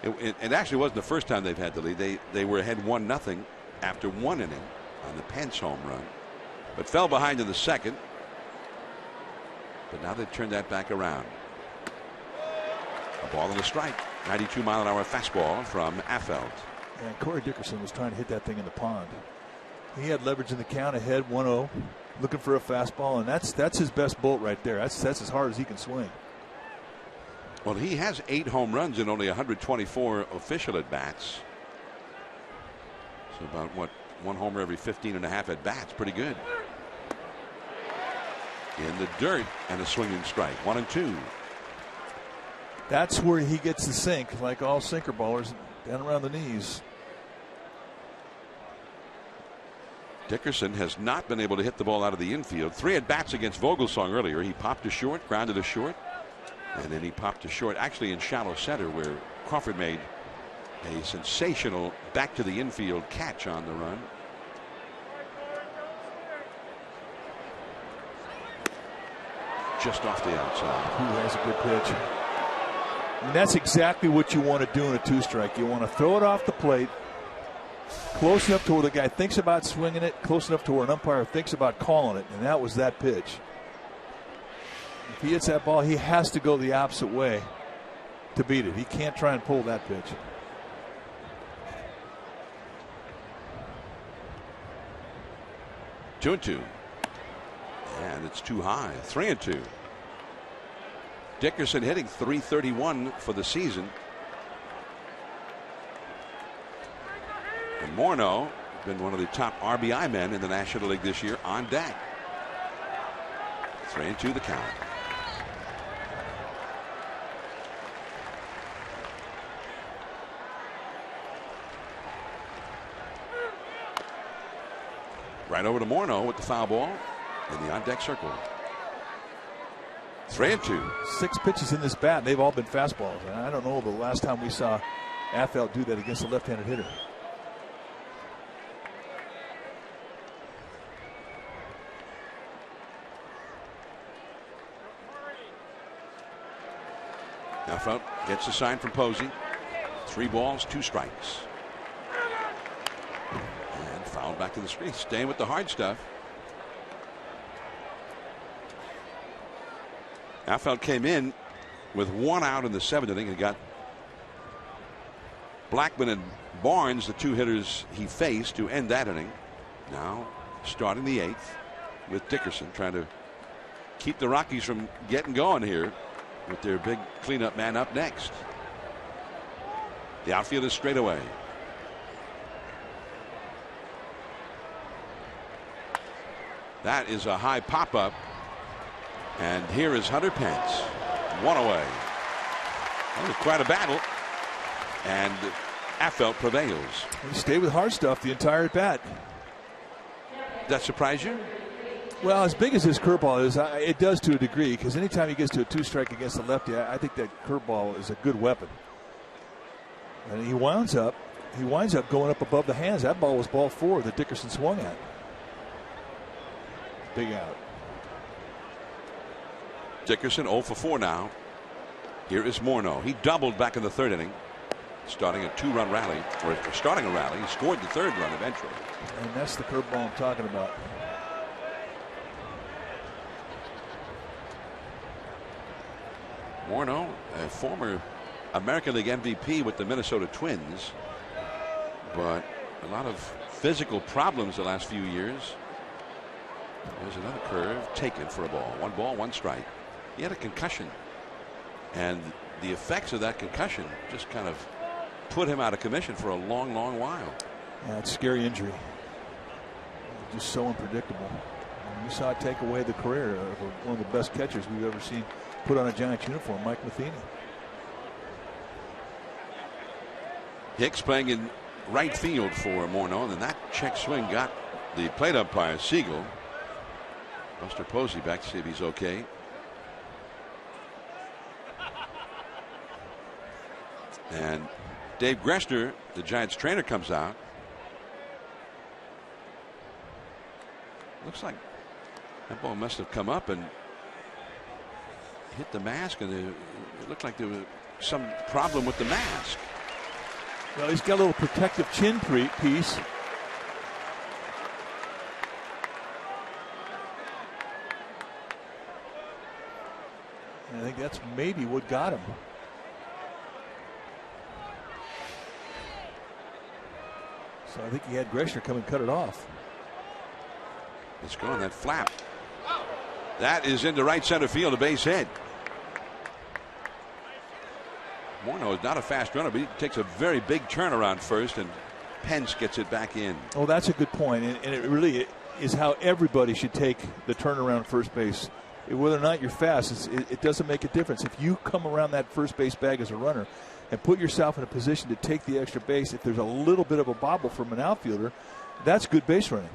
It actually wasn't the first time they've had the lead. They were ahead 1-0 after one inning on the Pence home run, but fell behind in the second. But now they've turned that back around. A ball and a strike. 92-mile-an-hour fastball from Affeldt. And Corey Dickerson was trying to hit that thing in the pond. He had leverage in the count, ahead 1-0, looking for a fastball, and that's his best bolt right there. That's as hard as he can swing. Well, he has 8 home runs in only 124 official at bats. So about what, 1 homer every 15.5 at bats. Pretty good. In the dirt and a swinging strike. 1-2. That's where he gets the sink, like all sinker ballers, down around the knees. Dickerson has not been able to hit the ball out of the infield. 3 at bats against Vogelsong earlier. He popped to short, grounded to short, and then he popped to short, actually in shallow center, where Crawford made a sensational back to the infield catch on the run. Just off the outside. Ooh, that's a good pitch. And that's exactly what you want to do in a 2-strike. You want to throw it off the plate, close enough to where the guy thinks about swinging it, close enough to where an umpire thinks about calling it, and that was that pitch. If he hits that ball, he has to go the opposite way to beat it. He can't try and pull that pitch. Two and 2. And it's too high. 3-2. Dickerson hitting .331 for the season. And Morneau, been one of the top RBI men in the National League this year, on deck. 3-2 the count. Right over to Morneau with the foul ball in the on-deck circle. 3-2. 6 pitches in this bat, and they've all been fastballs. And I don't know the last time we saw Affeldt do that against a left-handed hitter. Affeldt gets a sign from Posey. 3 balls, 2 strikes. And fouled back to the screen. Staying with the hard stuff. Affeldt came in with 1 out in the 7th inning and got Blackman and Barnes, the 2 hitters he faced, to end that inning. Now starting the 8th with Dickerson trying to keep the Rockies from getting going here with their big cleanup man up next. The outfield is straight away. That is a high pop-up. And here is Hunter Pence. 1 away. That was quite a battle. And Affeldt prevails. He stayed with hard stuff the entire at bat. That surprise you? Well, as big as his curveball is, it does to a degree, because anytime he gets to a 2-strike against the lefty, I think that curveball is a good weapon. And he winds up going up above the hands. That ball was ball 4 that Dickerson swung at. Big out. Dickerson 0 for 4 now. Here is Morneau. He doubled back in the 3rd inning, starting a 2-run rally, or starting a rally. He scored the 3rd run eventually. And that's the curveball I'm talking about. Morneau, a former American League MVP with the Minnesota Twins, but a lot of physical problems the last few years. There's another curve taken for a ball. 1 ball, 1 strike. He had a concussion, and the effects of that concussion just kind of put him out of commission for a long, long while. Yeah, it's a scary injury. Just so unpredictable. And you saw it take away the career of one of the best catchers we've ever seen put on a Giants uniform, Mike Matheny. Hicks playing in right field for Morneau, and that check swing got the plate umpire Siegel. Buster Posey back to see if he's okay. And Dave Gressner, the Giants trainer, comes out. Looks like that ball must have come up and hit the mask, and it looked like there was some problem with the mask. Well, he's got a little protective chin piece. And I think that's maybe what got him. So I think he had Gressner come and cut it off. It's gone, that flap. That is into right center field, a base hit. Morneau is not a fast runner, but he takes a very big turn around first, and Pence gets it back in. Oh, that's a good point, and it really is how everybody should take the turnaround first base. Whether or not you're fast, it doesn't make a difference. If you come around that first base bag as a runner and put yourself in a position to take the extra base, if there's a little bit of a bobble from an outfielder, that's good base running.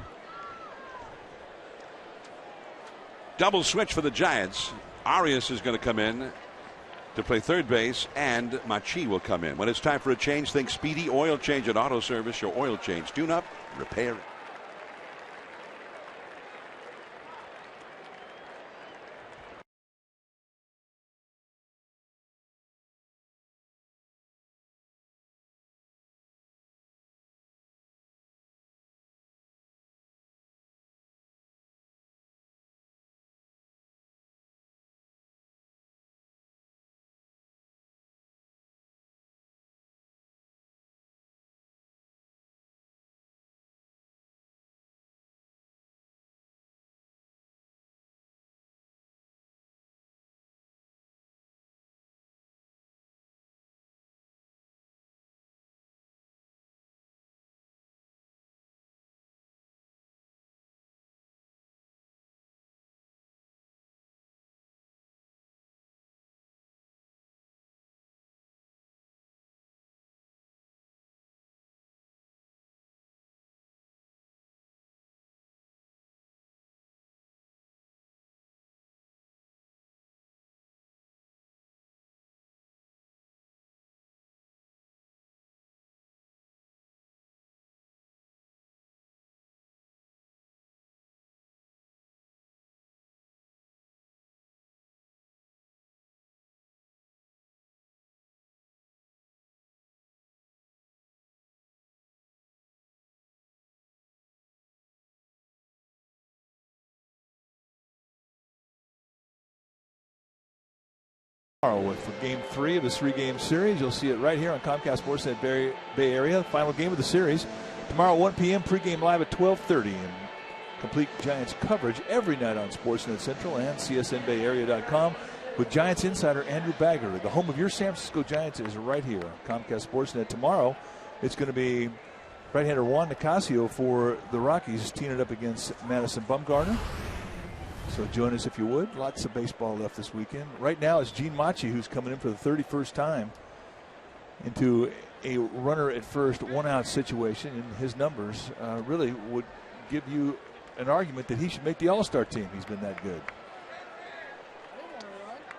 Double switch for the Giants. Arias is going to come in to play third base, and Machi will come in. When it's time for a change, think Speedy Oil Change at Auto Service. Your oil change, tune up, repair it. For Game 3 of this 3-game series. You'll see it right here on Comcast Sportsnet Bay Area. Final game of the series tomorrow at 1 p.m. Pregame live at 12:30. And complete Giants coverage every night on Sportsnet Central and CSNBayArea.com with Giants insider Andrew Bagger. The home of your San Francisco Giants is right here on Comcast Sportsnet. Tomorrow it's going to be right-hander Juan Nicasio for the Rockies teeing it up against Madison Bumgarner. So join us if you would. Lots of baseball left this weekend. Right now it's Gene Machi who's coming in for the 31st time into a runner at first, 1-out situation. And his numbers really would give you an argument that he should make the All-Star team. He's been that good.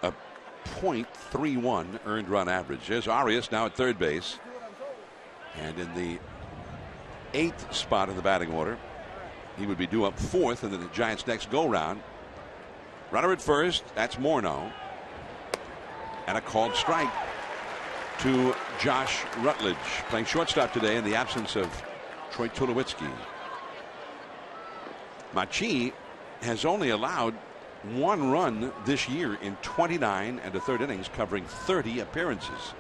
A .31 earned run average. There's Arias now at third base. And in the 8th spot in the batting order, he would be due up 4th in the Giants' next go-round. Runner at first, that's Morneau. And a called strike to Josh Rutledge, playing shortstop today in the absence of Troy Tulowitzki. Machi has only allowed 1 run this year in 29 and a third innings, covering 30 appearances.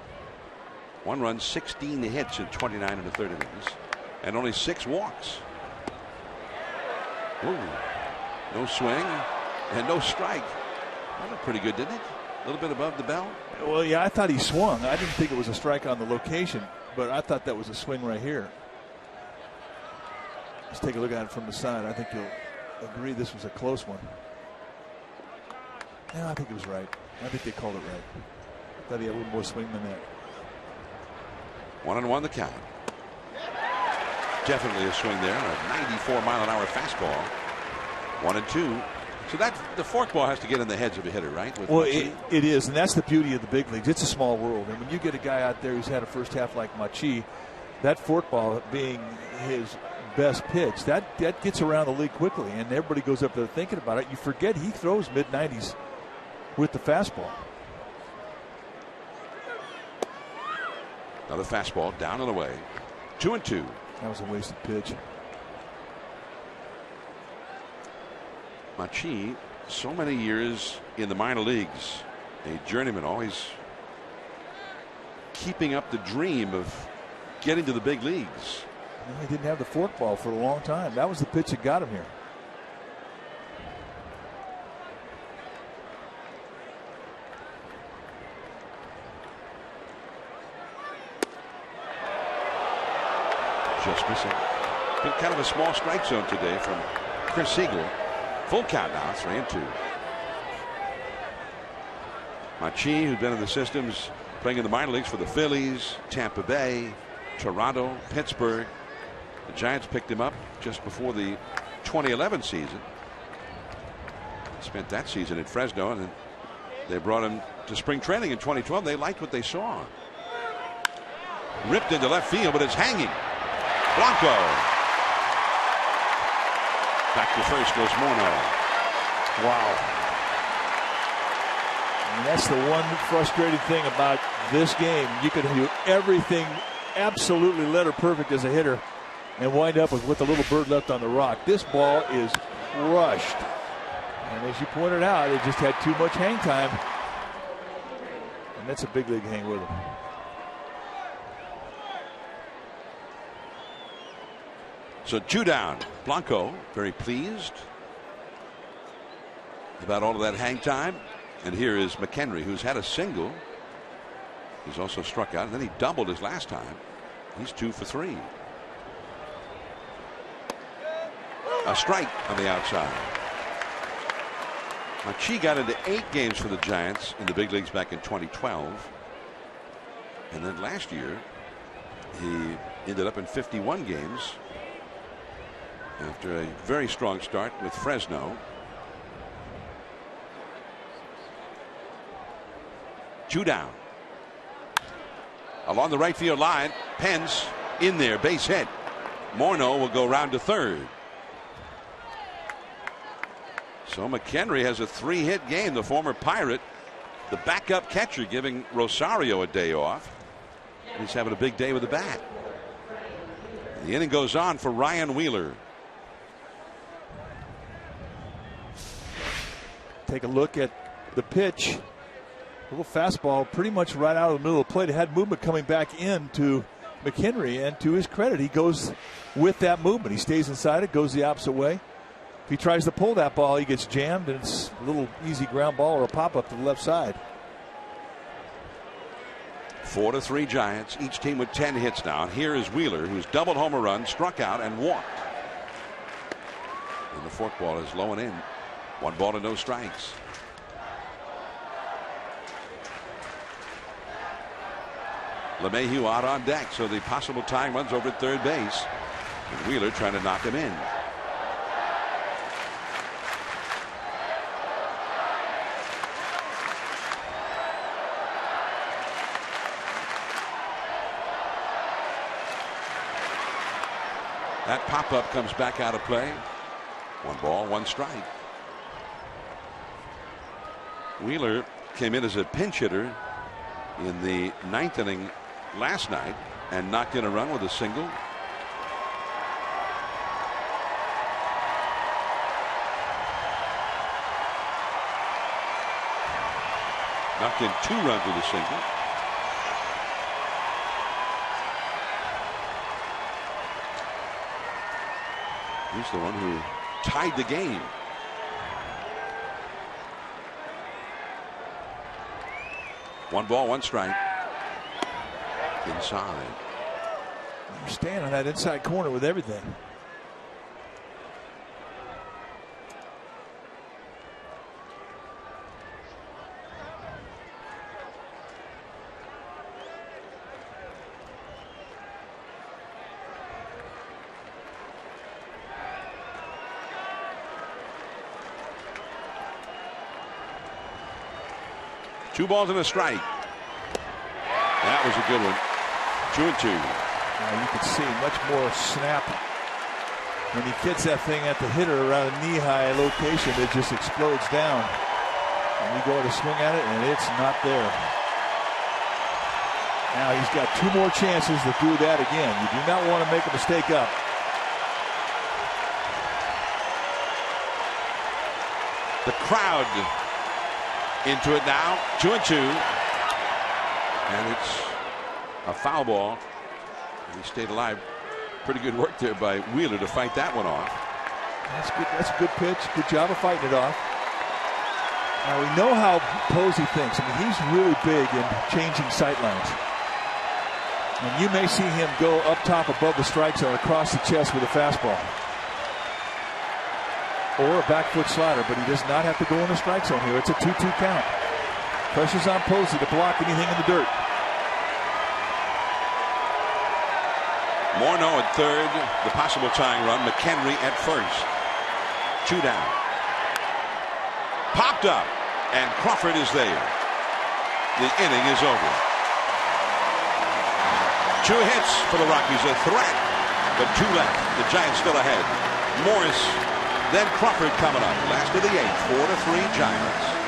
1 run, 16 hits in 29 and a third innings, and only 6 walks. Ooh, no swing and no strike. That looked pretty good, didn't it? A little bit above the bell. Well, yeah, I thought he swung. I didn't think it was a strike on the location, but I thought that was a swing right here. Let's take a look at it from the side. I think you'll agree this was a close one. Yeah, I think it was right. I think they called it right. I thought he had a little more swing than that. 1-1 the count. Definitely a swing there. A 94-mile-an-hour fastball. 1-2. So that the forkball has to get in the heads of a hitter, right? Well, it is, and that's the beauty of the big leagues. It's a small world, and when you get a guy out there who's had a first half like Machi, that forkball being his best pitch, that gets around the league quickly, and everybody goes up there thinking about it. You forget he throws mid-90s with the fastball. Another fastball down and away. 2-2. That was a wasted pitch. Machi, so many years in the minor leagues, a journeyman, always keeping up the dream of getting to the big leagues. Well, he didn't have the forkball for a long time. That was the pitch that got him here. Just missing. Been kind of a small strike zone today from Chris Siegel. Full count now, 3-2. Machi, who's been in the systems, playing in the minor leagues for the Phillies, Tampa Bay, Toronto, Pittsburgh. The Giants picked him up just before the 2011 season. Spent that season at Fresno, and then they brought him to spring training in 2012. They liked what they saw. Ripped into left field, but it's hanging. Blanco. Back to first goes Morneau. Wow. And that's the one frustrating thing about this game. You can do everything absolutely letter perfect as a hitter and wind up with a little bird left on the rock. This ball is rushed. And as you pointed out, it just had too much hang time. And that's a big league hang with him. So 2 down. Blanco very pleased about all of that hang time. And here is McHenry, who's had a single. He's also struck out, and then he doubled his last time. He's 2 for 3. A strike on the outside. Machi got into 8 games for the Giants in the big leagues back in 2012. And then last year, he ended up in 51 games after a very strong start with Fresno. 2 down. Along the right field line, Pence in there, base hit. Morneau will go round to third. So McHenry has a 3-hit game. The former Pirate, the backup catcher, giving Rosario a day off. He's having a big day with the bat. The inning goes on for Ryan Wheeler. Take a look at the pitch. A little fastball pretty much right out of the middle of the plate. It had movement coming back into McHenry, and to his credit, he goes with that movement. He stays inside it, goes the opposite way. If he tries to pull that ball, he gets jammed, and it's a little easy ground ball or a pop-up to the left side. 4-3 Giants, each team with 10 hits now. Here is Wheeler, who's doubled home a run, struck out, and walked. And the forkball is low and in. 1 ball and no strikes. LeMahieu out on deck, so the possible tying runs over at third base. And Wheeler trying to knock him in. That pop-up comes back out of play. 1 ball, 1 strike. Wheeler came in as a pinch hitter in the 9th inning last night and knocked in a run with a single. Knocked in 2 runs with a single. He's the one who tied the game. One ball, 1 strike. Inside. You're staying on that inside corner with everything. Two balls and a strike. That was a good one. 2-2. Now you can see much more snap when he gets that thing at the hitter around a knee-high location. It just explodes down. And you go to swing at it, and it's not there. Now he's got 2 more chances to do that again. You do not want to make a mistake up. The crowd into it now. 2-2. And it's a foul ball. And he stayed alive. Pretty good work there by Wheeler to fight that one off. That's good. That's a good pitch. Good job of fighting it off. Now we know how Posey thinks. I mean, he's really big in changing sight lines. And you may see him go up top above the strike zone across the chest with a fastball. Or a back foot slider, but he does not have to go in the strike zone here. It's a 2-2 count. Pressure's on Posey to block anything in the dirt. Morneau at third, the possible tying run. McHenry at first. 2 down. Popped up, and Crawford is there. The inning is over. 2 hits for the Rockies, a threat, but 2 left. The Giants still ahead. Morris, then Crawford coming up. Last of the 8th, 4-3 Giants.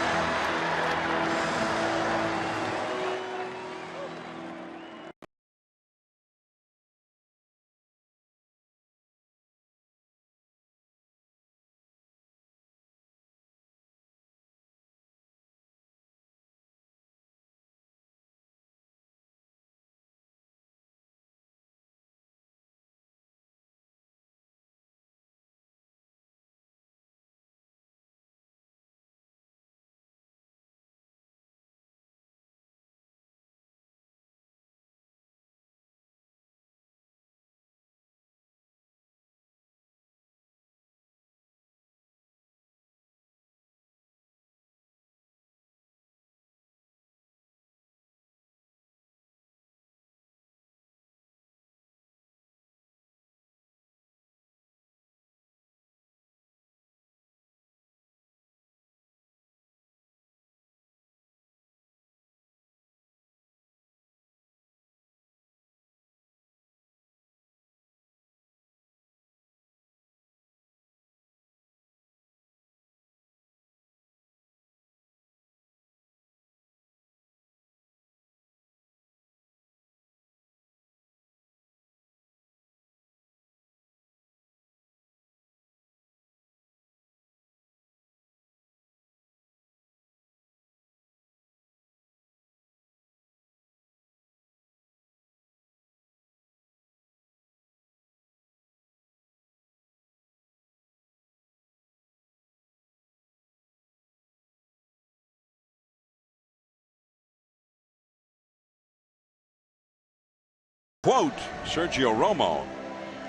Quote Sergio Romo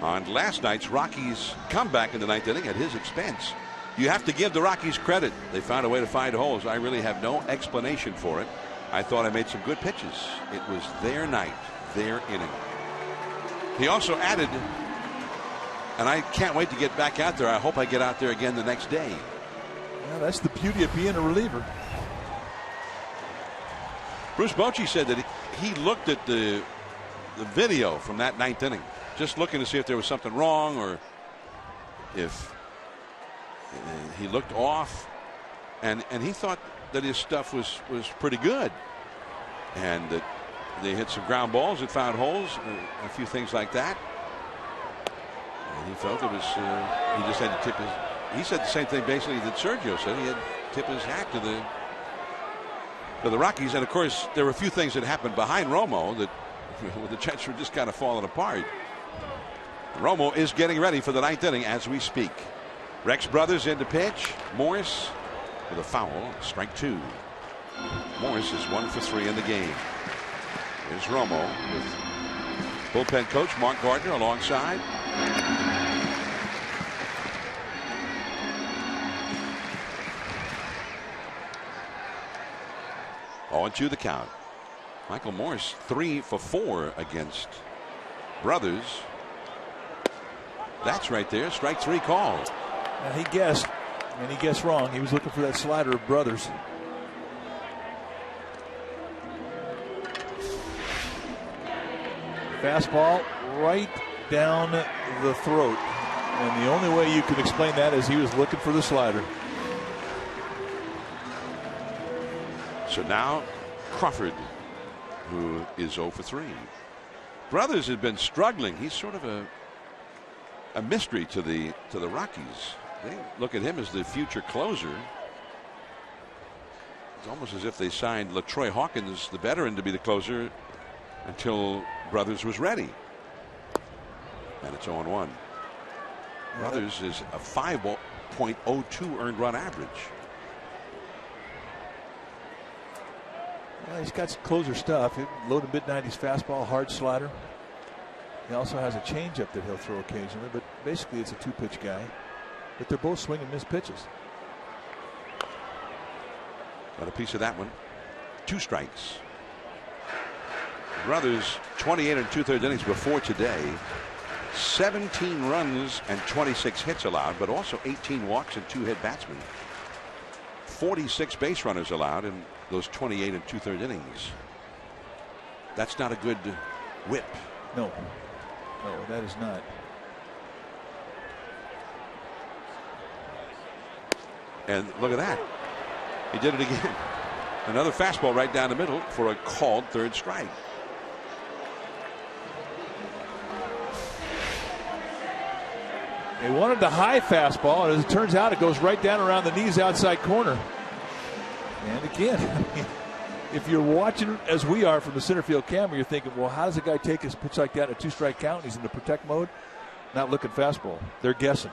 on last night's Rockies comeback in the 9th inning at his expense. You have to give the Rockies credit. They found a way to find holes. I really have no explanation for it. I thought I made some good pitches. It was their night, their inning. He also added, and I can't wait to get back out there. I hope I get out there again the next day. Yeah, that's the beauty of being a reliever. Bruce Bochy said that he looked at the video from that 9th inning, just looking to see if there was something wrong or if he looked off, and he thought that his stuff was pretty good, and that they hit some ground balls that found holes, a few things like that, and he felt it was he just had to tip his. He said the same thing basically that Sergio said. He had to tip his hat to for the Rockies. And of course, there were a few things that happened behind Romo that the Jets were just kind of falling apart. Romo is getting ready for the 9th inning as we speak. Rex Brothers in to pitch. Morris with a foul. Strike 2. Morris is 1 for 3 in the game. Here's Romo with bullpen coach Mark Gardner alongside. Oh, 2 the count. Michael Morris 3 for 4 against Brothers. That's right there. Strike 3 called. Now he guessed, and he guessed wrong. He was looking for that slider of Brothers. Fastball right down the throat. And the only way you can explain that is he was looking for the slider. So now Crawford, who is 0 for 3. Brothers has been struggling. He's sort of a mystery to the Rockies. They look at him as the future closer. It's almost as if they signed LaTroy Hawkins, the veteran, to be the closer until Brothers was ready. And it's 0-1. Brothers is a 5.02 earned run average. Well, he's got some closer stuff. Low to mid-90s fastball, hard slider. He also has a changeup that he'll throw occasionally, but basically it's a 2-pitch guy. But they're both swing and miss pitches. Got a piece of that one. 2 strikes. Brothers 28 and 2/3 innings before today. 17 runs and 26 hits allowed, but also 18 walks and 2 hit batsmen. 46 base runners allowed in those 28 and 2/3 innings. That's not a good whip. No, that is not. And look at that. He did it again. Another fastball right down the middle for a called 3rd strike. They wanted the high fastball, and as it turns out, it goes right down around the knees outside corner. And again, if you're watching as we are from the center field camera, you're thinking, well, how does a guy take his pitch like that in a 2-strike count? He's in the protect mode, not looking fastball. They're guessing.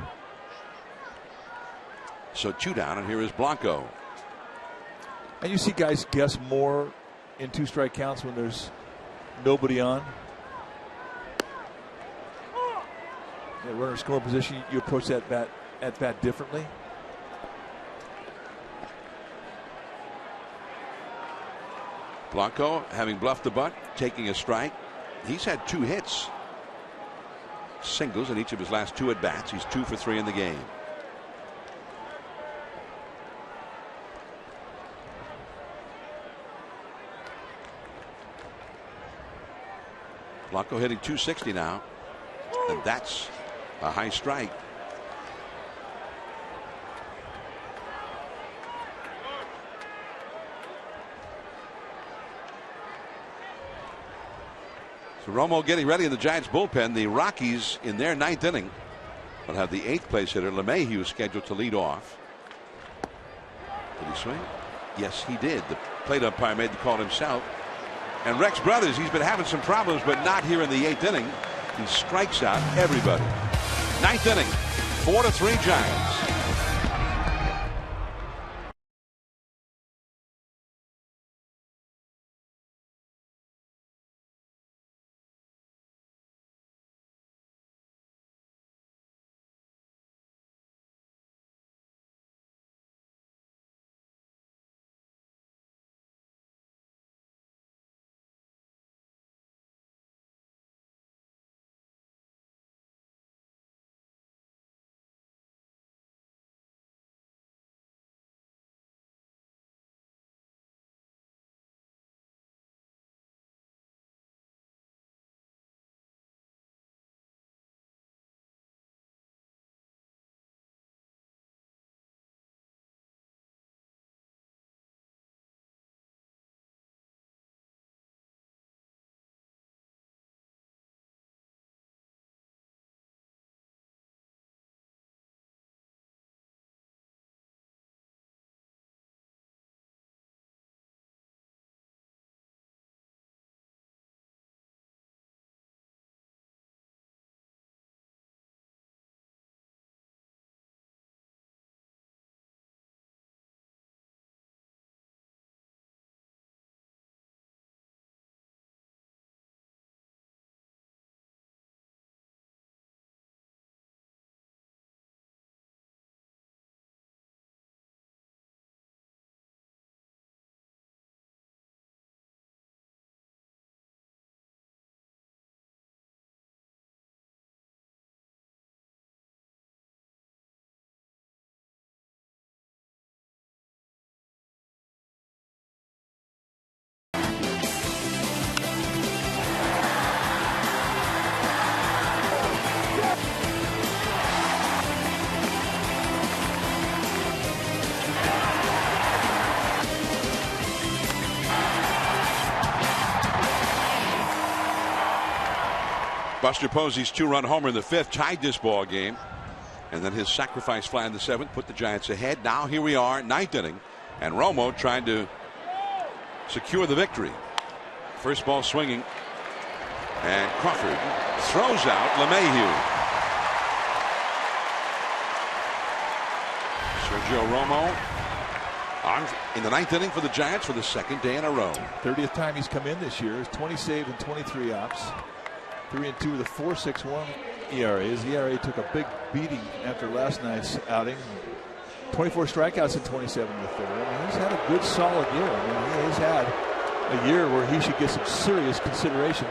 So 2 down, and here is Blanco. And you see guys guess more in 2-strike counts when there's nobody on. Runner score position, you approach that at bat differently. Blanco, having bluffed the bunt, taking a strike. He's had 2 hits, singles in each of his last 2 at bats. He's 2 for 3 in the game. Blanco hitting .260 now, and that's a high strike. So Romo getting ready in the Giants bullpen. The Rockies in their 9th inning will have the 8th place hitter LeMahieu scheduled to lead off. Did he swing? Yes, he did. The plate umpire made the call himself. And Rex Brothers, he's been having some problems, but not here in the 8th inning. He strikes out everybody. 9th inning, 4-3 Giants. Buster Posey's 2-run homer in the 5th tied this ball game. And then his sacrifice fly in the 7th put the Giants ahead. Now here we are, 9th inning. And Romo trying to secure the victory. First ball swinging. And Crawford throws out LeMahieu. Sergio Romo on in the 9th inning for the Giants for the 2nd day in a row. 30th time he's come in this year. 20 save and 23 ops. 3-2 with a 4.61 ERA. His ERA took a big beating after last night's outing. 24 strikeouts in 27 to 3rd. I mean, he's had a good solid year. I mean, he's had a year where he should get some serious consideration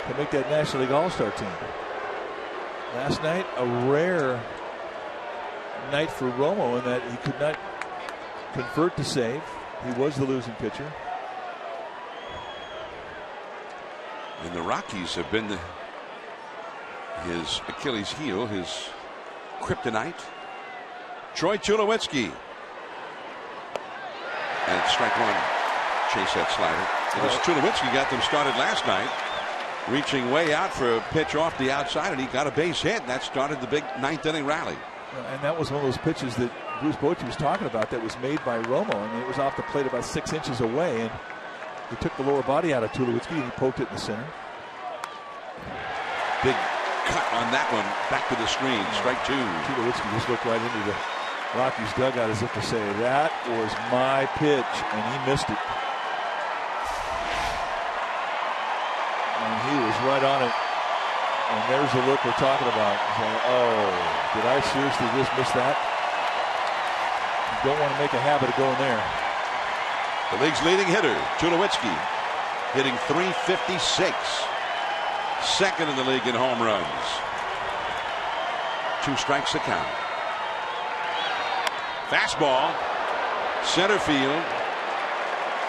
to make that National League All-Star team. Last night, a rare night for Romo in that he could not convert to save. He was the losing pitcher. And the Rockies have been his Achilles heel, his kryptonite. Troy Tulowitzki. And strike one. Chase that slider. It was Tulowitzki got them started last night, reaching way out for a pitch off the outside, and he got a base hit. That started the big 9th inning rally. And that was one of those pitches that Bruce Bochy was talking about that was made by Romo. I mean, it was off the plate about 6 inches away, and he took the lower body out of Tulowitzki and he poked it in the center. Big cut on that one, back to the screen, strike 2. Tulowitzki just looked right into the Rockies dugout as if to say, that was my pitch, and he missed it. And he was right on it. And there's the look we're talking about. Oh, did I seriously just miss that? You don't want to make a habit of going there. The league's leading hitter, Tulowitzki, hitting .356. 2nd in the league in home runs. 2 strikes the count. Fastball, center field,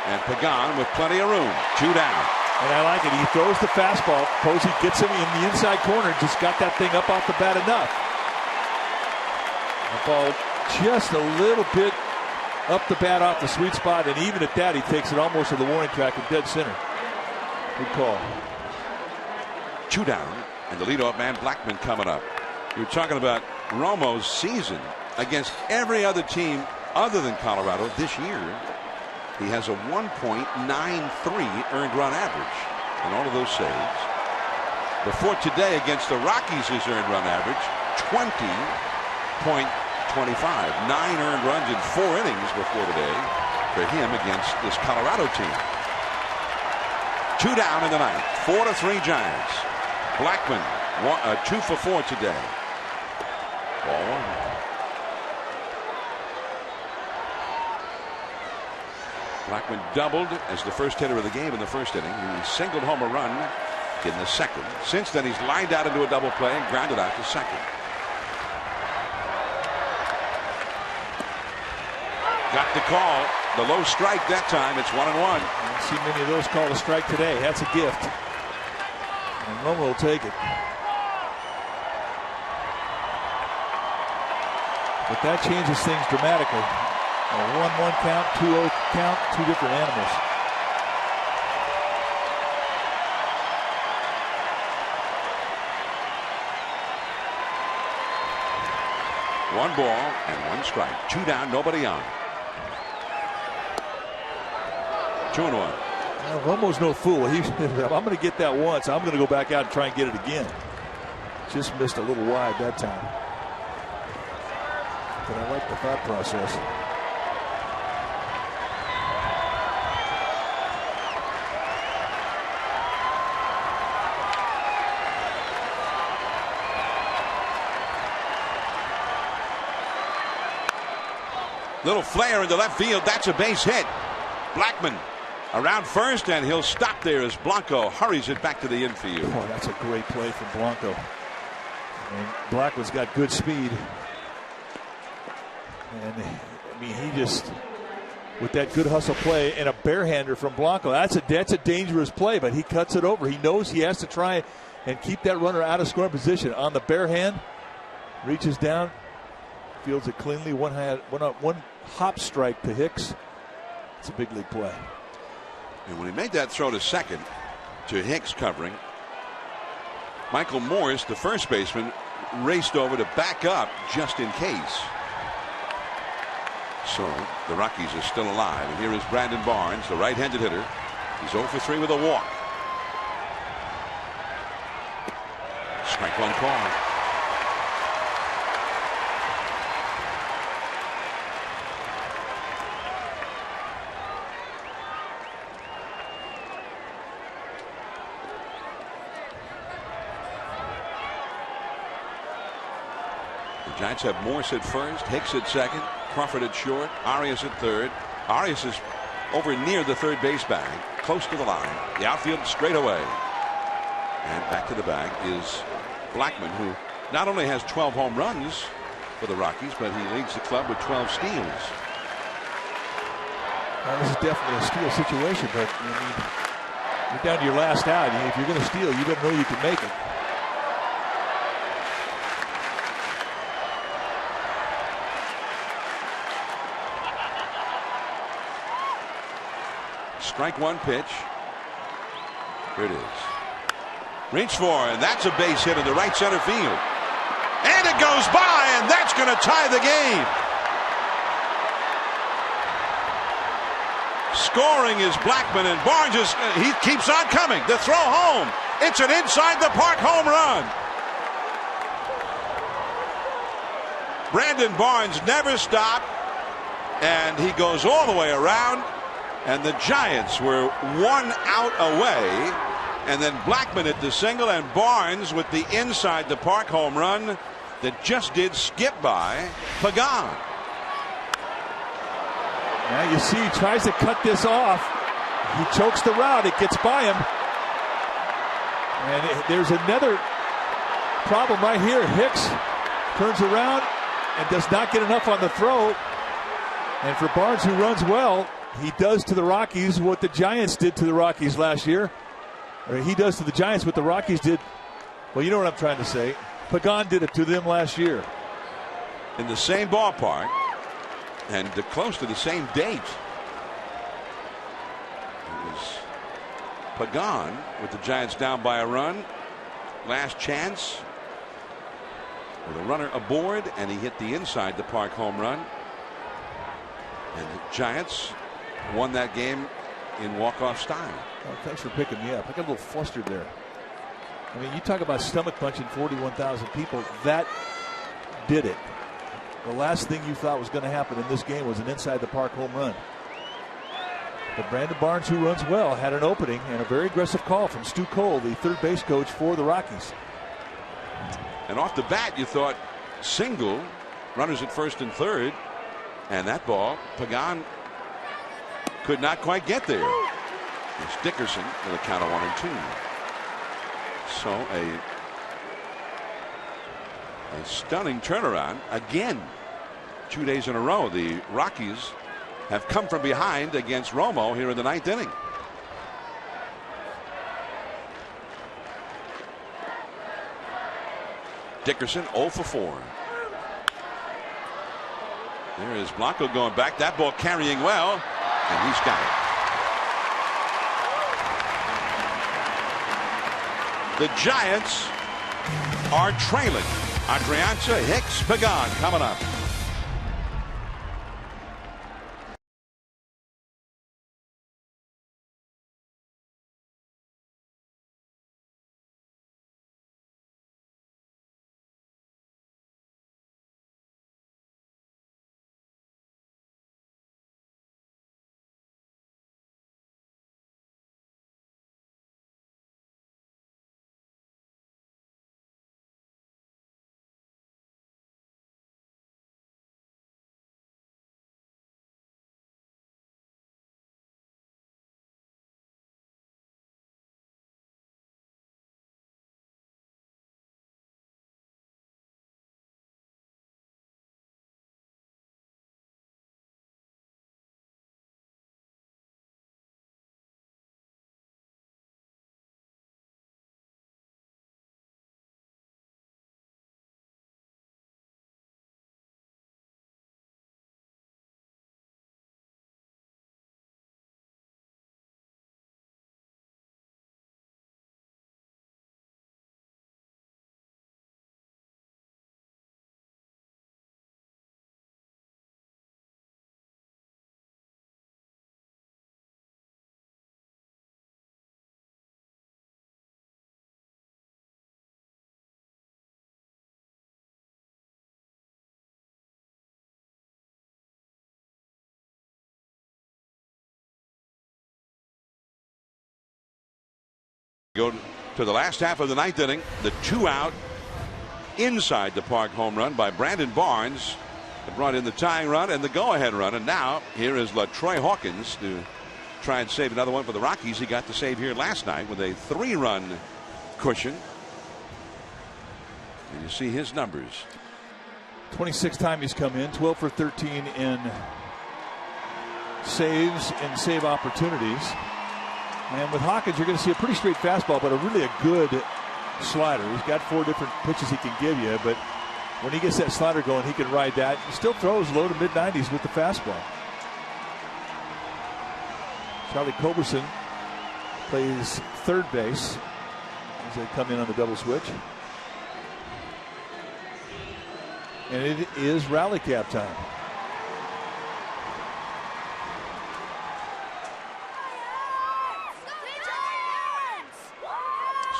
and Pagan with plenty of room. 2 down. And I like it. He throws the fastball. Posey gets him in the inside corner. Just got that thing up off the bat enough. The ball just a little bit up the bat off the sweet spot. And even at that, he takes it almost to the warning track in dead center. Good call. 2 down. And the leadoff man, Blackman, coming up. You're talking about Romo's season against every other team other than Colorado this year. He has a 1.93 earned run average in all of those saves. Before today against the Rockies, his earned run average 20.25. 9 earned runs in 4 innings before today for him against this Colorado team. 2 down in the 9th. 4-3 Giants. Blackman 2 for 4 today. Ball 1. Blackman doubled as the first hitter of the game in the 1st inning. He singled home a run in the 2nd. Since then, he's lined out into a double play and grounded out to 2nd. Got the call. The low strike that time. It's 1-1. I don't see many of those called a strike today. That's a gift. And Romo will take it. But that changes things dramatically. A 1-1 count, 2-0 count, 2 different animals. One ball and 1 strike. 2 down, nobody on. 2-1. Romo's no fool. I'm going to get that once. I'm going to go back out and try and get it again. Just missed a little wide that time. But I like the thought process. Little flare into left field. That's a base hit. Blackman around first, and he'll stop there as Blanco hurries it back to the infield. Oh, that's a great play from Blanco. And Blackman's got good speed. And I mean, he just, with that good hustle play and a barehander from Blanco, that's a dangerous play, but he cuts it over. He knows he has to try and keep that runner out of scoring position. On the bare hand, reaches down, fields it cleanly. One hop strike to Hicks. It's a big league play. And when he made that throw to 2nd to Hicks covering, Michael Morris, the first baseman, raced over to back up just in case. So the Rockies are still alive. And here is Brandon Barnes, the right-handed hitter. He's 0 for 3 with a walk. Strike one call. The Giants have Morse at first, Hicks at second, Crawford at short, Arias at third. Arias is over near the third base bag, close to the line. The outfield straight away. And back to the bag is Blackman, who not only has 12 home runs for the Rockies, but he leads the club with 12 steals. Well, this is definitely a steal situation, but I mean, you're down to your last out. If you're going to steal, you better know you can make it. Strike one pitch. Here it is. Reach for, and that's a base hit in the right center field. And it goes by, and that's going to tie the game. Scoring is Blackman, and Barnes he keeps on coming. The throw home. It's an inside the park home run. Brandon Barnes never stopped, and he goes all the way around. And the Giants were 1 out away. And then Blackman at the single, and Barnes with the inside the park home run that just did skip by Pagan. Now you see he tries to cut this off. He chokes the route. It gets by him. And there's another problem right here. Hicks turns around and does not get enough on the throw. And for Barnes, who runs well, he does to the Rockies what the Giants did to the Rockies last year. Or he does to the Giants what the Rockies did. Well, you know what I'm trying to say. Pagan did it to them last year. In the same ballpark and close to the same date. It was Pagan with the Giants down by a run. Last chance with a runner aboard, and he hit the inside the park home run. And the Giants won that game in walk-off style. Oh, thanks for picking me up. I got a little flustered there. I mean, you talk about stomach punching 41,000 people. That did it. The last thing you thought was going to happen in this game was an inside-the-park home run. But Brandon Barnes, who runs well, had an opening and a very aggressive call from Stu Cole, the third base coach for the Rockies. And off the bat, you thought single, runners at first and third, and that ball, Pagan could not quite get there. It's Dickerson with a count of 1-2. So a stunning turnaround again. 2 days in a row, the Rockies have come from behind against Romo here in the 9th inning. Dickerson 0 for 4. There is Blanco going back. That ball carrying well, and he's got it. The Giants are trailing. Adrianza, Hicks, Pagan coming up. Go to the last half of the ninth inning. The 2-out inside the park home run by Brandon Barnes that brought in the tying run and the go-ahead run. And now here is LaTroy Hawkins to try and save another one for the Rockies. He got the save here last night with a 3-run cushion. And you see his numbers. 26th time he's come in, 12 for 13 in saves and save opportunities. And with Hawkins, you're going to see a pretty straight fastball, but a good slider. He's got 4 different pitches he can give you, but when he gets that slider going, he can ride that. He still throws low to mid-90s with the fastball. Charlie Culberson plays third base as they come in on the double switch. And it is rally cap time.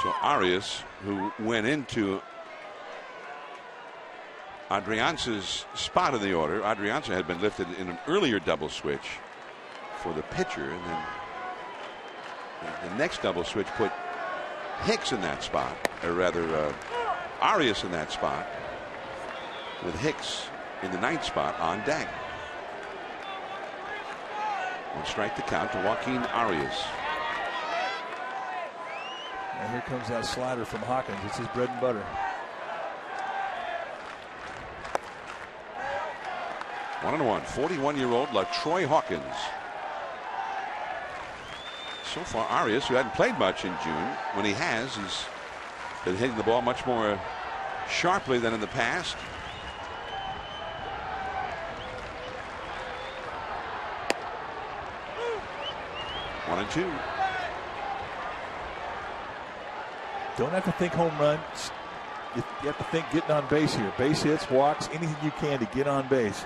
So Arias, who went into Adrianza's spot in the order. Adrianza had been lifted in an earlier double switch for the pitcher, and then the next double switch put Hicks in that spot, or rather Arias in that spot, with Hicks in the 9th spot on deck. 1 strike to count to Joaquin Arias. And here comes that slider from Hawkins. It's his bread and butter. 1-1. 41-year-old LaTroy Hawkins. So far, Arias, who hadn't played much in June, when he has, he's been hitting the ball much more sharply than in the past. One and two. Don't have to think home run. You have to think getting on base here. Base hits, walks, anything you can to get on base.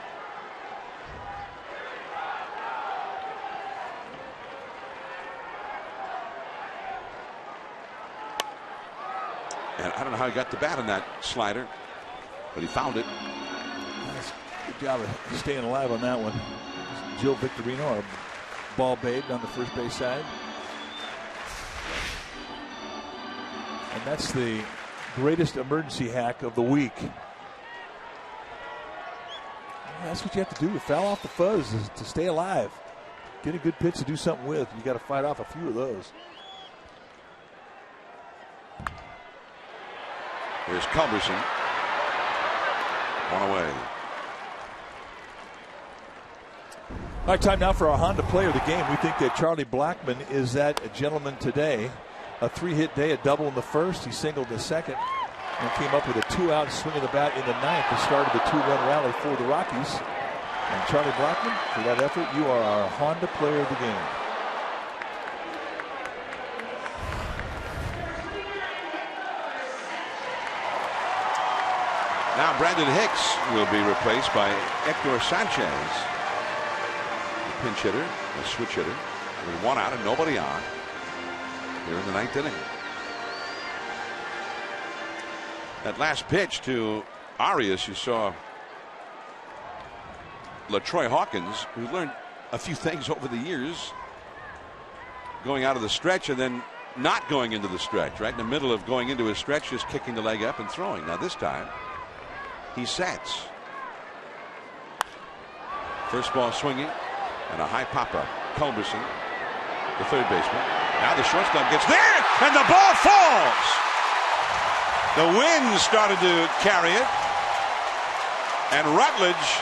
And I don't know how he got the bat on that slider, but he found it. Nice. Good job of staying alive on that one. Joe Victorino, a ball babe on the first base side. And that's the greatest emergency hack of the week. That's what you have to do to foul off the fuzz, is to stay alive. Get a good pitch to do something with. You got to fight off a few of those. Here's Culberson. One away. All right, time now for our Honda player of the game. We think that Charlie Blackmon is that gentleman today. A 3-hit day, a double in the first. He singled the second and came up with a 2-out swing of the bat in the 9th that started the 2-run rally for the Rockies. And Charlie Blackmon, for that effort, you are our Honda player of the game. Now Brandon Hicks will be replaced by Hector Sanchez, the pinch hitter, a switch hitter, with 1 out and nobody on. Here in the 9th inning. That last pitch to Arias, you saw LaTroy Hawkins, who learned a few things over the years, going out of the stretch and then not going into the stretch, right in the middle of going into his stretch, just kicking the leg up and throwing. Now this time he sets. First ball swinging and a high pop-up. Culberson, the third baseman. Now the shortstop gets there, and the ball falls. The wind started to carry it, and Rutledge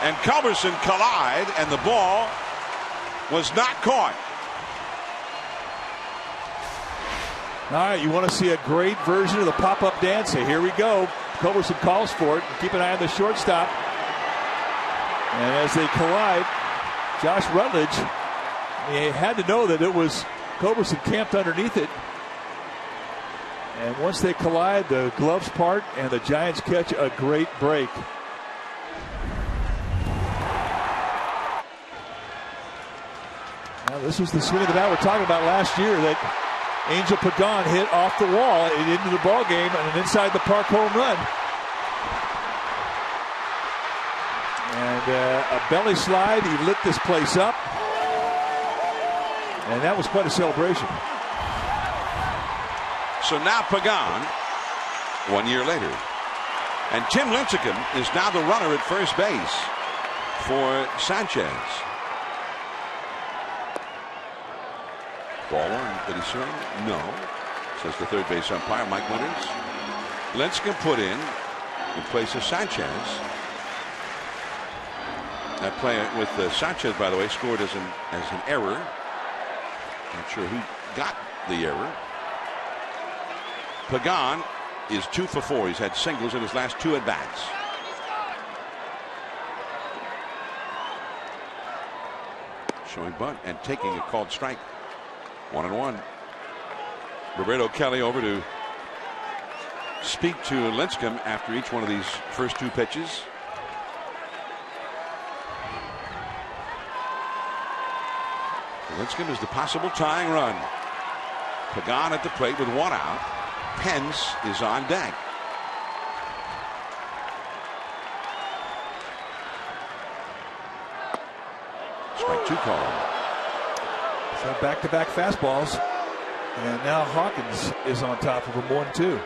and Culberson collide, and the ball was not caught. All right, you want to see a great version of the pop-up dance? Here we go. Culberson calls for it. Keep an eye on the shortstop. And as they collide, Josh Rutledge, he had to know that it was Culberson camped underneath it. And once they collide, the gloves part, and the Giants catch a great break. Now, this was the swing of the bat we're talking about last year that Angel Pagan hit off the wall into the ball game and an inside the park home run. And a belly slide, he lit this place up. And that was quite a celebration. So now Pagan, 1 year later. And Tim Lincecum is now the runner at first base for Sanchez. Ball one, did he swing? No, says the third base umpire, Mike Winters. Lincecum put in place of Sanchez. That play with Sanchez, by the way, scored as an error. Not sure who got the error. Pagan is 2 for 4. He's had singles in his last 2 at bats. Showing bunt and taking a called strike. 1-1. Roberto Kelly over to speak to Lincecum after each one of these first 2 pitches. Lincecum is the possible tying run. Pagan at the plate with 1 out. Pence is on deck. Strike 2 call. So back-to-back fastballs. And now Hawkins is on top of him 1-2.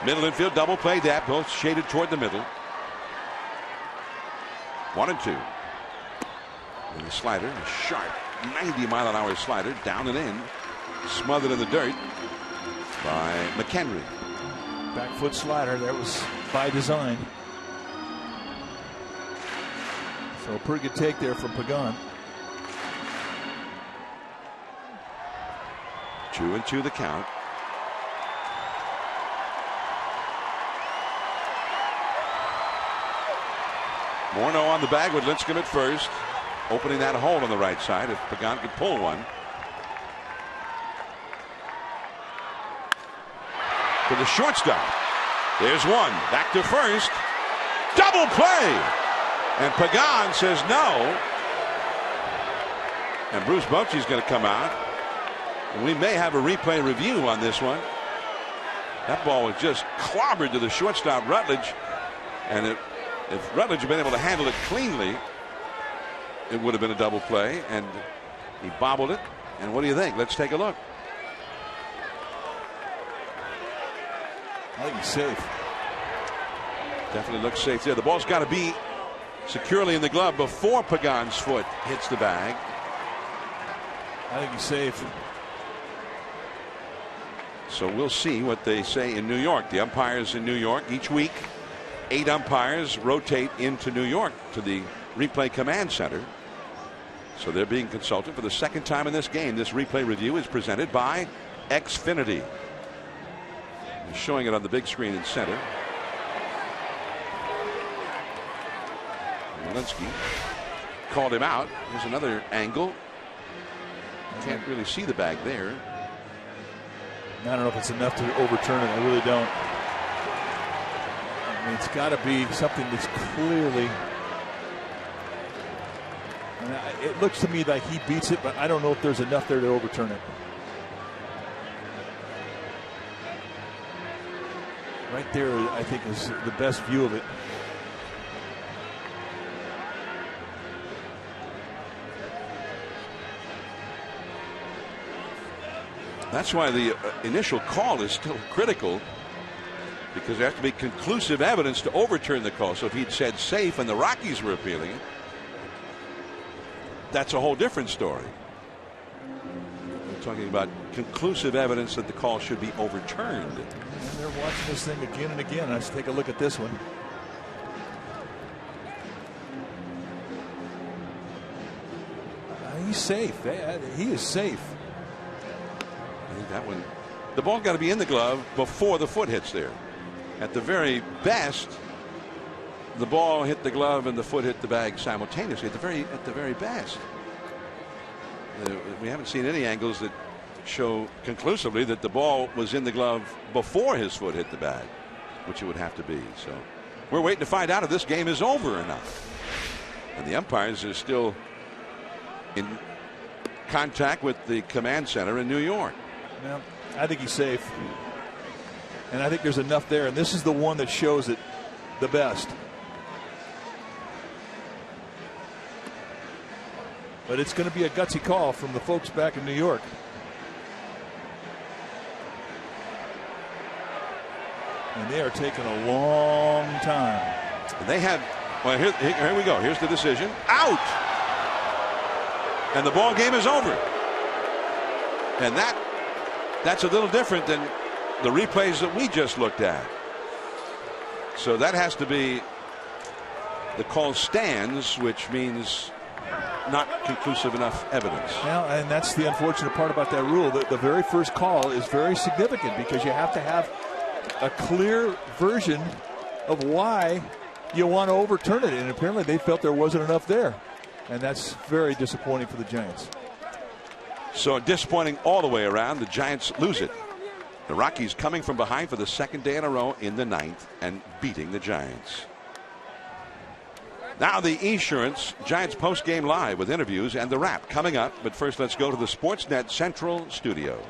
Middle infield double play that, both shaded toward the middle. 1-2. And the slider, a sharp 90-mile-an-hour slider, down and in, smothered in the dirt by McHenry. Back foot slider, that was by design. So a pretty good take there from Pagan. 2-2 the count. Morneau on the bag with Lincecum at first, opening that hole on the right side if Pagan could pull one. To the shortstop. There's one. Back to first. Double play. And Pagan says no. And Bruce Bochy's going to come out. And we may have a replay review on this one. That ball was just clobbered to the shortstop, Rutledge. And if Rutledge had been able to handle it cleanly, it would have been a double play. And he bobbled it. And what do you think? Let's take a look. I think he's safe. Definitely looks safe there. The ball's got to be securely in the glove before Pagan's foot hits the bag. I think he's safe. So we'll see what they say in New York. The umpires in New York each week, 8 umpires rotate into New York to the replay command center. So they're being consulted for the second time in this game. This replay review is presented by Xfinity. They're showing it on the big screen in center. Walensky called him out. Here's another angle. Can't really see the bag there. I don't know if it's enough to overturn it. I really don't. I mean, it's got to be something that's clearly. It looks to me like he beats it, but I don't know if there's enough there to overturn it. Right there, I think, is the best view of it. That's why the initial call is still critical, because there has to be conclusive evidence to overturn the call. So if he'd said safe and the Rockies were appealing it, that's a whole different story. We're talking about conclusive evidence that the call should be overturned. And they're watching this thing again and again. Let's take a look at this one. He's safe. He is safe. I think that one, the ball got to be in the glove before the foot hits there. At the very best, the ball hit the glove and the foot hit the bag simultaneously. At the very best, we haven't seen any angles that show conclusively that the ball was in the glove before his foot hit the bag, which it would have to be. So we're waiting to find out if this game is over or not. And the umpires are still contact with the command center in New York. Well, I think he's safe. And I think there's enough there. And this is the one that shows it the best. But it's going to be a gutsy call from the folks back in New York. And they are taking a long time. And they have, well, here we go. Here's the decision. Out! And the ball game is over. And that's a little different than the replays that we just looked at. So that has to be, the call stands, which means not conclusive enough evidence. Well, and that's the unfortunate part about that rule. The very first call is very significant because you have to have a clear version of why you want to overturn it. And apparently they felt there wasn't enough there. And that's very disappointing for the Giants. So disappointing all the way around. The Giants lose it. The Rockies coming from behind for the second day in a row in the 9th and beating the Giants. Now the Esurance Giants post-game live with interviews and the wrap coming up. But first, let's go to the Sportsnet Central studio.